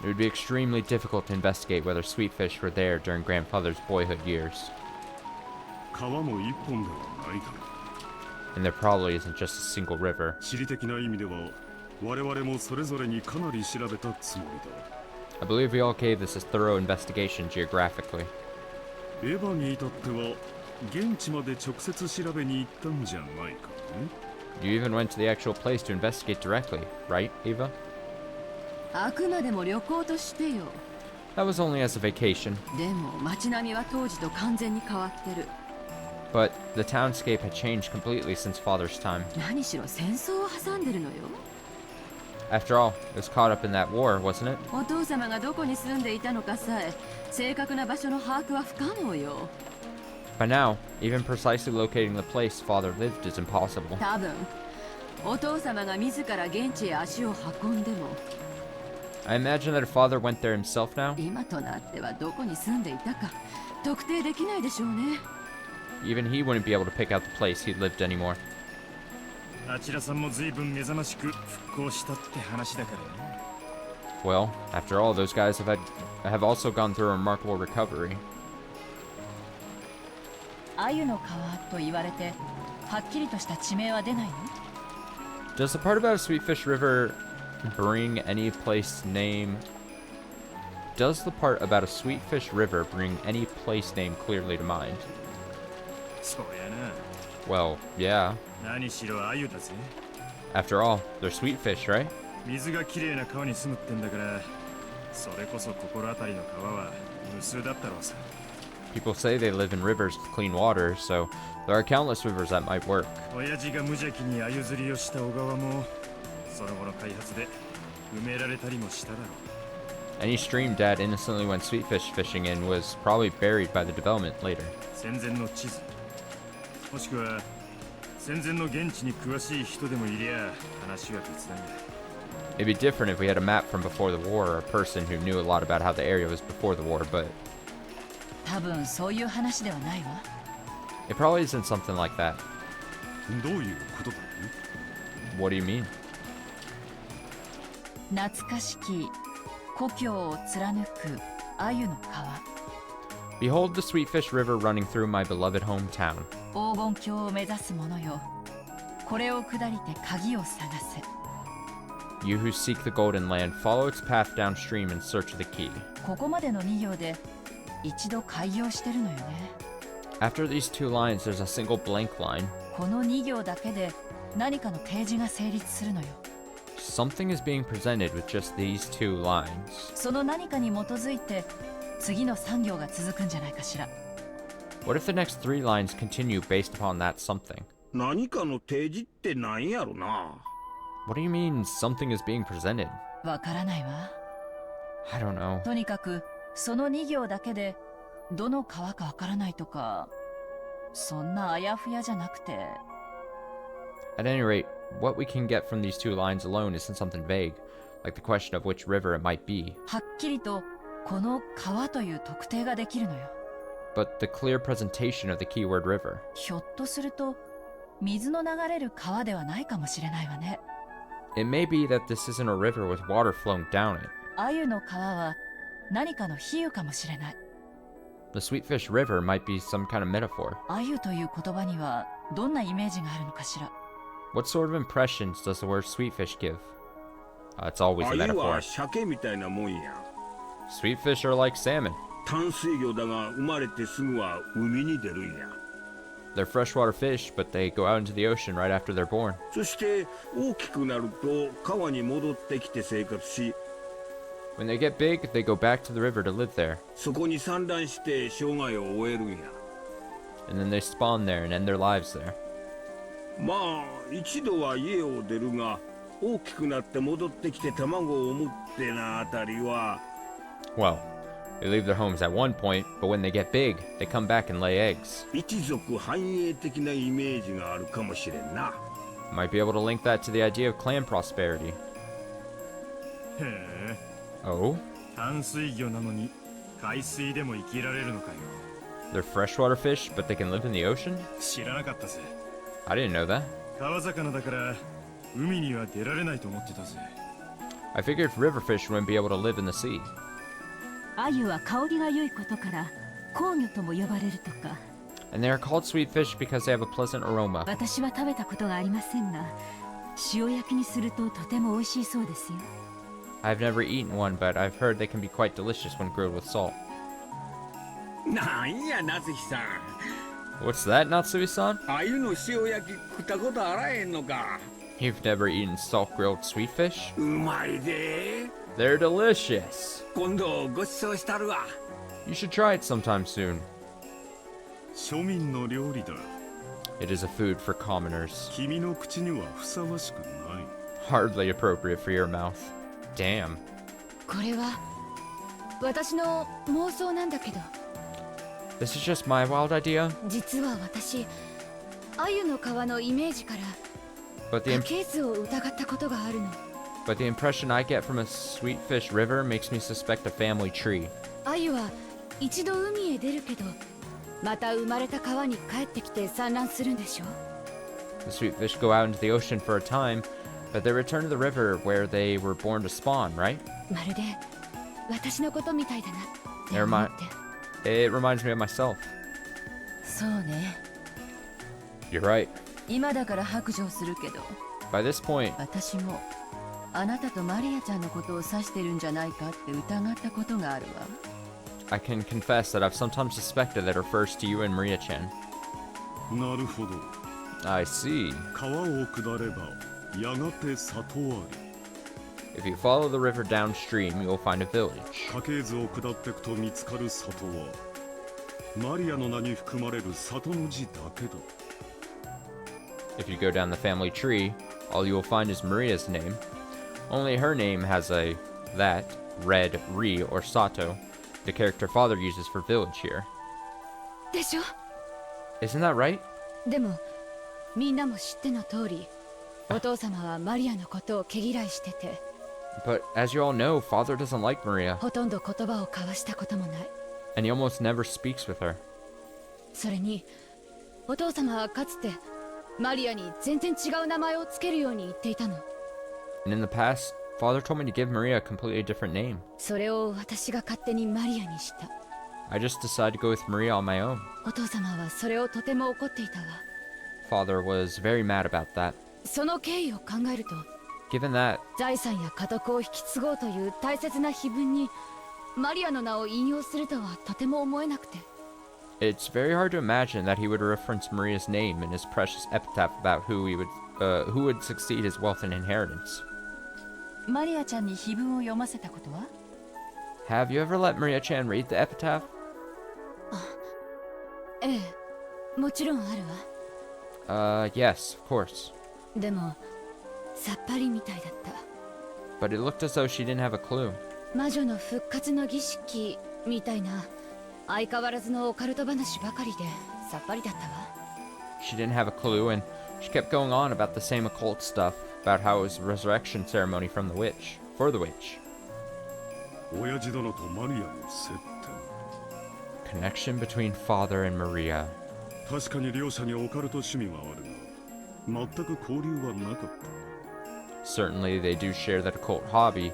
It would be extremely difficult to investigate whether sweet fish were there during grandfather's boyhood years. 川も一本ではないだろ And there probably isn't just a single river. う。地理的な意味では我々もそれぞれにかなり調べたつもりだ。 I believe we all gave this a thorough investigation geographically. エヴァに至っては現地まで直接調べに行ったんじゃないかね。 You even went to the actual place to investigate directly, right, Eva? あくまでも旅行としてよ。 That was only as a vacation, でも街並みは当時と完全に変わってる。 but the townscape had changed completely since father's time. 何しろ戦争を挟んでるのよ。 After all, it was caught up in that war, wasn't it? お父様がどこに住んでいたのかさえ正確な場所の把握は不可能よ。 By now, even precisely locating the place father lived is impossible. 多分お父様が自ら現地へ足を運んでも I imagine that if father went there himself now, 今となってはどこに住んでいたか特定できないでしょうね。 even he wouldn't be able to pick out the place he'd lived anymore. あちらさんも随分目覚ましく復興したって話だからね。 Well, after all, those guys have also gone through a remarkable recovery. 鮎の川と言われてはっきりとした地名は出ないの？ Does the part about Sweetfish River bring any place name? Does the part about a Sweetfish River bring any place name clearly to mind? そりゃな。 Well, yeah. 何しろ鮎だぜ。 After all, they're sweetfish, right? 水がきれいな川に住むってんだから、それこそ心当たりの川は無数だったろうさ。People say they live in rivers with clean water, so there are countless rivers that might work. 親父が無邪気に鮎釣りをした小川もその後の開発で埋められたりもしただろう。 Any stream Dad innocently went sweetfish fishing in was probably buried by the development later. 戦前の地図もしくは戦前の現地に詳しい人でもいりゃ話は別だが。 It'd be different if we had a map from before the war or a person who knew a lot about how the area was before the war, but 多分そういう話ではないわ。 it probably isn't something like that. どういうことだい？ What do you mean? 懐かしき故郷を貫く鮎の川。 Behold the Sweetfish River running through my beloved hometown. 黄金鏡を目指す者よ。これを下りて鍵を探せ。 You who seek the golden land, follow its path downstream in search of the key. ここまでの2行で一度開業してるのよね。 After these two lines, there's a single blank line. この2行だけで何かの提示が成立するのよ。 Something is being presented with just these two lines. その何かに基づいて次の3行が続くんじゃないかしら。 What if the next three lines continue based upon that something? 何かの提示ってなんやろな。 What do you mean something is being presented? わからないわ。 I don't know. とにかくその2行だけでどの川かわからないとか、そんなあやふやじゃなくて。 At any rate, what we can get from these two lines alone isn't something vague, like the question of which river it might be, はっきりとこの川という特定ができるのよ。 but the clear presentation of the keyword river. ひょっとすると水の流れる川ではないかもしれないわね。 It may be that this isn't a river with water flowing down it. 鮎の川は何かの比喩かもしれない。 The Sweetfish River might be some kind of metaphor. 鮎という言葉にはどんなイメージがあるのかしら。 What sort of impressions does the word sweetfish give? It's always a 鮎 metaphor. は鮭みたいなもんや。 Sweetfish are like salmon. 淡水魚だが生まれてすぐは海に出るんや。 They're freshwater fish, but they go out into the ocean right after they're born. そして大きくなると川に戻ってきて生活し、 When they get big, they go back to the river to live there, そこに産卵して生涯を終えるんや。 and then they spawn there and end their lives there. まあ一度は家を出るが、大きくなって戻ってきて卵を産むってなあたりは。 Well, they leave their homes at one point, but when they get big, they come back and lay eggs. 一族繁栄的なイメージがあるかもしれんな。 Might be able to link that to the idea of clan prosperity. へえ、 Oh? 淡水魚なのに海水でも生きられるのかよ。 They're freshwater fish, but they can live in the ocean? 知らなかったぜ。 I didn't know that. 川魚だから海には出られないと思ってたぜ。 I figured river fish wouldn't be able to live in the sea. 鮎は香りが良いことから香魚とも呼ばれるとか。 And they are called sweet fish because they have a pleasant aroma. 私は食べたことがありませんが、塩焼きにするととても美味しいそうですよ。 I've never eaten one, but I've heard they can be quite delicious when grilled with salt. なんや夏日さん、 What's that, Natsui-san? 鮎の塩焼き食ったことあらへんのか。 You've never eaten salt-grilled sweet fish? うまいで。 They're delicious! 今度ご馳走したるわ。 You should try it sometime soon. 庶民の料理だ。 It is a food for commoners. 君の口にはふさわしくない。 Hardly appropriate for your mouth. Damn. これは私の妄想なんだけど、 This is just my wild idea, 実は私鮎の皮のイメージから but the, 家 im- 系図を疑ったことがあるの。 but the impression I get from a sweetfish river makes me suspect a family tree. 鮎は一度海へ出るけど、また生まれた川に帰ってきて産卵するんでしょ。 The sweetfish go out into the ocean for a time, but they return to the river where they were born to spawn, right? まるで私のことみたいだなってNever 思 mind. って。 It reminds me of myself. そうね。 You're right. 今だから白状するけど、 By this point, 私もあなたとマリアちゃんのことを指してるんじゃないかって疑ったことがあるわ。 I can confess that I've sometimes suspected that it refers to you and Maria-chan. なるほど。 I see. 川を下ればやがて里あり。 If you follow the river downstream, you will find a village. 家系図を下っていくと見つかる里はマリアの名に含まれる里の字だけだ。 If you go down the family tree, all you will find is Maria's name. Only her name has that, red, Ri, or Sato, the character father uses for village here. でしょ。 Isn't that right? でもみんなも知っての通り、お父様はマリアのことを毛嫌いしてて、 But as you all know, father doesn't like Maria, ほとんど言葉を交わしたこともない。 and he almost never speaks with her. それにお父様はかつてマリアに全然違う名前をつけるように言っていたの。 And in the past, father told me to give Maria a completely different name. それを私が勝手にマリアにした。 I just decided to go with Maria on my own. お父様はそれをとても怒っていたわ。 Father was very mad about that. その経緯を考えると、 Given that, 財産や家督を引き継ごうという大切な碑文にマリアの名を引用するとはとても思えなくて。 it's very hard to imagine that he would reference Maria's name in his precious epitaph about who would succeed his wealth and inheritance. マリアちゃんに碑文を読ませたことは？ Have you ever let Maria-chan read the epitaph? ええ、もちろんあるわ。 Yes, of course. でもさっぱりみたいだった。 But it looked as though she didn't have a clue. 魔女の復活の儀式みたいな相変わらずのオカルト話ばかりでさっぱりだったわ。 She didn't have a clue, and she kept going on about the same occult stuff, about how it was a resurrection ceremony for the witch. 親父殿とマリアの接点。 Connection between father and Maria. 確かに両者にオカルト趣味はあるが、全く交流はなかった。 Certainly they do share that occult hobby,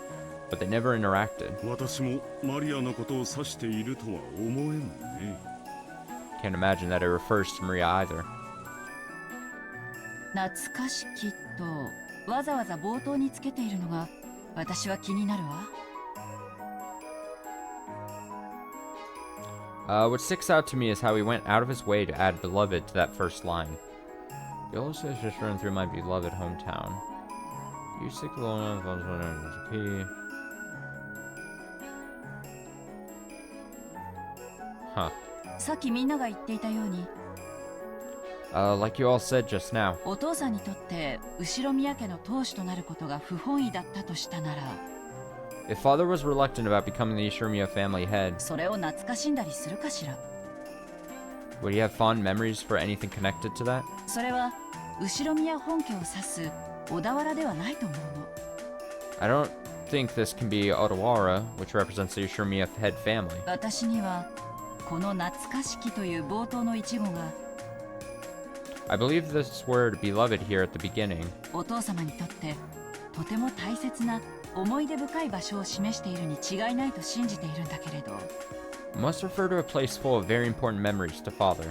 but they never interacted. 私もマリアのことを指しているとは思えないね。 Can't imagine that it refers to Maria either. 懐かしきとわざわざ冒頭につけているのが私は気になるわ。What sticks out to me is how he went out of his way to add beloved to that first line. The old says just run through my beloved hometown. You stick alone on the Huh. さっきみんなが言っていたように、 Like you all said just now, お父さんにとって後ろ宮家の当主となることが不本意だったとしたなら、 if father was reluctant about becoming the Ishimiya family head, それを懐かしんだりするかしら。 would he have fond memories for anything connected to that? それは後ろ宮本家を指す小田原ではないと思うの。 I don't think this can be Odawara, which represents the Ishimiya head family. 私にはこの懐かしきという冒頭の一語が I believe this word beloved here at the beginning お父様にとってとても大切な思い出深い場所を示しているに違いないと信じているんだけれど、 must refer to a place full of very important memories to father.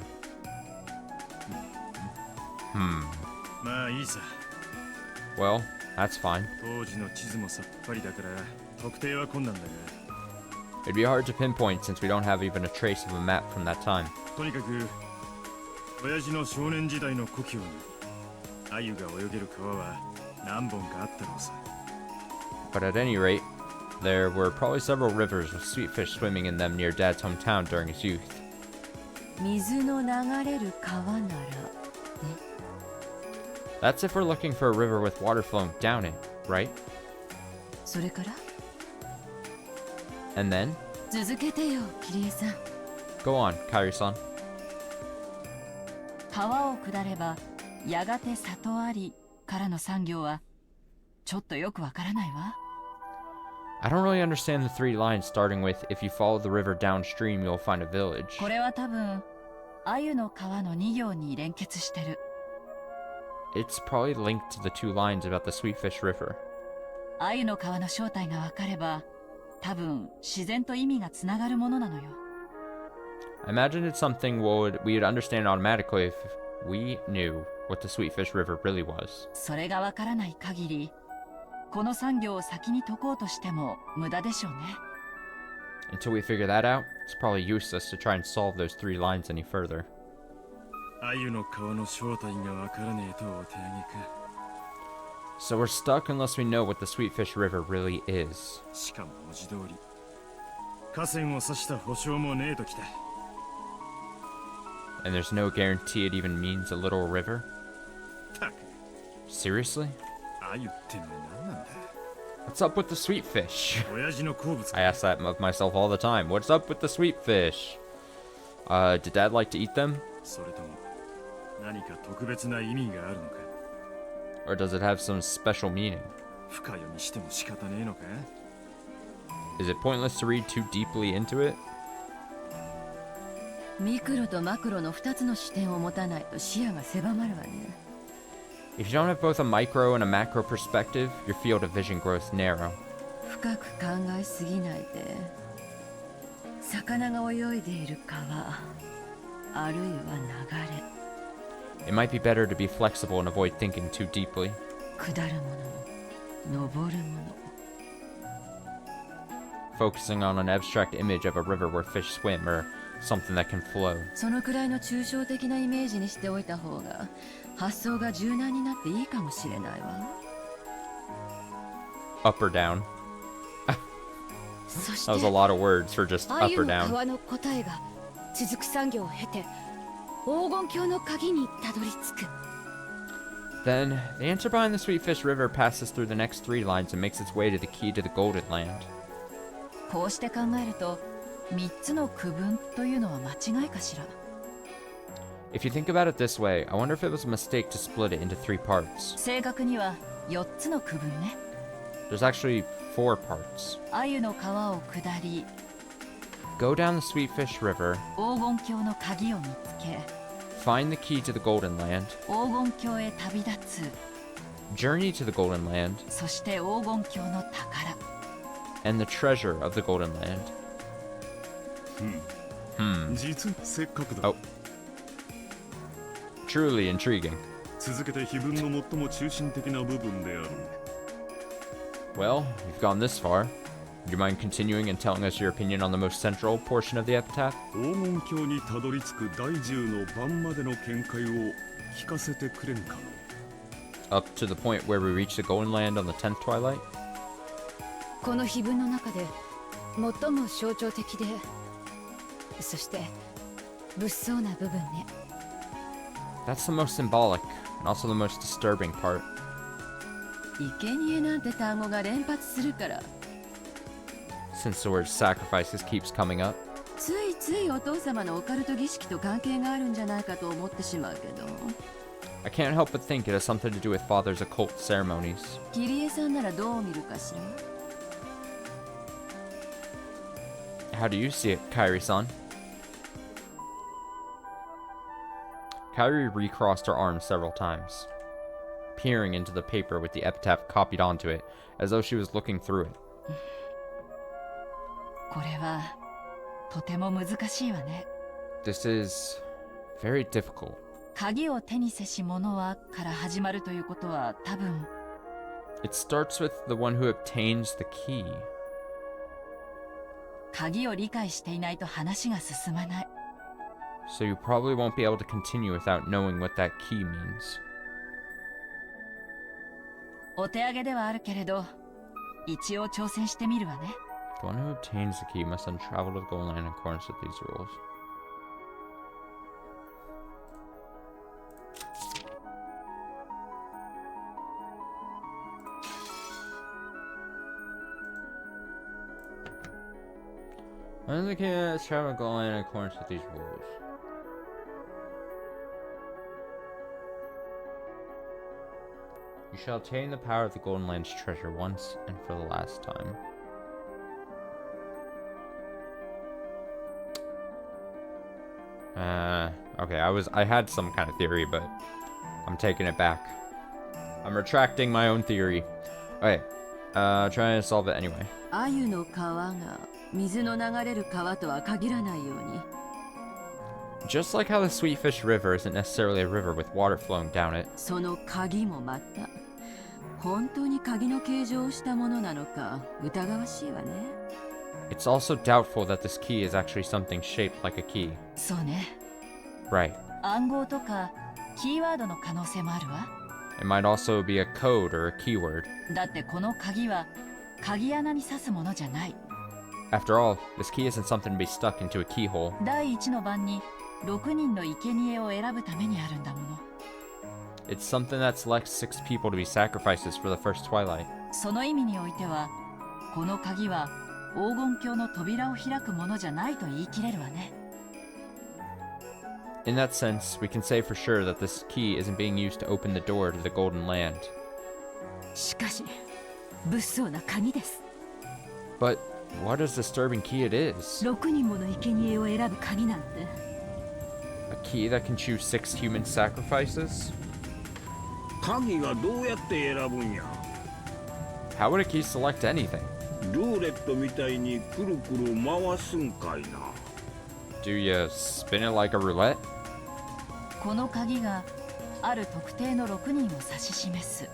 まあいいさ。 Well, that's fine. 当時の地図もさっぱりだから特定は困難だが、 It'd be hard to pinpoint since we don't have even a trace of a map from that time. とにかく親父の少年時代の故郷に鮎が泳げる川は何本かあったろうさ。 But at any rate, there were probably several rivers with sweet fish swimming in them near Dad's hometown during his youth. 水の流れる川なら That's if we're looking for a river with water flowing down it, right? それから And then? 続けてよ、キリエさん。 Go on, Kyrie-san. 川を下ればやがて里ありからの産業はちょっとよくわからないわ。 I don't really understand the three lines starting with, if you follow the river downstream, you'll find a village. これは多分鮎の川の2行に連結してる。 It's probably linked to the two lines about the Sweetfish River. 鮎の川の正体がわかれば多分自然と意味がつながるものなのよ。 I imagine it's something we'd understand automatically if we knew what the Sweetfish River really was. それがわからない限りこの産業を先に解こうとしても無駄でしょうね。 Until we figure that out, it's probably useless to try and solve those three lines any further. 鮎の川の正体がわからねえとお手上げか。 So we're stuck unless we know what the Sweetfish River really is. しかも文字通り河川を指した保証もねえときた。And there's no guarantee it even means a little river? たく Seriously? あゆってのは何なんだ What's up with the sweet fish? 親父の好物 I ask that of myself all the time. What's up with the sweet fish? Did Dad like to eat them? それとも何か特別な意味があるのか Or does it have some special meaning? 深読みしても仕方ねえのか Is it pointless to read too deeply into it? ミクロとマクロの2つの視点を持たないと視野が狭まるわね。 If you don't have both a micro and a macro perspective, your field of vision grows narrow. 深く考えすぎないで。魚が泳いでいる川、あるいは流れ。 It might be better to be flexible and avoid thinking too deeply. 下るもの、登るもの。 Focusing on an abstract image of a river where fish swim or something that can flow. そのくらいの抽象的なイメージにしておいた方が発想が柔軟になっていいかもしれないわ。 Up or down. そし That was a て lot of words for just あ up ゆ or の down. 川の答えが続く産業を経て黄金鏡の鍵にたどり着く。 Then, the answer behind the Sweetfish River passes through the next 3 lines and makes its way to the key to the Golden Land. こうして考えると3つの区分というのは間違いかしら。 If you think about it this way, I wonder if it was a mistake to split it into 3 parts. 正確には4つの区分ね。 There's actually 4 parts. アユの川を下り、 Go down the Sweetfish River, 黄金鏡の鍵を見つけ、 find the key to the Golden Land, 黄金鏡へ旅立つ。 journey to the Golden Land, そして黄金鏡の宝。 and the treasure of the Golden Land. 実せっかくだ Oh. Truly intriguing. 続けて碑文の最も中心的な部分である Well, you've gone this far. Do you mind continuing and telling us your opinion on the most central portion of the epitaph? 黄金鏡にたどり着く第10の番までの見解を聞かせてくれんか Up to the point where we reach the Golden Land on the 10th twilight? この碑文の中で最も象徴的で、そして物騒な部分ね。 That's the most symbolic, and also the most disturbing part. 生贄なんて単語が連発するから、 Since the word sacrifices keeps coming up, ついついお父様のオカルト儀式と関係があるんじゃないかと思ってしまうけど、 I can't help but think it has something to do with Father's occult ceremonies. キリエさんならどう見るかしら。 How do you see it, Kyrie-san? Kyrie recrossed her arms several times, peering into the paper with the epitaph copied onto it, as though she was looking through it. これはとても難しいわね。 This is very difficult. 鍵を手にせし者はから始まるということは多分 It starts with the one who obtains the key. 鍵を理解していないと話が進まない。 So you probably won't be able to continue without knowing what that key means. お手上げではあるけれど、一応挑戦してみるわね。 The one who obtains the key must then travel to the Golden Land in accordance with these rules. When the key must travel to the Golden Land in accordance with these rules. You shall obtain the power of the Golden Land's treasure once and for the last time. Okay, I had some kind of theory, but I'm taking it back. I'm retracting my own theory. Okay, try and solve it anyway. アユの川が水の流れる川とは限らないように、 Just like how the Sweetfish River isn't necessarily a river with water flowing down it, その鍵もまた本当に鍵の形状をしたものなのか疑わしいわね。 it's also doubtful that this key is actually something shaped like a key. そうね。 Right. 暗号とかキーワードの可能性もあるわ。 It might also be a code or a keyword. だってこの鍵は鍵穴に刺すものじゃない。 After all, this key isn't something to be stuck into a keyhole. 第一の番に6人の生贄を選ぶためにあるんだもの。 It's something that selects 6 people to be sacrifices for the first Twilight. その意味においては、この鍵は黄金鏡の扉を開くものじゃないと言い切れるわね。 In that sense, we can say for sure that this key isn't being used to open the door to the Golden Land. しかし物騒な鍵です。 But what a disturbing key it is. 6人もの生贄を選ぶ鍵なんて。 A key that can choose 6 human sacrifices? 鍵がどうやって選ぶんや。 How would a key select anything? ルーレットみたいにくるくる回すんかいな。 Do you spin it like a roulette? この鍵がある特定の6人を指し示す。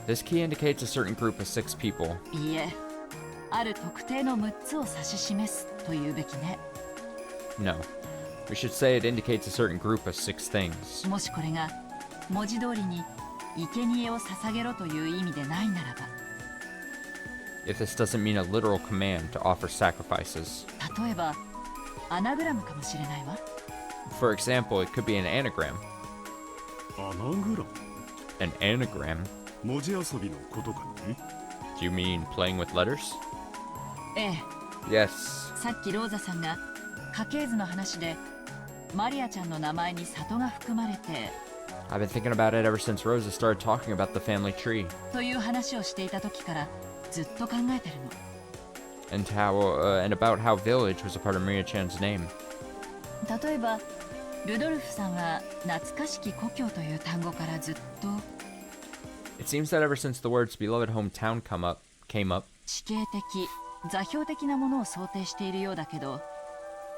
This key indicates a certain group of 6 people. いいえ、ある特定の6つを指し示すというべきね。 No. We should say it indicates a certain group of 6 things. もしこれが文字通りに生贄を捧げろという意味でないならば、 If this doesn't mean a literal command to offer sacrifices. 例えばアナグラムかもしれないわ。 For example, it could be an anagram. アナグラム An anagram? 文字遊びのことかね。 Do you mean playing with letters? ええ、 Yes. さっきローザさんが家系図の話でマリアちゃんの名前に里が含まれて I've been thinking about it ever since Rosa started talking about the family tree. という話をしていた時からずっと考えてるの。 And about how village was a part of Maria-chan's name. 例えばルドルフさんは懐かしき故郷という単語からずっと It seems that ever since the words beloved hometown came up, 地形的座標的なものを想定しているようだけど、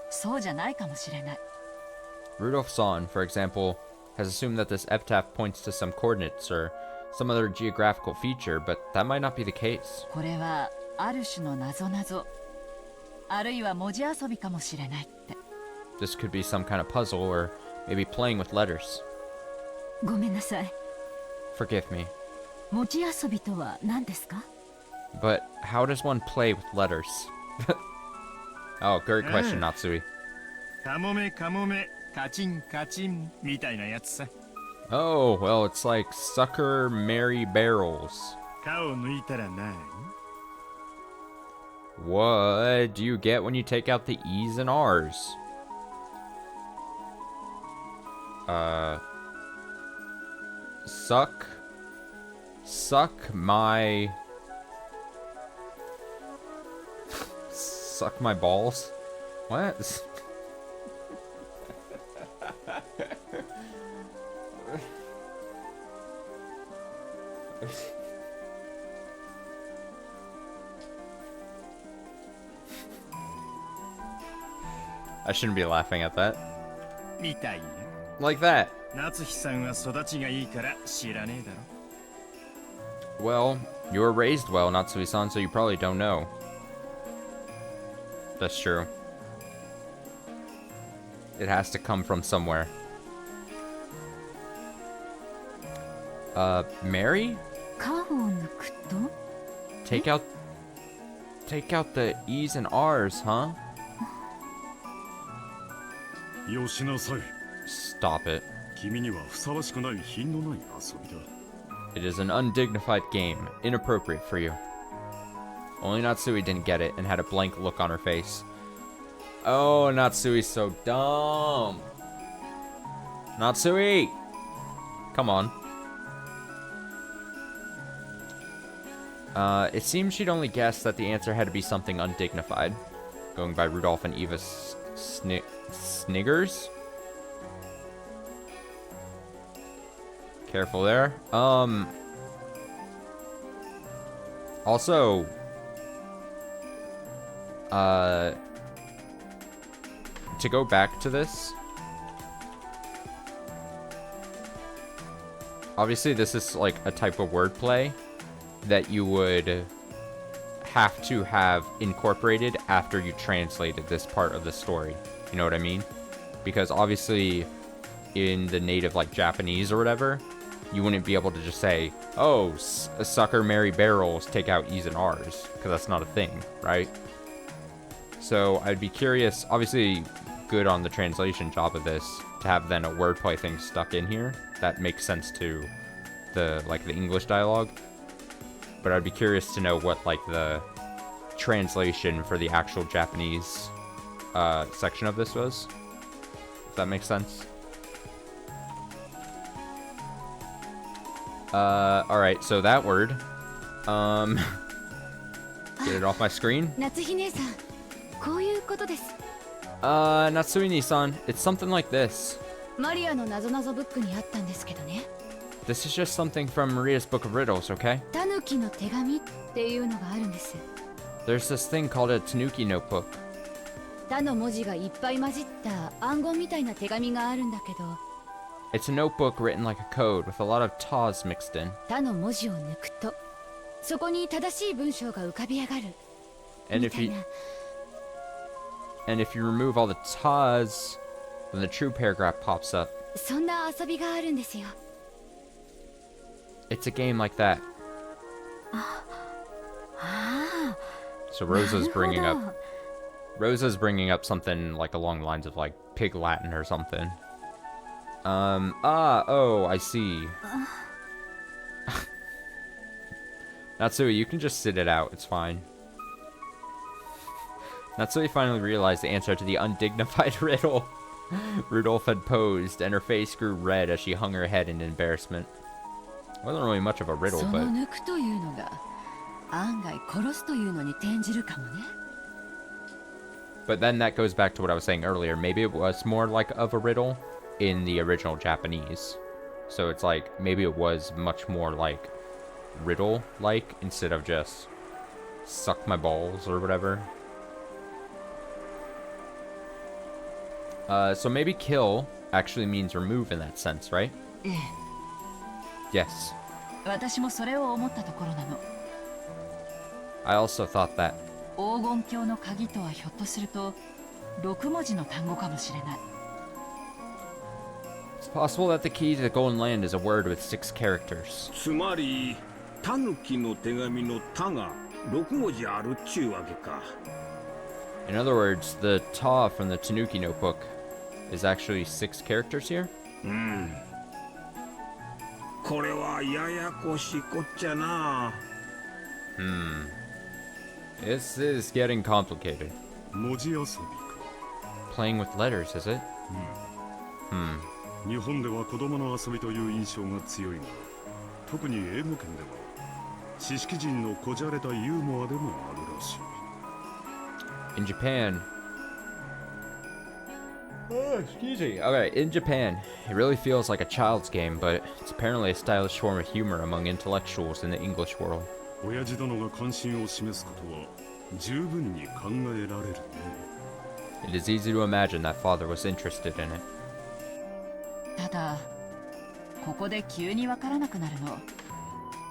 そうじゃないかもしれない。 Rudolf Zahn, for example, has assumed that this epitaph points to some coordinates or some other geographical feature, but that might not be the case. これはある種の謎々、あるいは文字遊びかもしれないって。 This could be some kind of puzzle or maybe playing with letters. ごめんなさい。 Forgive me. 文字遊びとは何ですか？ But how does one play with letters? Oh, great question, Natsui. カモメカモメカチンカチンみたいなやつさ。 Oh, well, it's like sucker Mary barrels. カを抜いたらない。 What do you get when you take out the E's and R's? Suck my... Suck my balls? What? I shouldn't be laughing at that. みたいや。 Like that. 夏日さんは育ちがいいから知らねえだろ。 Well, you were raised well, Natsui-san, so you probably don't know. That's true. It has to come from somewhere. Mary? カを抜くと Take out the E's and R's, huh? よしなさい。 Stop it. 君にはふさわしくない品のない遊びだ。 It is an undignified game, inappropriate for you. Only Natsui didn't get it and had a blank look on her face. Oh, Natsui's so dumb. Natsui! Come on. It seems she'd only guessed that the answer had to be something undignified. Going by Rudolph and Eva's sniggers? Careful there. Also, to go back to this, obviously this is like a type of wordplay that you would have to have incorporated after you translated this part of the story. You know what I mean? Because obviously in the native like Japanese or whatever, you wouldn't be able to just say, oh, sucker Mary barrels, take out E's and R's, because that's not a thing, right? So I'd be curious, obviously good on the translation job of this to have then a wordplay thing stuck in here that makes sense to the English dialogue. But I'd be curious to know what like the translation for the actual Japanese section of this was, if that makes sense. Alright, so that word, get it off my screen. 夏日姉さん、こういうことです。Natsuini-san, it's something like this. マリアの謎々ブックにあったんですけどね。This is just something from Maria's Book of Riddles, okay? タヌキの手紙っていうのがあるんです。There's this thing called a Tanuki notebook. タの文字がいっぱい混じった暗号みたいな手紙があるんだけど、 It's a notebook written like a code with a lot of ta's mixed in. タの文字を抜くと、そこに正しい文章が浮かび上がる。 And み if たい you な。 and if you remove all the ta's, then the true paragraph pops up. そんな遊びがあるんですよ。 It's a game like that. ああ。 So Rosa's bringing なる up ほど。 Rosa's bringing up something like along the lines of like Pig Latin or something. Oh, I see. Natsui, you can just sit it out, it's fine. Natsui finally realized the answer to the undignified riddle Rudolph had posed, and her face grew red as she hung her head in embarrassment. It wasn't really much of a riddle, そ but の抜くというのが案外殺すというのに転じるかもね。 But then that goes back to what I was saying earlier. Maybe it was more like of a riddle in the original Japanese. So it's like, maybe it was much more like riddle-like instead of just suck my balls or whatever. So maybe kill actually means remove in that sense, right? ええ、 Yes. 私もそれを思ったところなの。 I also thought that. 黄金鏡の鍵とはひょっとすると6文字の単語かもしれない。 It's possible that the key to the Golden Land is a word with 6 characters. つまりタヌキの手紙の「タ」が6文字あるっちゅうわけか。 In other words, the ta from the Tanuki notebook is actually 6 characters here? これはややこしいこっちゃな。 This is getting complicated. 文字遊びか。 Playing with letters, is it? 日本では子供の遊びという印象が強いが、特に英語圏では知識人のこじゃれたユーモアでもあるらしい。 In Japan. Oh, excuse me. Okay, in Japan, it really feels like a child's game, but it's apparently a stylish form of humor among intellectuals in the English world. 親父殿が関心を示すことは十分に考えられるね。 It is easy to imagine that father was interested in it. ただここで急にわからなくなるの。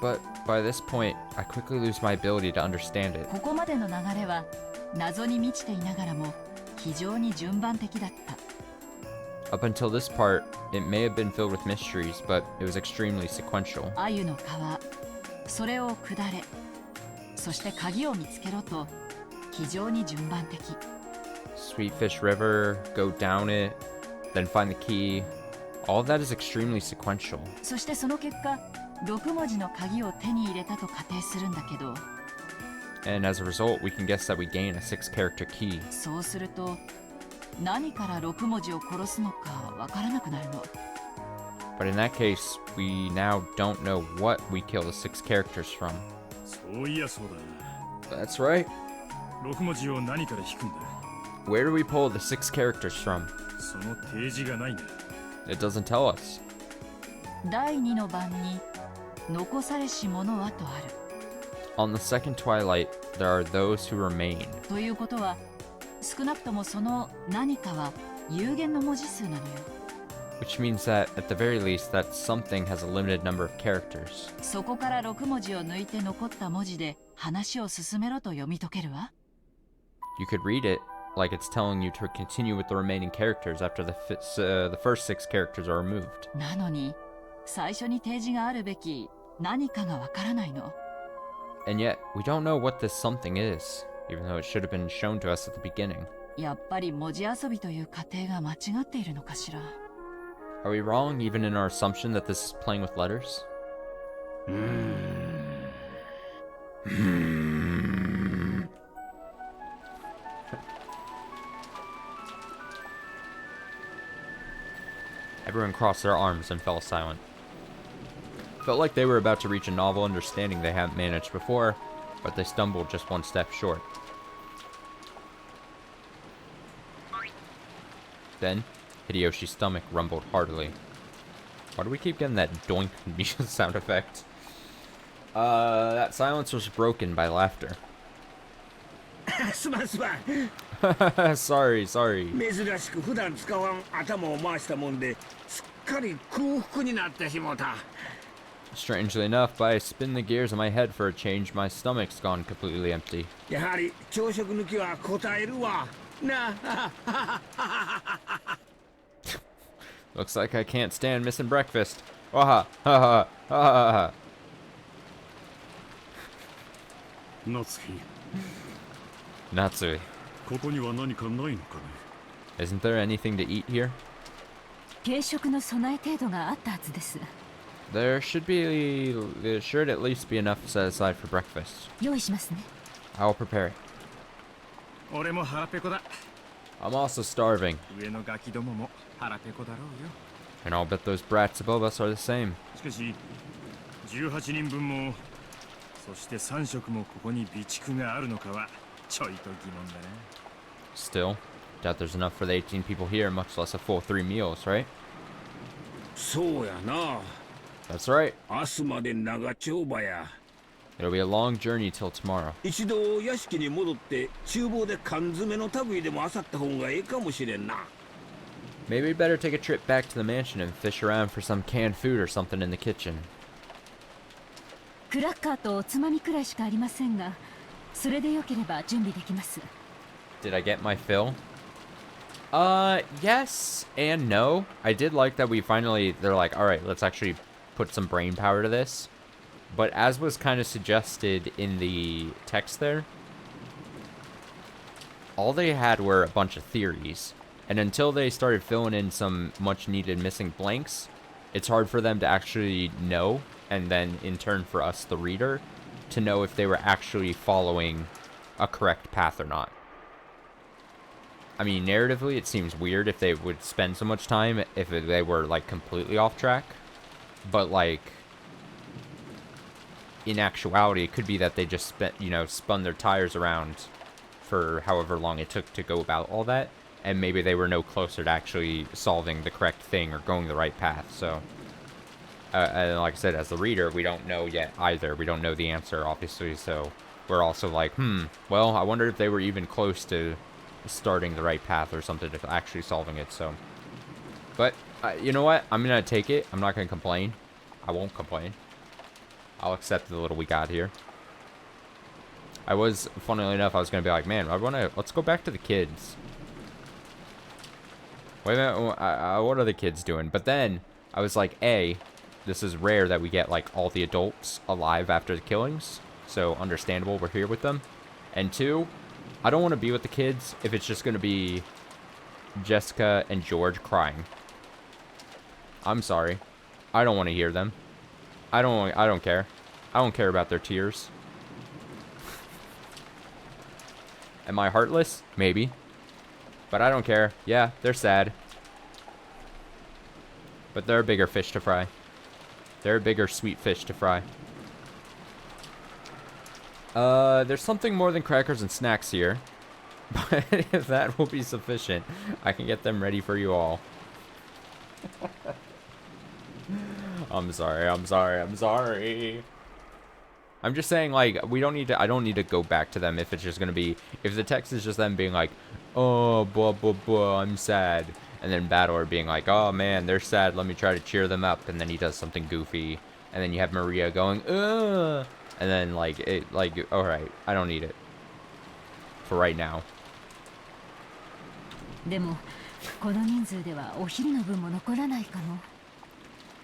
But by this point, I quickly lose my ability to understand it. ここまでの流れは謎に満ちていながらも非常に順番的だった。 Up until this part, it may have been filled with mysteries, but it was extremely sequential. 鮎の皮、それを下れ、そして鍵を見つけろと非常に順番的。 Sweetfish River, go down it, then find the key. All of that is extremely sequential. そしてその結果6文字の鍵を手に入れたと仮定するんだけど、 And as a result, we can guess that we gain a 6-character key. そうすると何から6文字を殺すのかわからなくなるの。 But in that case, we now don't know what we kill the 6 characters from. そういやそうだ。 That's right. 6文字を何から引くんだ。 Where do we pull the 6 characters from? その提示がないんだ。 It doesn't tell us. 第2の番に残されし者はとある。 On the second twilight, there are those who remain. ということは少なくともその何かは有限の文字数なのよ。 Which means that, at the very least, that something has a limited number of characters. そこから6文字を抜いて残った文字で話を進めろと読み解けるわ。 You could read it like it's telling you to continue with the remaining characters after the first 6 characters are removed. なのに最初に提示があるべき何かがわからないの。 And yet, we don't know what this something is, even though it should have been shown to us at the beginning. やっぱり文字遊びという過程が間違っているのかしら。 Are we wrong even in our assumption that this is playing with letters? Everyone crossed their arms and fell silent. Felt like they were about to reach a novel understanding they hadn't managed before, but they stumbled just one step short. Then, Hideyoshi's stomach rumbled heartily. Why do we keep getting that doink sound effect? That silence was broken by laughter. すまんすまん Sorry. 珍しく普段使わん頭を回したもんですっかり空腹になってしもた Strangely enough, by spin the gears in my head for a change, my stomach's gone completely empty. やはり朝食抜きは答えるわなあ Looks like I can't stand missing breakfast. Waha, ha ha, ha ha ha. 夏日 Natsui, ここには何かないのかね isn't there anything to eat here? 軽食の備え程度があったはずです。 There should at least be enough set aside for breakfast. 用意しますね。 I'll prepare it. 俺も腹ペコだ。 I'm also starving, 上のガキどもも腹ペコだろうよ。 and I'll bet those brats above us are the same. しかし18人分もそして3食もここに備蓄があるのかはちょいと疑問だね。 Still, doubt there's enough for the 18 people here, much less a full 3 meals, right? そうやな That's right. 明日まで長丁場や It'll be a long journey till tomorrow. 一度屋敷に戻って厨房で缶詰の類でも漁った方がええかもしれんな Maybe we'd better take a trip back to the mansion and fish around for some canned food or something in the kitchen. クラッカーとおつまみくらいしかありませんが、それでよければ準備できます。 Did I get my fill? Yes and no. I did like that they're like, alright, let's actually put some brain power to this. But as was kind of suggested in the text there, all they had were a bunch of theories. And until they started filling in some much needed missing blanks, it's hard for them to actually know, and then in turn for us, the reader, to know if they were actually following a correct path or not. I mean, narratively, it seems weird if they would spend so much time if they were, like, completely off track. But, like, in actuality, it could be that they just spun their tires around for however long it took to go about all that. And maybe they were no closer to actually solving the correct thing or going the right path. So, and like I said, as the reader, we don't know yet either. We don't know the answer, obviously. So, we're also like, well, I wonder if they were even close to starting the right path or something to actually solving it. So, but you know what? I'm gonna take it. I'm not gonna complain. I won't complain. I'll accept the little we got here. Funnily enough, I was gonna be like, man, let's go back to the kids. Wait a minute, what are the kids doing? But then, I was like, A, this is rare that we get, like, all the adults alive after the killings. So, understandable, we're here with them. And 2, I don't want to be with the kids if it's just going to be Jessica and George crying. I'm sorry. I don't want to hear them. I don't care. I don't care about their tears. Am I heartless? Maybe. But I don't care. Yeah, they're sad. But they're a bigger fish to fry. They're a bigger sweet fish to fry. There's something more than crackers and snacks here. But if that will be sufficient, I can get them ready for you all. I'm sorry. I'm just saying, like, I don't need to go back to them if it's just gonna be, if the text is just them being like, oh, blah, blah, blah, I'm sad. And then Battler being like, oh, man, they're sad, let me try to cheer them up. And then he does something goofy. And then you have Maria going, ugh. And then, like, alright, I don't need it. For right now. でも、この人数ではお昼の分も残らないかも。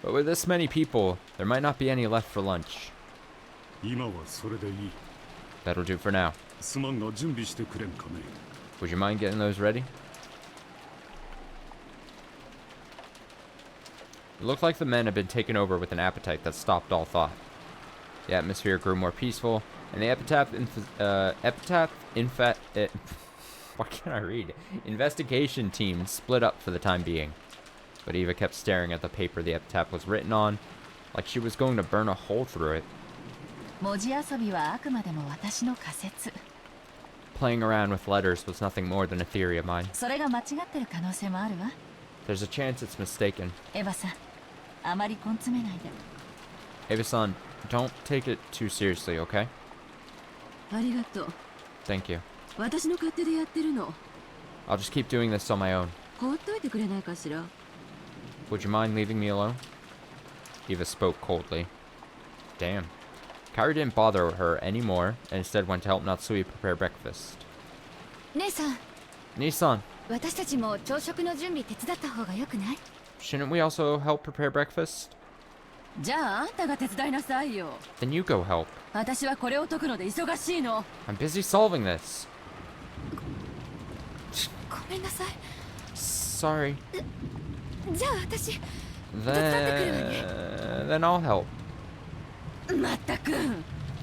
But with this many people, there might not be any left for lunch. 今はそれでいい That'll do for now. すまんが準備してくれんかね Would you mind getting those ready? It looked like the men had been taken over with an appetite that stopped all thought. The atmosphere grew more peaceful, and the what can I read? Investigation team split up for the time being. But Eva kept staring at the paper the epitaph was written on, like she was going to burn a hole through it. 文字遊びはあくまでも私の仮説。 Playing around with letters was nothing more than a theory of mine. それが間違ってる可能性もあるわ。 There's a chance it's mistaken. エヴァさん、あまり根詰めないで。 Eva-san, don't take it too seriously, okay? ありがとう。 Thank you. 私の勝手でやってるの。 I'll just keep doing this on my own. 放っといてくれないかしら。 Would you mind leaving me alone? Eva spoke coldly. Damn. Kyrie didn't bother her anymore, and instead went to help Natsui prepare breakfast. 姉さん、 Nissan, 私たちも朝食の準備手伝った方がよくない？ shouldn't we also help prepare breakfast? じゃああんたが手伝いなさいよ。 Then you go help. 私はこれを解くので忙しいの。 I'm busy solving this. ごめんなさい。 Sorry. じゃあ私、 Then I'll help. まったく。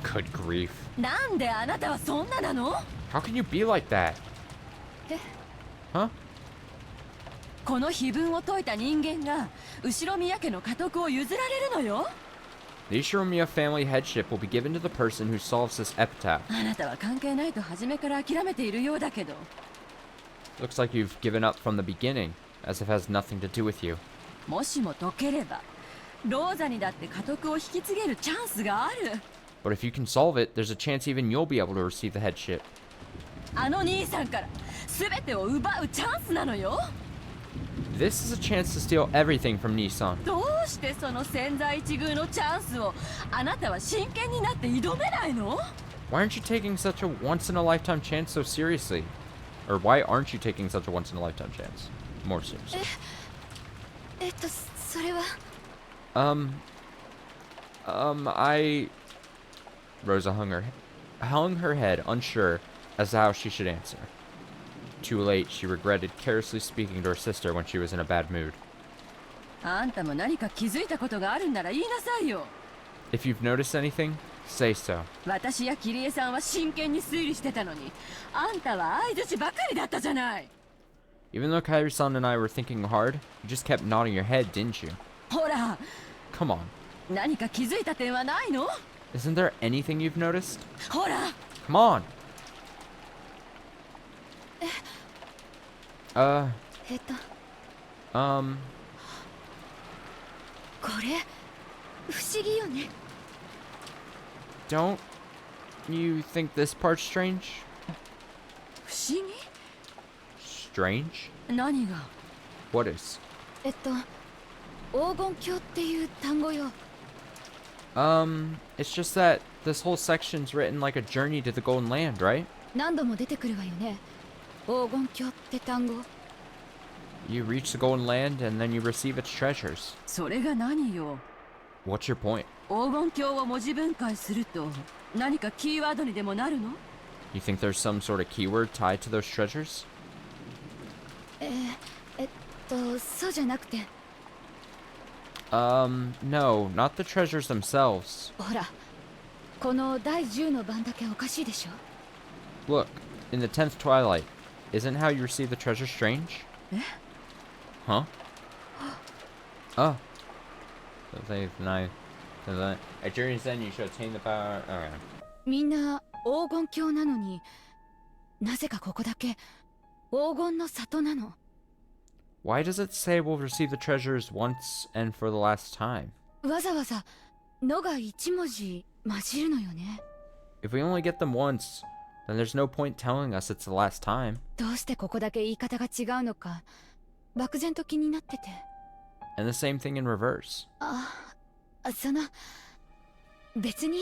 Good grief. なんであなたはそんななの？ How can you be like that? え？ Huh? この碑文を解いた人間が後宮家の家督を譲られるのよ。 The Ishiromiya family headship will be given to the person who solves this epitaph. あなたは関係ないと初めから諦めているようだけど。 Looks like you've given up from the beginning, as if it has nothing to do with you. もしも解ければ、ローザにだって家督を引き継げるチャンスがある。 But if you can solve it, there's a chance even you'll be able to receive the headship. あの兄さんから全てを奪うチャンスなのよ。 This is a chance to steal everything from Nissan. どうしてその千載一遇のチャンスをあなたは真剣になって挑めないの？ Why aren't you taking such a once-in-a-lifetime chance so seriously? Or why aren't you taking such a once-in-a-lifetime chance more seriously? それは。Rosa hung her head, unsure as to how she should answer. Too late, she regretted carelessly speaking to her sister when she was in a bad mood. あんたも何か気づいたことがあるんなら言いなさいよ。 If you've noticed anything, say so. 私やキリエさんは真剣に推理してたのに、あんたは相槌ばかりだったじゃない。 Even though Kyrie-san and I were thinking hard, you just kept nodding your head, didn't you? ほら、 Come on. 何か気づいた点はないの？ Isn't there anything you've noticed? ほら。 Come on. これ不思議よね。 Don't you think this part's strange? 不思議？ Strange? 何が？ What is? 黄金鏡っていう単語よ。 It's just that this whole section's written like a journey to the Golden Land, right? 何度も出てくるわよね。黄金鏡って単語。 You reach the Golden Land and then you receive its treasures. それが何よ？ What's your point? 黄金鏡を文字分解すると何かキーワードにでもなるの？ You think there's some sort of keyword tied to those treasures? そうじゃなくて。 No, not the treasures themselves. ほら、この第10の番だけおかしいでしょ。 Look, in the 10th twilight, isn't how you receive the treasure strange? え？ Huh? Oh. So they nine. At journey's end, you should attain the power. Okay. みんな黄金鏡なのに、なぜかここだけ黄金の里なの。 Why does it say we'll receive the treasures once and for the last time? わざわざ「の」が1文字混じるのよね。 If we only get them once, then there's no point telling us it's the last time. どうしてここだけ言い方が違うのか漠然と気になってて。 And the same thing in reverse. 別に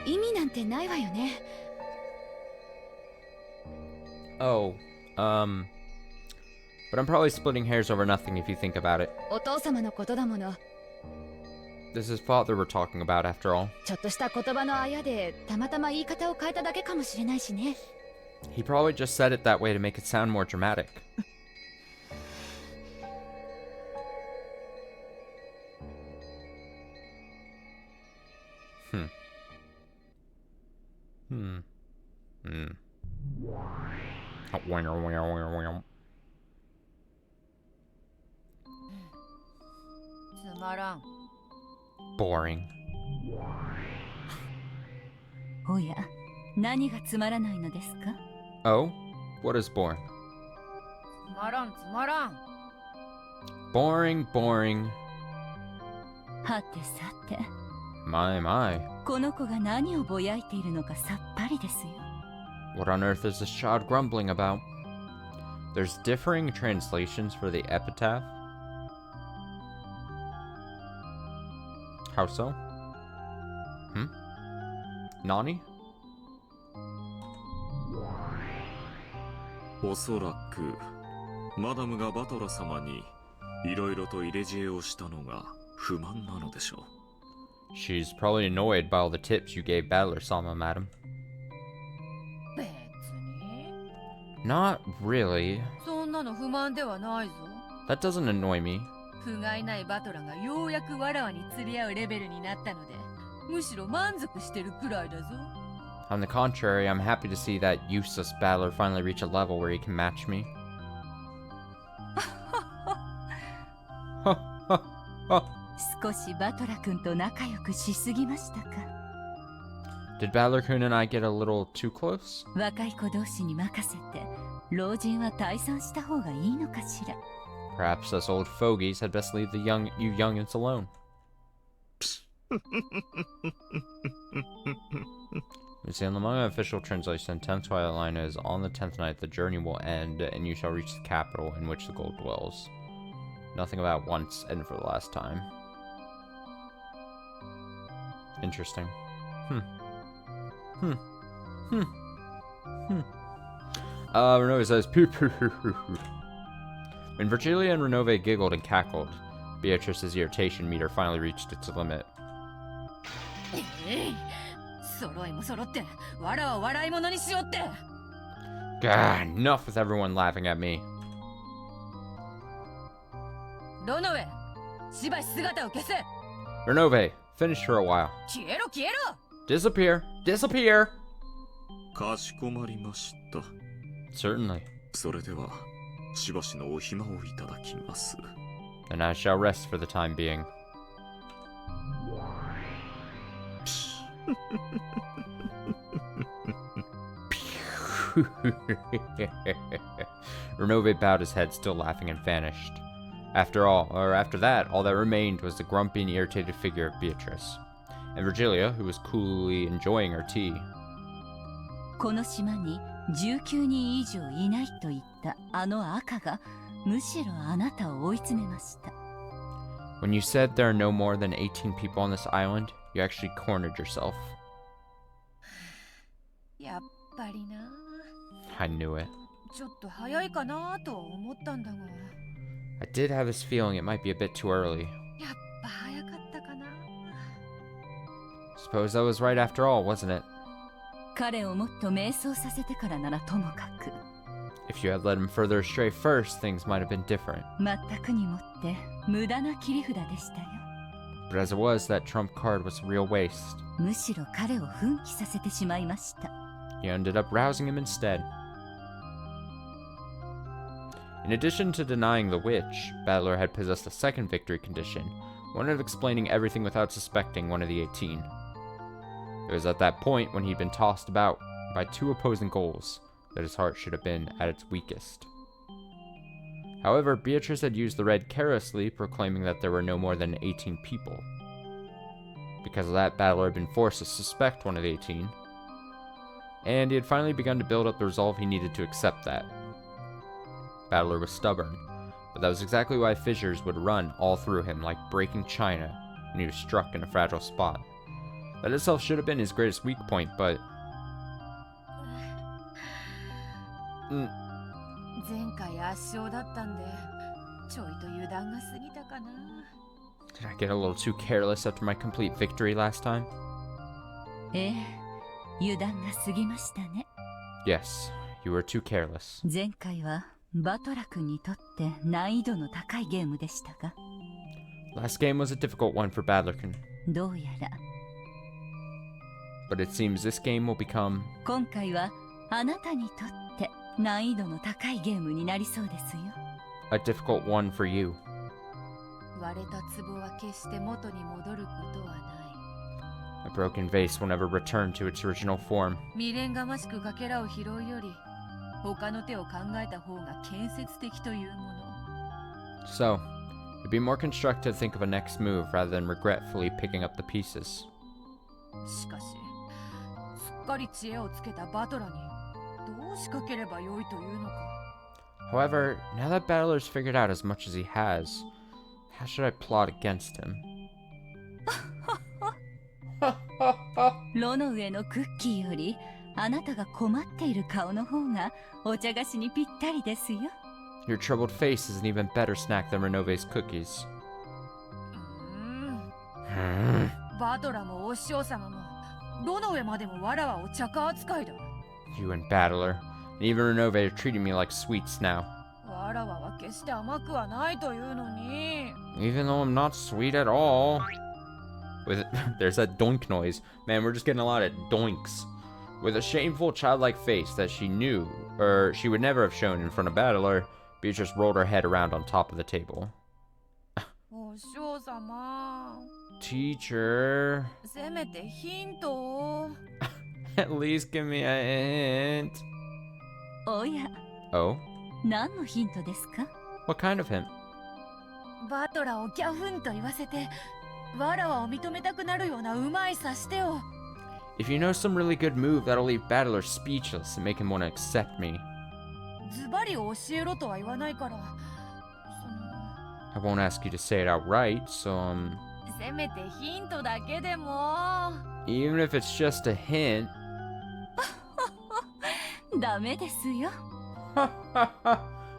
意味なんてないわよね。 Oh, but I'm probably splitting hairs over nothing if you think about it. お父様のことだもの。 This is father we're talking about after all. ちょっとした言葉のあやでたまたま言い方を変えただけかもしれないしね。He probably just said it that way to make it sound more dramatic. Boring. おや、何がつまらないのですか？ Oh? What is boring? つまらんつまらん。 Boring, boring. はてさて、 My, my. この子が何をぼやいているのかさっぱりですよ。 What on earth is this child grumbling about? There's differing translations for the epitaph. How so? Nani? おそらくマダムがバトラ様にいろいろと入れ知恵をしたのが不満なのでしょう。 She's probably annoyed by all the tips you gave Battler-sama, madam. 別に。 Not really. そんなの不満ではないぞ。 That doesn't annoy me. 不甲斐ないバトラがようやくわらわに釣り合うレベルになったので、むしろ満足してるくらいだぞ。 On the contrary, I'm happy to see that useless battler finally reach a level where he can match me. Ha ha ha. 少しバトラ君と仲良くしすぎましたか？ Did Battler-kun and I get a little too close? 若い子同士に任せて、老人は退散した方がいいのかしら。 Perhaps us old fogies had best leave you youngins alone. You see, on the manga official translation, 10th Twilight Line is on the 10th night the journey will end, and you shall reach the capital in which the gold dwells. Nothing about once and for the last time. Interesting. Renove says, poo poo hoo hoo hoo. When Virgilia and Renove giggled and cackled, Beatrice's irritation meter finally reached its limit. 揃いも揃って、わらは笑い物にしよって。 God, enough with everyone laughing at me. ロノウェ、しばし姿を消せ。 Renove, finish for a while. 消えろ消えろ。 Disappear! Disappear! かしこまりました。 Certainly. それではしばしのお暇をいただきます。 And I shall rest for the time being. Renove bowed his head, still laughing, and vanished. After that, all that remained was the grumpy and irritated figure of Beatrice. And Virgilia, who was coolly enjoying her tea. この島に19人以上いないと言ったあの赤が、むしろあなたを追い詰めました。 When you said there are no more than 18 people on this island, you actually cornered yourself. やっぱりな。 I knew it. ちょっと早いかなとは思ったんだが。 I did have this feeling it might be a bit too early. やっぱ早かったかな。 Suppose I was right after all, wasn't it? 彼をもっと迷走させてからならともかく。 If you had led him further astray first, things might have been different. 全くにもって無駄な切り札でしたよ。 But as it was, that trump card was a real waste. むしろ彼を奮起させてしまいました。 You ended up rousing him instead. In addition to denying the witch, Battler had possessed a second victory condition, one of explaining everything without suspecting one of the 18. It was at that point, when he'd been tossed about by two opposing goals, that his heart should have been at its weakest. However, Beatrice had used the red carelessly, proclaiming that there were no more than 18 people. Because of that, Battler had been forced to suspect one of the 18, and he had finally begun to build up the resolve he needed to accept that. Battler was stubborn, but that was exactly why fissures would run all through him like breaking china when he was struck in a fragile spot. That itself should have been his greatest weak point, but... 前回圧勝だったんで、ちょいと油断が過ぎたかな。 Did I get a little too careless after my complete victory last time? ええ、油断が過ぎましたね。 Yes, You were too careless. 前回はバトラ君にとって難易度の高いゲームでしたが、 Last game was a difficult one for Badlerkin, どうやら but it seems this game will become 今回はあなたにとって難易度の高いゲームになりそうですよ。 a difficult one for you. 割れた壺は決して元に戻ることはない。 A broken vase will never return to its original form. 未練がましくかけらを拾うより他の手を考えた方が建設的というもの。 So, it'd be more constructive to think of a next move rather than regretfully picking up the pieces. しかしすっかり知恵をつけたバトラにどう仕掛ければよいというのか。 However, now that Battler's figured out as much as he has, how should I plot against him? 炉の上のクッキーよりあなたが困っている顔の方がお茶菓子にぴったりですよ。 Your troubled face is an even better snack than Renove's cookies. バトラもお師匠様も炉の上までもわらわお茶化扱いだ。 You and Battler, and even Renove are treating me like sweets now. わらわは決して甘くはないというのに。 Even though I'm not sweet at all. With there's that doink noise. Man, we're just getting a lot of doinks. With a shameful, childlike face that she knew, or she would never have shown in front of Battler, Beatrice rolled her head around on top of the table. お師匠様。 Teacher, せめてヒントを。 at least give me a hint. おや、 Oh? 何のヒントですか？ What kind of hint? バトラをギャフンと言わせてわらわを認めたくなるようなうまい指し手を。 If you know some really good move that'll leave Battler speechless and make him want to accept me, ズバリ教えろとは言わないから。 I won't ask you to say it outright, so, せめてヒントだけでも。 even if it's just a hint. ダメですよ。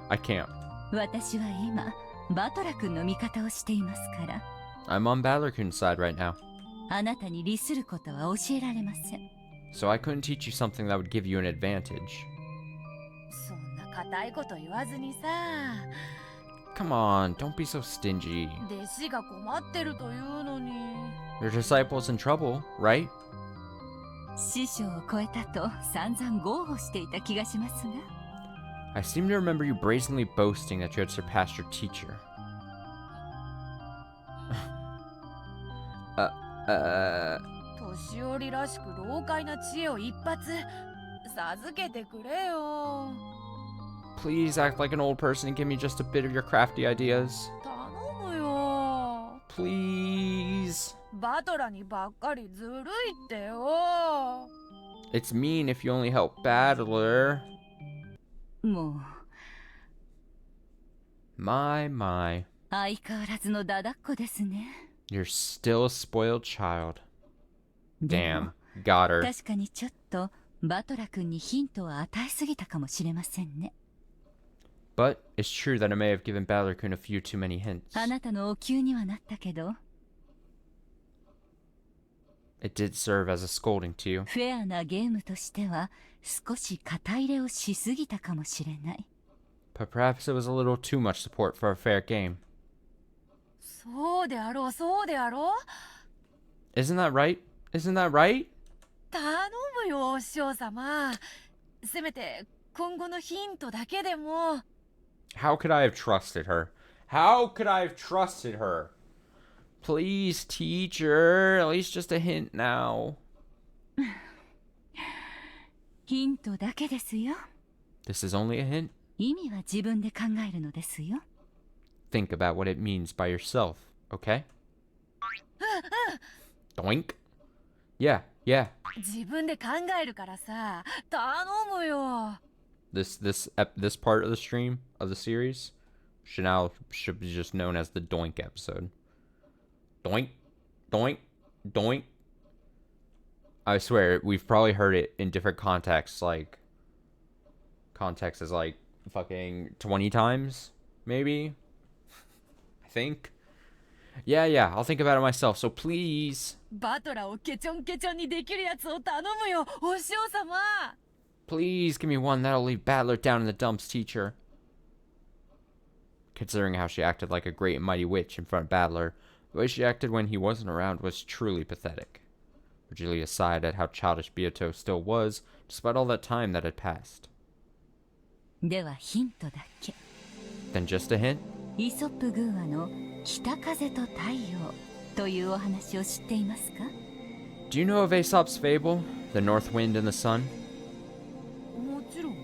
I can't. 私は今バトラ君の味方をしていますから、 I'm on Ballerkun's side right now, あなたに利することは教えられません。 so I couldn't teach you something that would give you an advantage. そんな固いこと言わずにさ。 Come on, don't be so stingy. 弟子が困ってるというのに。 Your disciple's in trouble, right? 師匠を超えたと散々豪語していた気がしますが。 I seem to remember you brazenly boasting that you had surpassed your teacher. 年寄りらしく老快な知恵を一発授けてくれよ。 Please act like an old person and give me just a bit of your crafty ideas. 頼むよ。 Please. バトラにばっかりずるいってよ。 It's mean if you only help Battler. もう My. 相変わらずのだだっこですね。 You're still a spoiled child. でも Damn. Got her. 確かにちょっとバトラ君にヒントを与えすぎたかもしれませんね。 But it's true that I may have given Ballerkun a few too many hints. あなたのお灸にはなったけど、 It did serve as a scolding to you. フェアなゲームとしては少し肩入れをしすぎたかもしれない。 But perhaps it was a little too much support for a fair game. そうであろう、そうであろう。 Isn't that right? Isn't that right? 頼むよ、お師匠様。せめて今後のヒントだけでも。 How could I have trusted her? How could I have trusted her? Please, teacher, at least just a hint now. ヒントだけですよ。 This is only a hint. 意味は自分で考えるのですよ。 Think about what it means by yourself, okay? Doink. Yeah. 自分で考えるからさ、頼むよ。 This part of the stream of the series should be just known as the Doink episode. Doink, doink, doink. I swear we've probably heard it in different contexts, like context is like fucking 20 times, maybe. I think. Yeah, I'll think about it myself. So please. バトラをケチョンケチョンにできるやつを頼むよ、お師匠様。Please give me one that'll leave Battler down in the dumps, teacher. Considering how she acted like a great and mighty witch in front of Battler, the way she acted when he wasn't around was truly pathetic. Virgilia sighed at how childish Beato still was, despite all that time that had passed. ではヒントだけ。 Then just a hint? イソップ寓話の北風と太陽というお話を知っていますか？ Do you know of Aesop's fable, The North Wind and the Sun? もちろん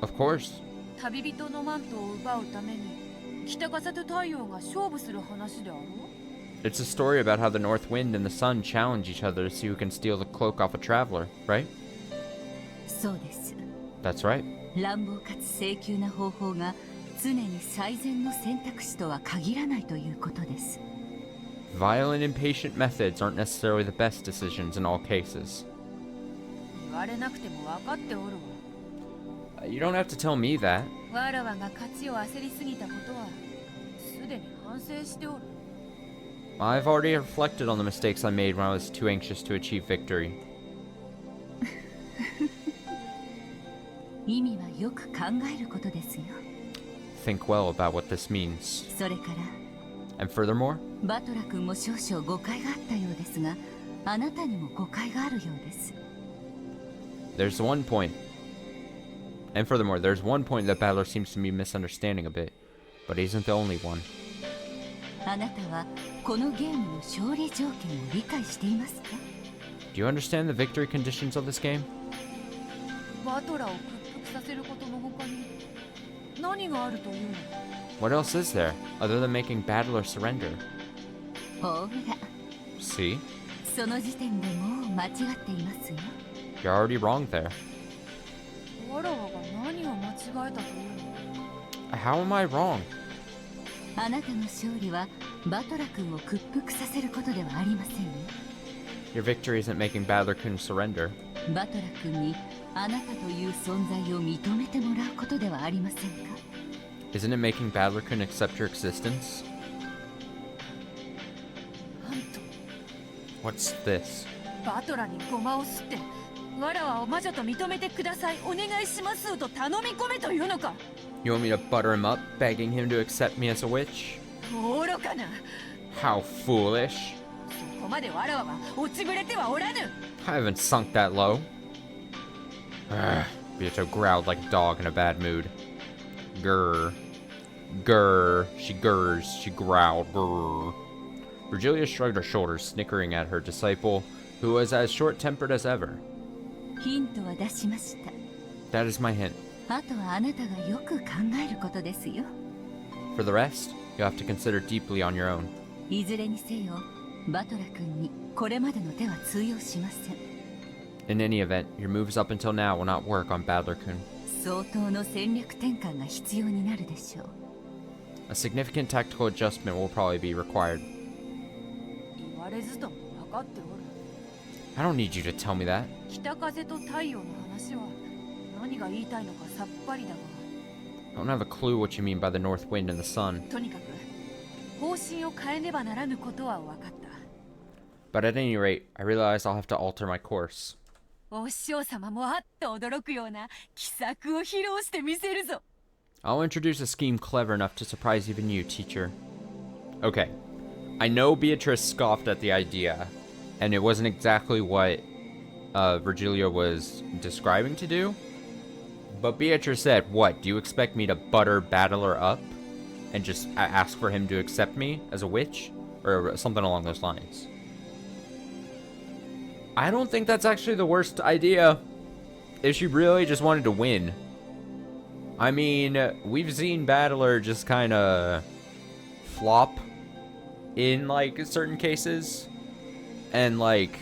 Of course. 旅人のマントを奪うために北風と太陽が勝負する話であろう？ It's a story about how the North Wind and the Sun challenge each other to see who can steal the cloak off a traveler, right? そうです。 That's right. 乱暴かつ請求な方法が常に最善の選択肢とは限らないということです。 Violent, impatient methods aren't necessarily the best decisions in all cases. 言われなくても分かっておるわ。 You don't have to tell me that. わらわが勝ちを焦りすぎたことはすでに反省しておる。 I've already reflected on the mistakes I made when I was too anxious to achieve victory. 意味はよく考えることですよ。 Think well about what this means. それから And furthermore, バトラ君も少々誤解があったようですが、あなたにも誤解があるようです。 there's one point. And furthermore, there's one point that Battler seems to be misunderstanding a bit, but he isn't the only one. あなたはこのゲームの勝利条件を理解していますか？ Do you understand the victory conditions of this game? バトラを屈服させることの他に何があるというの？ What else is there, other than making Battler surrender? ほら、 See? その時点でもう間違っていますよ。 You're already wrong there. わらわが何を間違えたというの？ How am I wrong? あなたの勝利はバトラ君を屈服させることではありませんよ。 Your victory isn't making Battler-kun surrender. バトラ君にあなたという存在を認めてもらうことではありませんか？ Isn't it making Battler-kun accept your existence? なんと What's this? バトラにゴマをすってわらわを魔女と認めてください、お願いしますと頼み込めというのか？ You want me to butter him up, begging him to accept me as a witch? 愚かな。 How foolish. そこまでわらわは落ちぶれてはおらぬ。 I haven't sunk that low. Beato growled like a dog in a bad mood. Grr. Grr. She gurrs. She growled. Grr. Virgilia shrugged her shoulders, snickering at her disciple, who was as short-tempered as ever. ヒントは出しました。 That is my hint. あとはあなたがよく考えることですよ。 For the rest, you'll have to consider deeply on your own. いずれにせよ、バトラ君にこれまでの手は通用しません。 In any event, your moves up until now will not work on Battler-kun. 相当の戦略転換が必要になるでしょう。 A significant tactical adjustment will probably be required. 言われずとも分かっておる。 I don't need you to tell me that. 北風と太陽の話は何が言いたいのかさっぱりだが、 I don't have a clue what you mean by the north wind and the sun. とにかく方針を変えねばならぬことは分かった。 But at any rate, I realize I'll have to alter my course. お師匠様もあっと驚くような奇策を披露してみせるぞ。 I'll introduce a scheme clever enough to surprise even you, teacher. Okay. I know Beatrice scoffed at the idea, and it wasn't exactly what Virgilia was describing to do. But Beatrice said, what, do you expect me to butter Battler up and just ask for him to accept me as a witch? Or something along those lines. I don't think that's actually the worst idea. If she really just wanted to win. I mean, we've seen Battler just kind of flop in, like, certain cases. And, like,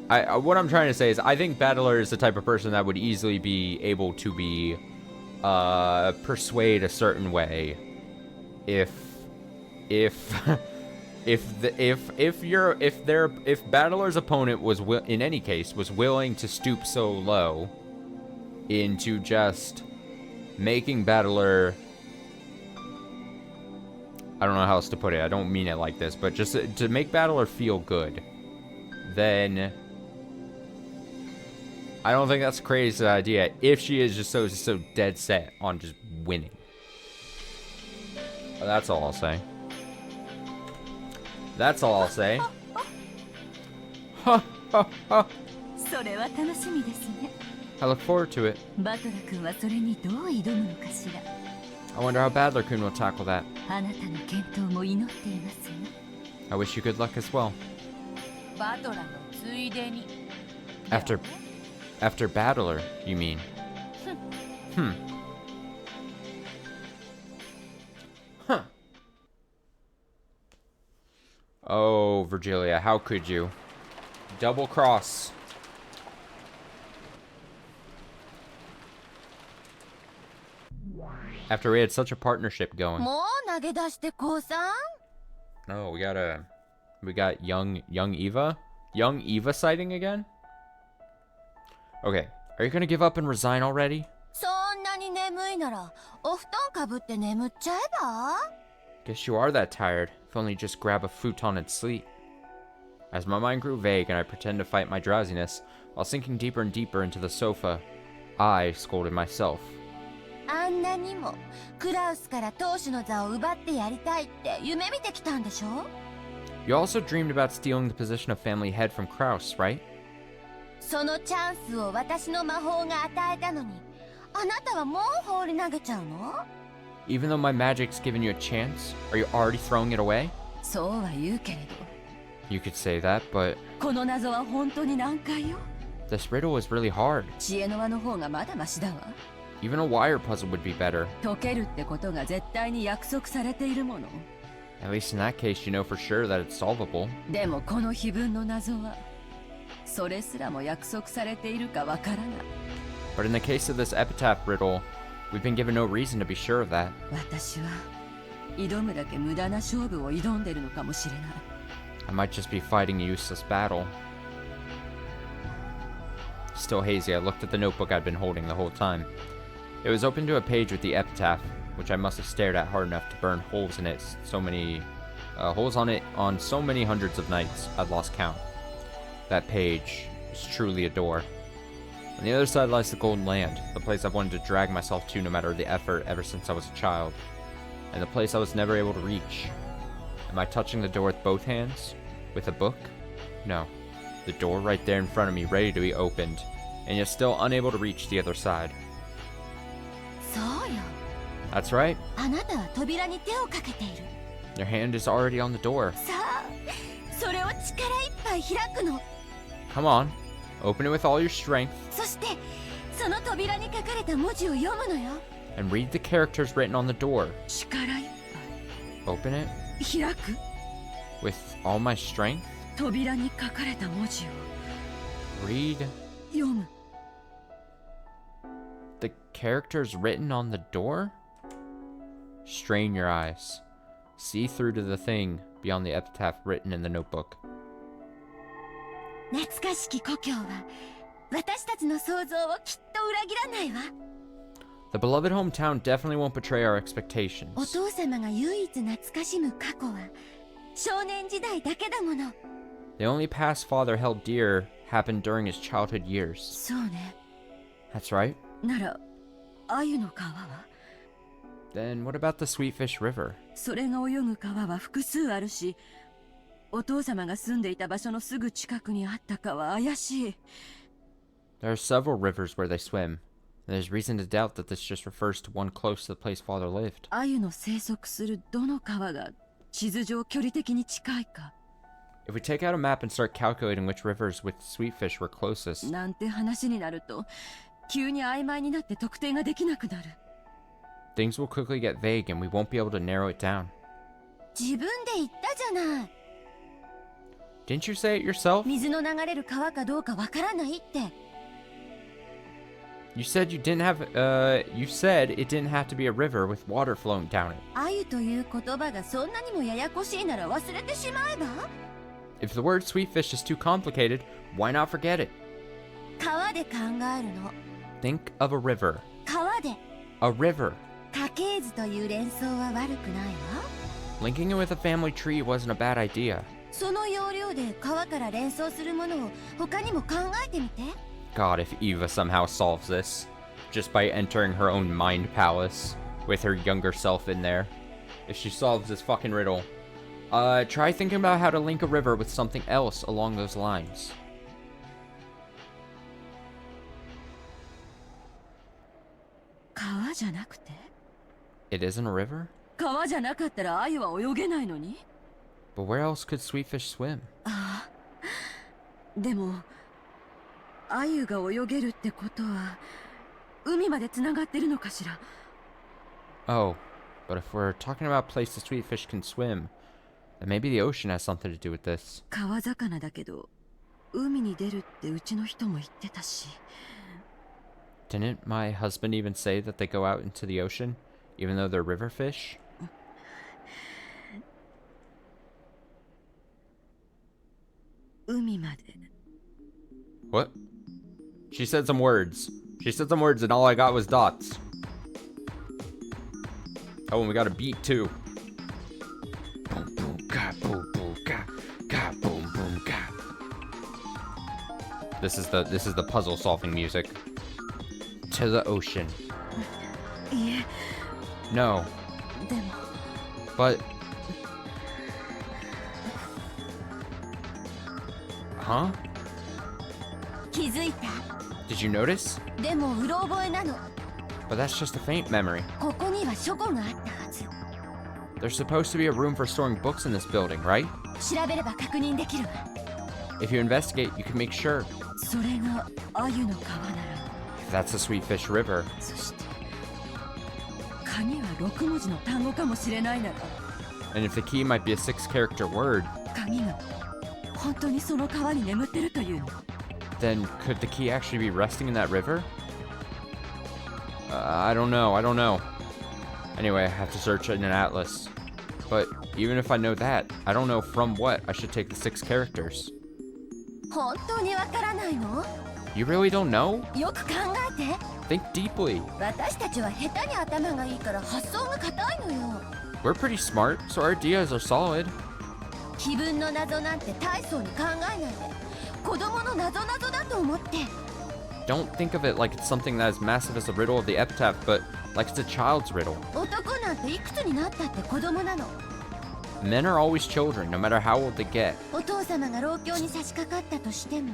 what I'm trying to say is I think Battler is the type of person that would easily be able to be persuade a certain way if Battler's opponent was in any case was willing to stoop so low into just making Battler, I don't know how else to put it, I don't mean it like this, but just to make Battler feel good, then I don't think that's a crazy idea if she is just so dead set on just winning. That's all I'll say. That's all I'll say. Ha ha ha. それは楽しみですね。 I look forward to it. バトラ君はそれにどう挑むのかしら。 I wonder how Badler-kun will tackle that. あなたの健闘も祈っていますよ。 I wish you good luck as well. バトラのついでに After Battler, you mean? Huh. Oh, Virgilia, how could you? Double cross. After we had such a partnership going. もう投げ出して降参 Oh, we got young Eva? Young Eva sighting again? Okay, are you gonna give up and resign already? そんなに眠いならお布団かぶって眠っちゃえば Guess you are that tired. If only you just grab a futon and sleep. As my mind grew vague and I pretended to fight my drowsiness, while sinking deeper and deeper into the sofa, I scolded myself. あんなにもクラウスから当主の座を奪ってやりたいって夢見てきたんでしょ You also dreamed about stealing the position of family head from Kraus, right? そのチャンスを私の魔法が与えたのにあなたはもう放り投げちゃうの Even though my magic's given you a chance, are you already throwing it away? そうは言うけれど、 You could say that, but この謎は本当に難解よ。 this riddle is really hard. 知恵の輪の方がまだマシだわ。 Even a wire puzzle would be better. 解けるってことが絶対に約束されているもの。 At least in that case, you know for sure that it's solvable. でもこの碑文の謎はそれすらも約束されているかわからない。 But in the case of this epitaph riddle, we've been given no reason to be sure of that. 私は挑むだけ無駄な勝負を挑んでるのかもしれない。 I might just be fighting a useless battle. Still hazy, I looked at the notebook I'd been holding the whole time. It was open to a page with the epitaph, which I must have stared at hard enough to burn holes in it. Holes on it on so many hundreds of nights, I'd lost count. That page was truly a door. On the other side lies the Golden Land, the place I've wanted to drag myself to no matter the effort ever since I was a child, and the place I was never able to reach. Am I touching the door with both hands? With a book? No. The door right there in front of me, ready to be opened, and yet still unable to reach the other side. そうよ That's right. あなたは扉に手をかけている Your hand is already on the door. さあそれを力いっぱい開くの Come on. Open it with all your strength そしてその扉に書かれた文字を読むのよ and read the characters written on the door. 力いっ Open it ぱい開く with all my strength. 扉に書かれた文字を Read 読む。 the characters written on the door? Strain your eyes. See through to the thing beyond the epitaph written in the notebook. 懐かしき故郷は私たちの想像をきっと裏切らないわ The beloved hometown definitely won't betray our expectations. お父様が唯一懐かしむ過去は少年時代だけだもの The only past father held dear happened during his childhood years. そうね。 That's right. なら鮎の川は Then what about the Sweetfish River? それが泳ぐ川は複数あるし、お父様が住んでいた場所のすぐ近くにあったかは怪しい。 There are several rivers where they swim, and there's reason to doubt that this just refers to one close to the place father lived. 鮎の生息するどの川が地図上距離的に近いか If we take out a map and start calculating which rivers with Sweetfish were closest, なんて話になると、急に曖昧になって特定ができなくなる。 things will quickly get vague and we won't be able to narrow it down. 自分で言ったじゃない Didn't you say it yourself? 水の流れる川かどうかわからないって You said it didn't have to be a river with water flowing down it. 鮎という言葉がそんなにもややこしいなら忘れてしまえば If the word Sweetfish is too complicated, why not forget it? 川で考えるの Think of a river. 川で A river. 家系図という連想は悪くないわ Linking it with a family tree wasn't a bad idea. その要領で川から連想するものを他にも考えてみて God if Eva somehow solves this. Just by entering her own mind palace with her younger self in there. If she solves this fucking riddle. Try thinking about how to link a river with something else along those lines. It isn't a river? 川じゃなかったら鮎は泳げないのに。 But where else could sweetfish swim? でも鮎が泳げるってことは海までつながってるのかしら。 Oh, but if we're talking about a place the sweetfish can swim, then maybe the ocean has something to do with this. 川魚だけど海に出るってうちの人も言ってたし。 Didn't my husband even say that they go out into the ocean, even though they're river fish? 海まで。 What? She said some words. She said some words and all I got was dots. Oh, and we got a beat too. Boom, boom, ga, boom, boom, ga, ga, boom, boom, ga. This is the puzzle solving music. To the ocean. いえ。 No. でも。 But. Huh? 気づいた。 Did you notice? でもうろ覚えなの。 But that's just a faint memory. ここには書庫があったはず。 There's supposed to be a room for storing books in this building, right? 調べれば確認できるわ。 If you investigate, you can make sure. それが鮎の川なら。 That's the Sweetfish River. そして鍵は6文字の単語かもしれないなら。 And if the key might be a 6-character word, 鍵が本当にその川に眠ってるというの。 then could the key actually be resting in that river? I don't know. Anyway, I have to search in an atlas. But even if I know that, I don't know from what I should take the 6 characters. 本当にわからないの？ You really don't know? よく考えて。 Think deeply. 私たちは下手に頭がいいから発想が硬いのよ。 We're pretty smart, so our ideas are solid. 気分の謎なんて大層に考えないで。子供の謎々だと思って。 Don't think of it like it's something that as massive as the riddle of the epitaph, but like it's a child's riddle. 男なんていくつになったって子供なの。 Men are always children, no matter how old they get. お父様が老境に差し掛かったとしても。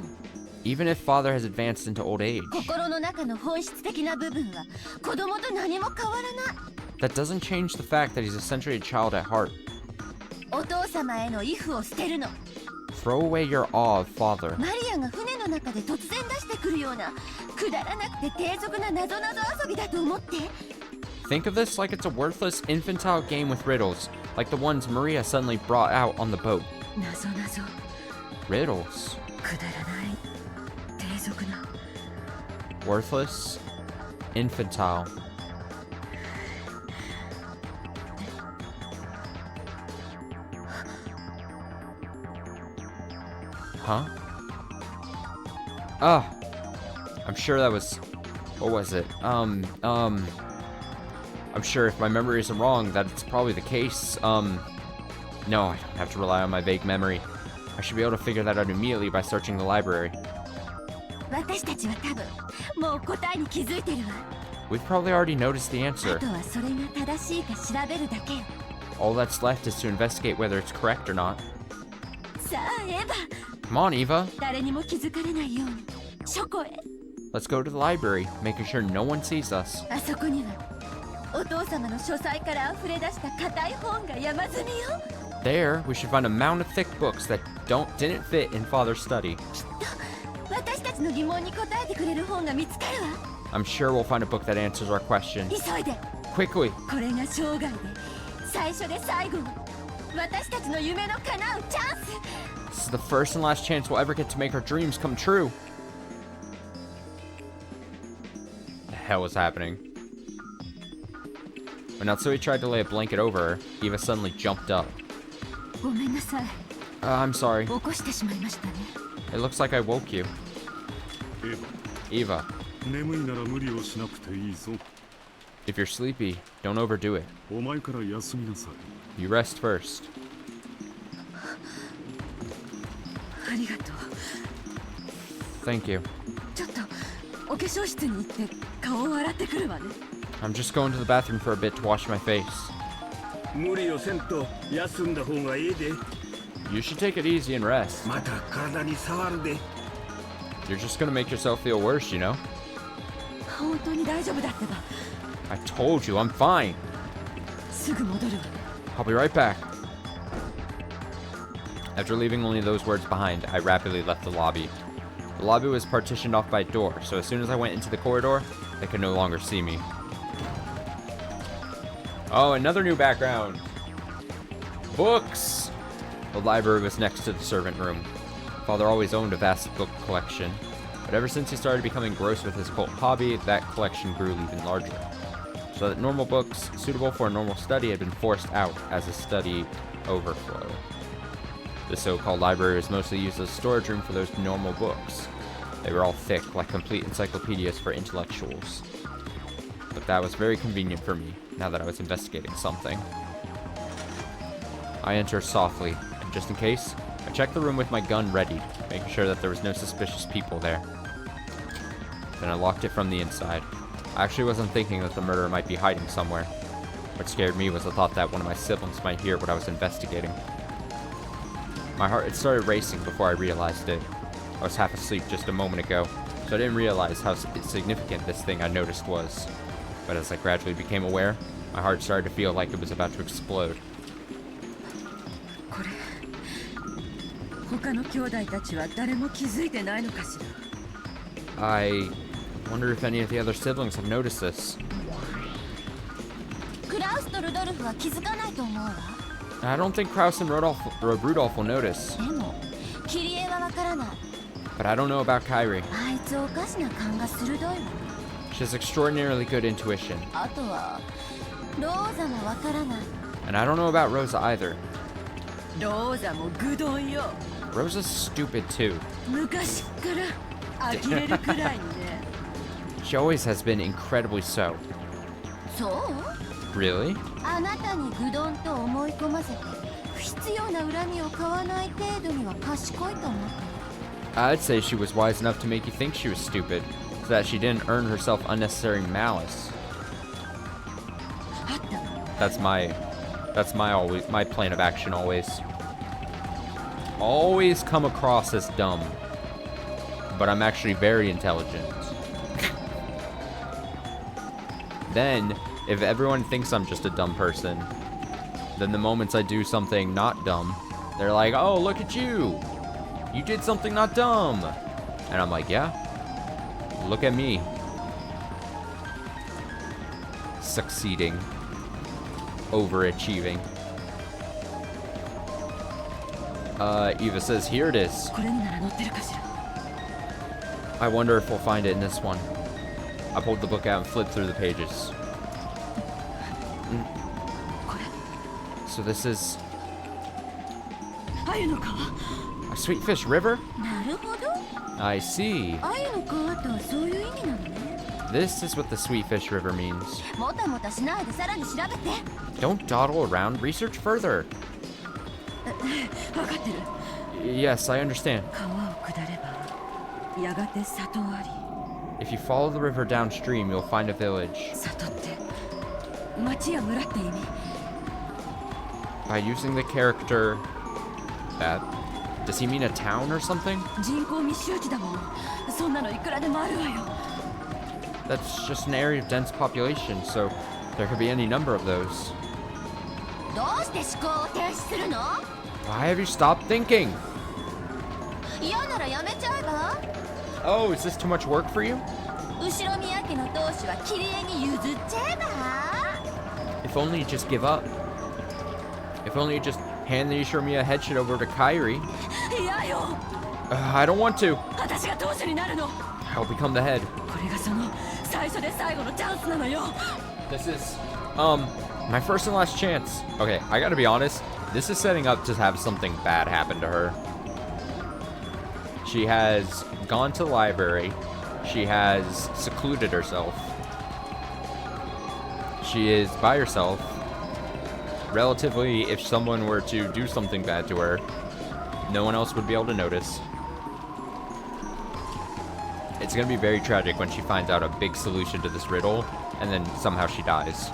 Even if father has advanced into old age. 心の中の本質的な部分は子供と何も変わらない。 That doesn't change the fact that he's essentially a child at heart. お父様への畏怖を捨てるの。 Throw away your awe of father. マリアが船の中で突然出してくるようなくだらなくて低俗な謎々遊びだと思って。 Think of this like it's a worthless infantile game with riddles, like the ones Maria suddenly brought out on the boat. 謎々。 Riddles. くだらない低俗な。 Worthless. Infantile. Huh? I'm sure that was... What was it? I'm sure if my memory isn't wrong, that it's probably the case. No, I don't have to rely on my vague memory. I should be able to figure that out immediately by searching the library. 私たちは多分もう答えに気づいてるわ。 We've probably already noticed the あ answer. とはそれが正しいか調べるだけよ。 All that's left is to investigate whether it's correct or not. さあエヴァ、 Come on, Eva. 誰にも気づかれないように書庫へ。 Let's go to the library, making sure no one sees us. あそこにはお父様の書斎から溢れ出した硬い本が山積みよ。 There, we should find a mound of thick books that didn't fit in Father's study. きっと私たちの疑問に答えてくれる本が見つかるわ。 I'm sure we'll find a book that answers our question. 急いで。 Quickly. これが生涯で最初で最後の私たちの夢の叶うチャンス。 This is the first and last chance we'll ever get to make our dreams come true. The hell was happening? When Natsui tried to lay a blanket over her, Eva suddenly jumped up. ごめんなさい。 I'm sorry. 起こしてしまいましたね。 It looks like I woke you. エヴァ Eva, 眠いなら無理をしなくていいぞ。 if you're sleepy, don't overdo it. お前から休みなさい。 You rest first. ありがとう。 Thank you. ちょっとお化粧室に行って顔を洗ってくるわね。 I'm just going to the bathroom for a bit to wash my face. 無理をせんと休んだ方がいいで。 You should take it easy and rest. また体に触るで。 You're just gonna make yourself feel worse, you know? 本当に大丈夫だってば。 I told you, I'm fine. すぐ戻るわ。 I'll be right back. After leaving only those words behind, I rapidly left the lobby. The lobby was partitioned off by a door, so as soon as I went into the corridor, they could no longer see me. Oh, another new background. Books! The library was next to the servant room. Father always owned a vast book collection, but ever since he started becoming gross with his cult hobby, that collection grew even larger. So that normal books, suitable for a normal study, had been forced out as a study overflow. The so-called library was mostly used as a storage room for those normal books. They were all thick, like complete encyclopedias for intellectuals. But that was very convenient for me, now that I was investigating something. I enter softly, and just in case, I checked the room with my gun ready, making sure that there was no suspicious people there. Then I locked it from the inside. I actually wasn't thinking that the murderer might be hiding somewhere. What scared me was the thought that one of my siblings might hear what I was investigating. My heart had started racing before I realized it. I was half asleep just a moment ago, so I didn't realize how significant this thing I noticed was. But as I gradually became aware, my heart started to feel like it was about to explode. これ他の兄弟たちは誰も気づいてないのかしら。 I wonder if any of the other siblings have noticed this. クラウスとルドルフは気づかないと思うわ。 I don't think Kraus and Rudolph will notice. でもキリエはわからない。 But I don't know about Kyrie. あいつおかしな勘が鋭いわ。 She has extraordinarily good intuition. あとはローザもわからない。 And I don't know about Rosa either. ローザもグドンよ。 Rosa's stupid too. 昔っから呆れるくらいにね。 She always has been incredibly so. そう？ Really? あなたにグドンと思い込ませて不必要な恨みを買わない程度には賢いと思って。 I'd say she was wise enough to make you think she was stupid, so that she didn't earn herself unnecessary malice. あった。 That's my plan of action always. Always come across as dumb, but I'm actually very intelligent. Then, if everyone thinks I'm just a dumb person, then the moments I do something not dumb, they're like, oh, look at you. You did something not dumb. And I'm like, yeah, look at me. Succeeding. Overachieving. Eva says, here it is. これになら載ってるかしら。 I wonder if we'll find it in this one. I pulled the book out and flipped through the pages. これ So this is 鮎の川。 a Sweetfish River? なるほど。 I see. 鮎の川とはそういう意味なのね。 This is what the Sweetfish River means. もたもたしないでさらに調べて。 Don't dawdle around. Research further. 分かってる。 Yes, I understand. 川を下ればやがて里あり。 If you follow the river downstream, you'll find a village. 里って町や村って意味。 By using the character that, does he mean a town or something? 人口密集地だもの。そんなのいくらでもあるわよ。 That's just an area of dense population, so there could be any number of those. どうして思考を停止するの？ Why have you stopped thinking? 嫌ならやめちゃえば？ Oh, is this too much work for you? 後ろ宮家の当主はキリエに譲っちゃえば？ If only you just give up. If only you just hand the Ishiromiya headshot over to Kyrie. 嫌よ。 I don't want to. 私が当主になるの。 I'll become the head. これがその最初で最後のチャンスなのよ。 This is, my first and last chance. Okay, I gotta be honest. This is setting up to have something bad happen to her. She has gone to the library. She has secluded herself. She is by herself. Relatively, if someone were to do something bad to her, no one else would be able to notice. It's gonna be very tragic when she finds out a big solution to this riddle, and then somehow she dies.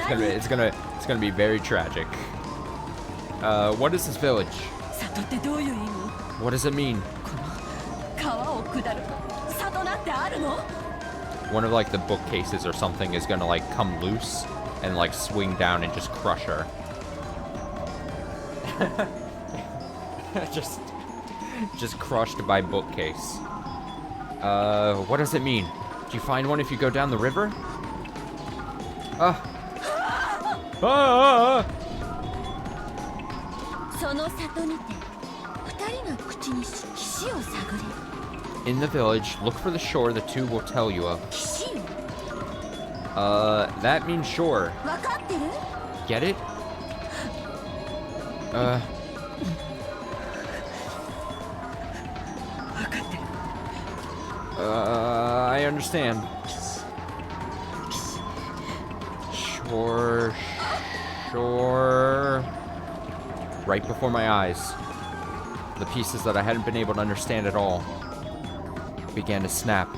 It's gonna be very tragic. What is this village? What does it mean? One of like the bookcases or something is gonna like come loose and like swing down and just crush her. just crushed by bookcase. What does it mean? Do you find one if you go down the river? In the village, look for the shore the two will tell you of. That means shore. Get it? I understand. Shore. Right before my eyes, the pieces that I hadn't been able to understand at all began to snap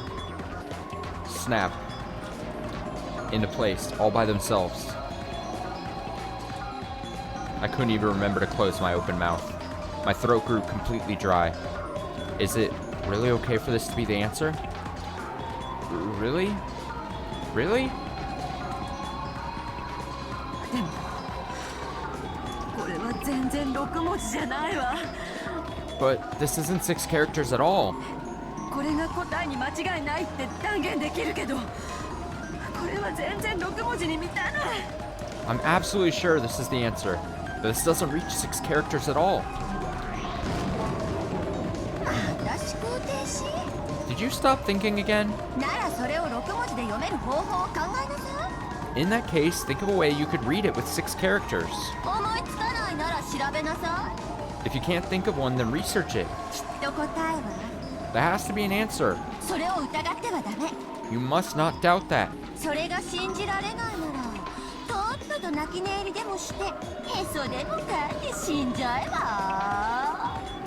into place all by themselves. I couldn't even remember to close my open mouth. My throat grew completely dry. Is it really okay for this to be the answer? Really? Really? But this isn't 6 characters at all. I'm absolutely sure this is the answer, but this doesn't reach 6 characters at all. Did you stop thinking again? In that case, think of a way you could read it with 6 characters. If you can't think of one, then research it. There has to be an answer. You must not doubt that.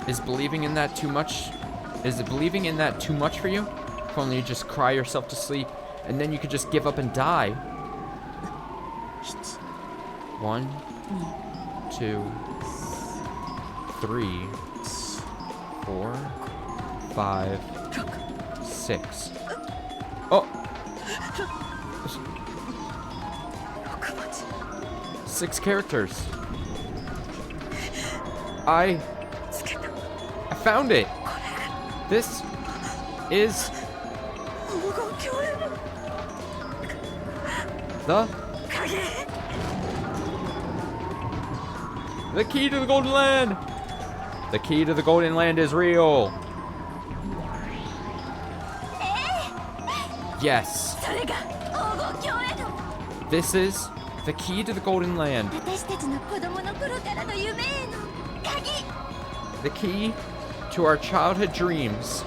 Is believing in that too much? Is believing in that too much for you? If only you just cry yourself to sleep, and then you could just give up and die. 1, 2, 3, 4, 5, 6. Oh! 6 characters. I found it. This is the key to the Golden Land. The key to the Golden Land is real. Yes. This is the key to the Golden Land. The key to our childhood dreams.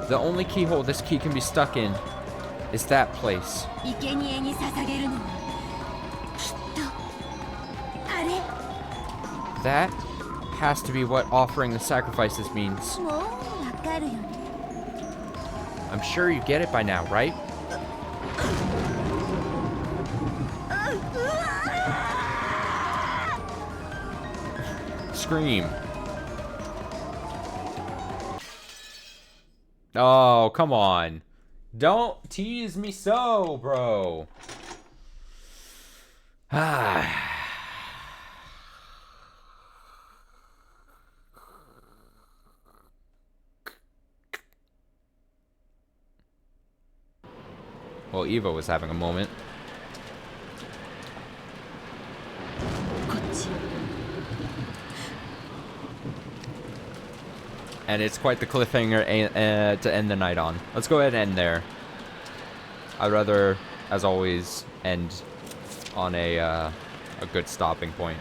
The only keyhole this key can be stuck in is that place. That has to be what offering the sacrifices means. I'm sure you get it by now, right? Scream. Oh, come on. Don't tease me so, bro. Well, Eva was having a moment. And it's quite the cliffhanger to end the night on. Let's go ahead and end there. I'd rather, as always, end on a good stopping point.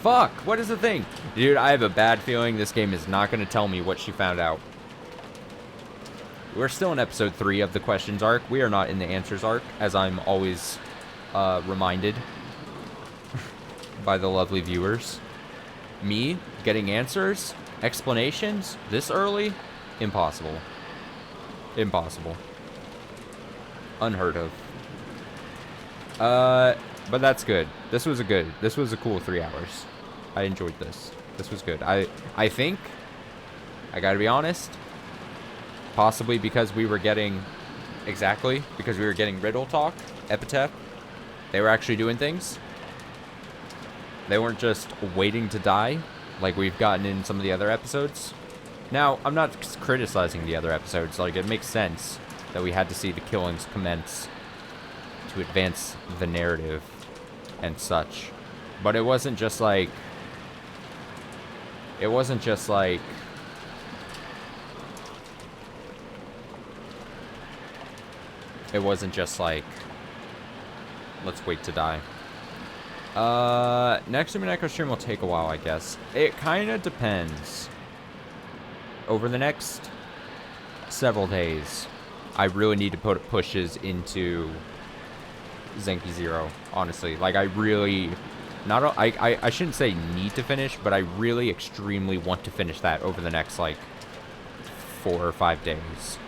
Fuck! What is the thing? Dude, I have a bad feeling this game is not going to tell me what she found out. We're still in episode 3 of the questions arc. We are not in the answers arc, as I'm always reminded. by the lovely viewers. Me getting answers, explanations this early? Impossible. Impossible. Unheard of. But that's good. This was a cool 3 hours. I enjoyed this. This was good. I think, I gotta be honest, possibly because we were getting, because we were getting Riddle Talk, Epitaph, they were actually doing things. They weren't just waiting to die like we've gotten in some of the other episodes. Now, I'm not criticizing the other episodes. Like, it makes sense that we had to see the killings commence to advance the narrative and such. But it wasn't just like... It wasn't just like... It wasn't just like... Let's wait to die. Next Umineko stream will take a while, I guess. It kind of depends. Over the next several days, I really need to put pushes into Zenki Zero, honestly. Like, I really... I shouldn't say need to finish, but I really extremely want to finish that over the next, like, 4 or 5 days.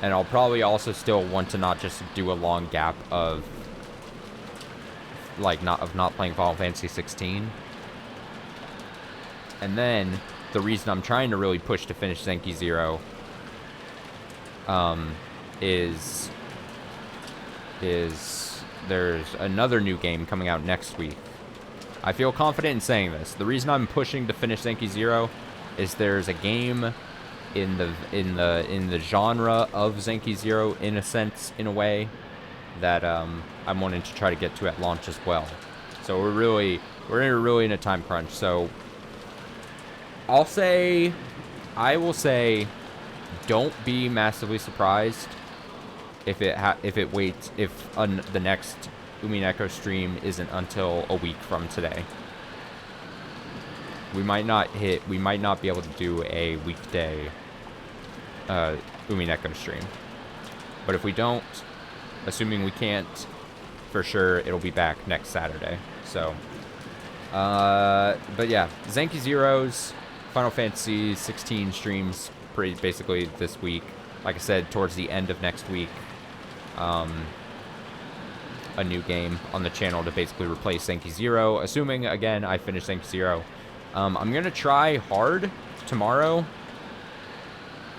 And I'll probably also still want to not just do a long gap of... like, not playing Final Fantasy 16. And then, the reason I'm trying to really push to finish Zenki Zero is there's another new game coming out next week. I feel confident in saying this. The reason I'm pushing to finish Zenki Zero is there's a game in the genre of Zenki Zero, in a sense, in a way, that I'm wanting to try to get to at launch as well. So we're really in a time crunch. So I will say, don't be massively surprised if the next Umineko stream isn't until a week from today. We might not be able to do a weekday Umineko stream. But if we don't, assuming we can't, for sure it'll be back next Saturday. So but yeah, Zenki Zero's Final Fantasy 16 streams basically this week. Like I said, towards the end of next week, a new game on the channel to basically replace Zenki Zero. Assuming, again, I finish Zenki Zero. I'm going to try hard tomorrow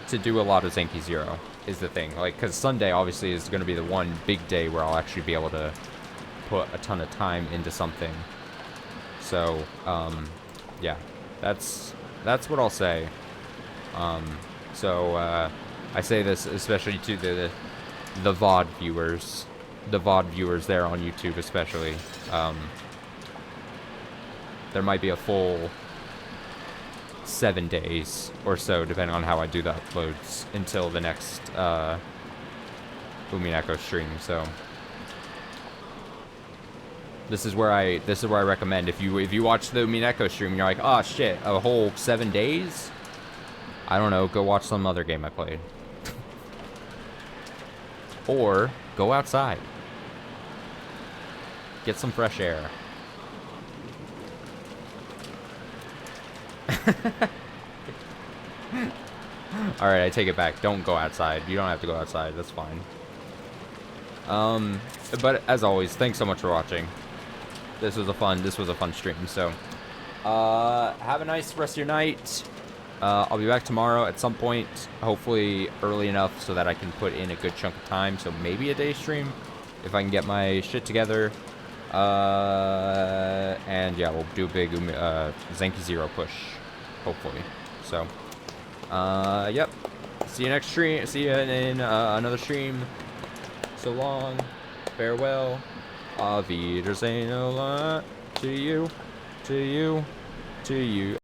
to do a lot of Zenki Zero, is the thing. Like, because Sunday, obviously, is going to be the one big day where I'll actually be able to put a ton of time into something. So, yeah, that's what I'll say. I say this especially to the VOD viewers. The VOD viewers there on YouTube especially. There might be a full 7 days or so, depending on how I do the uploads, until the next Umineko stream. So this is where I recommend, if you watch the Umineko stream and you're like, oh shit, a whole 7 days, I don't know, go watch some other game I played. Or go outside. Get some fresh air. Alright, I take it back. Don't go outside. You don't have to go outside. That's fine. But as always, thanks so much for watching. This was a fun stream. So, have a nice rest of your night. I'll be back tomorrow at some point, hopefully early enough so that I can put in a good chunk of time. So maybe a day stream if I can get my shit together. And yeah, we'll do a big Zenki Zero push, hopefully. So, yep. See you next stream. See you in another stream. So long. Farewell. Auf Wiedersehen a lot. To you. To you. To you.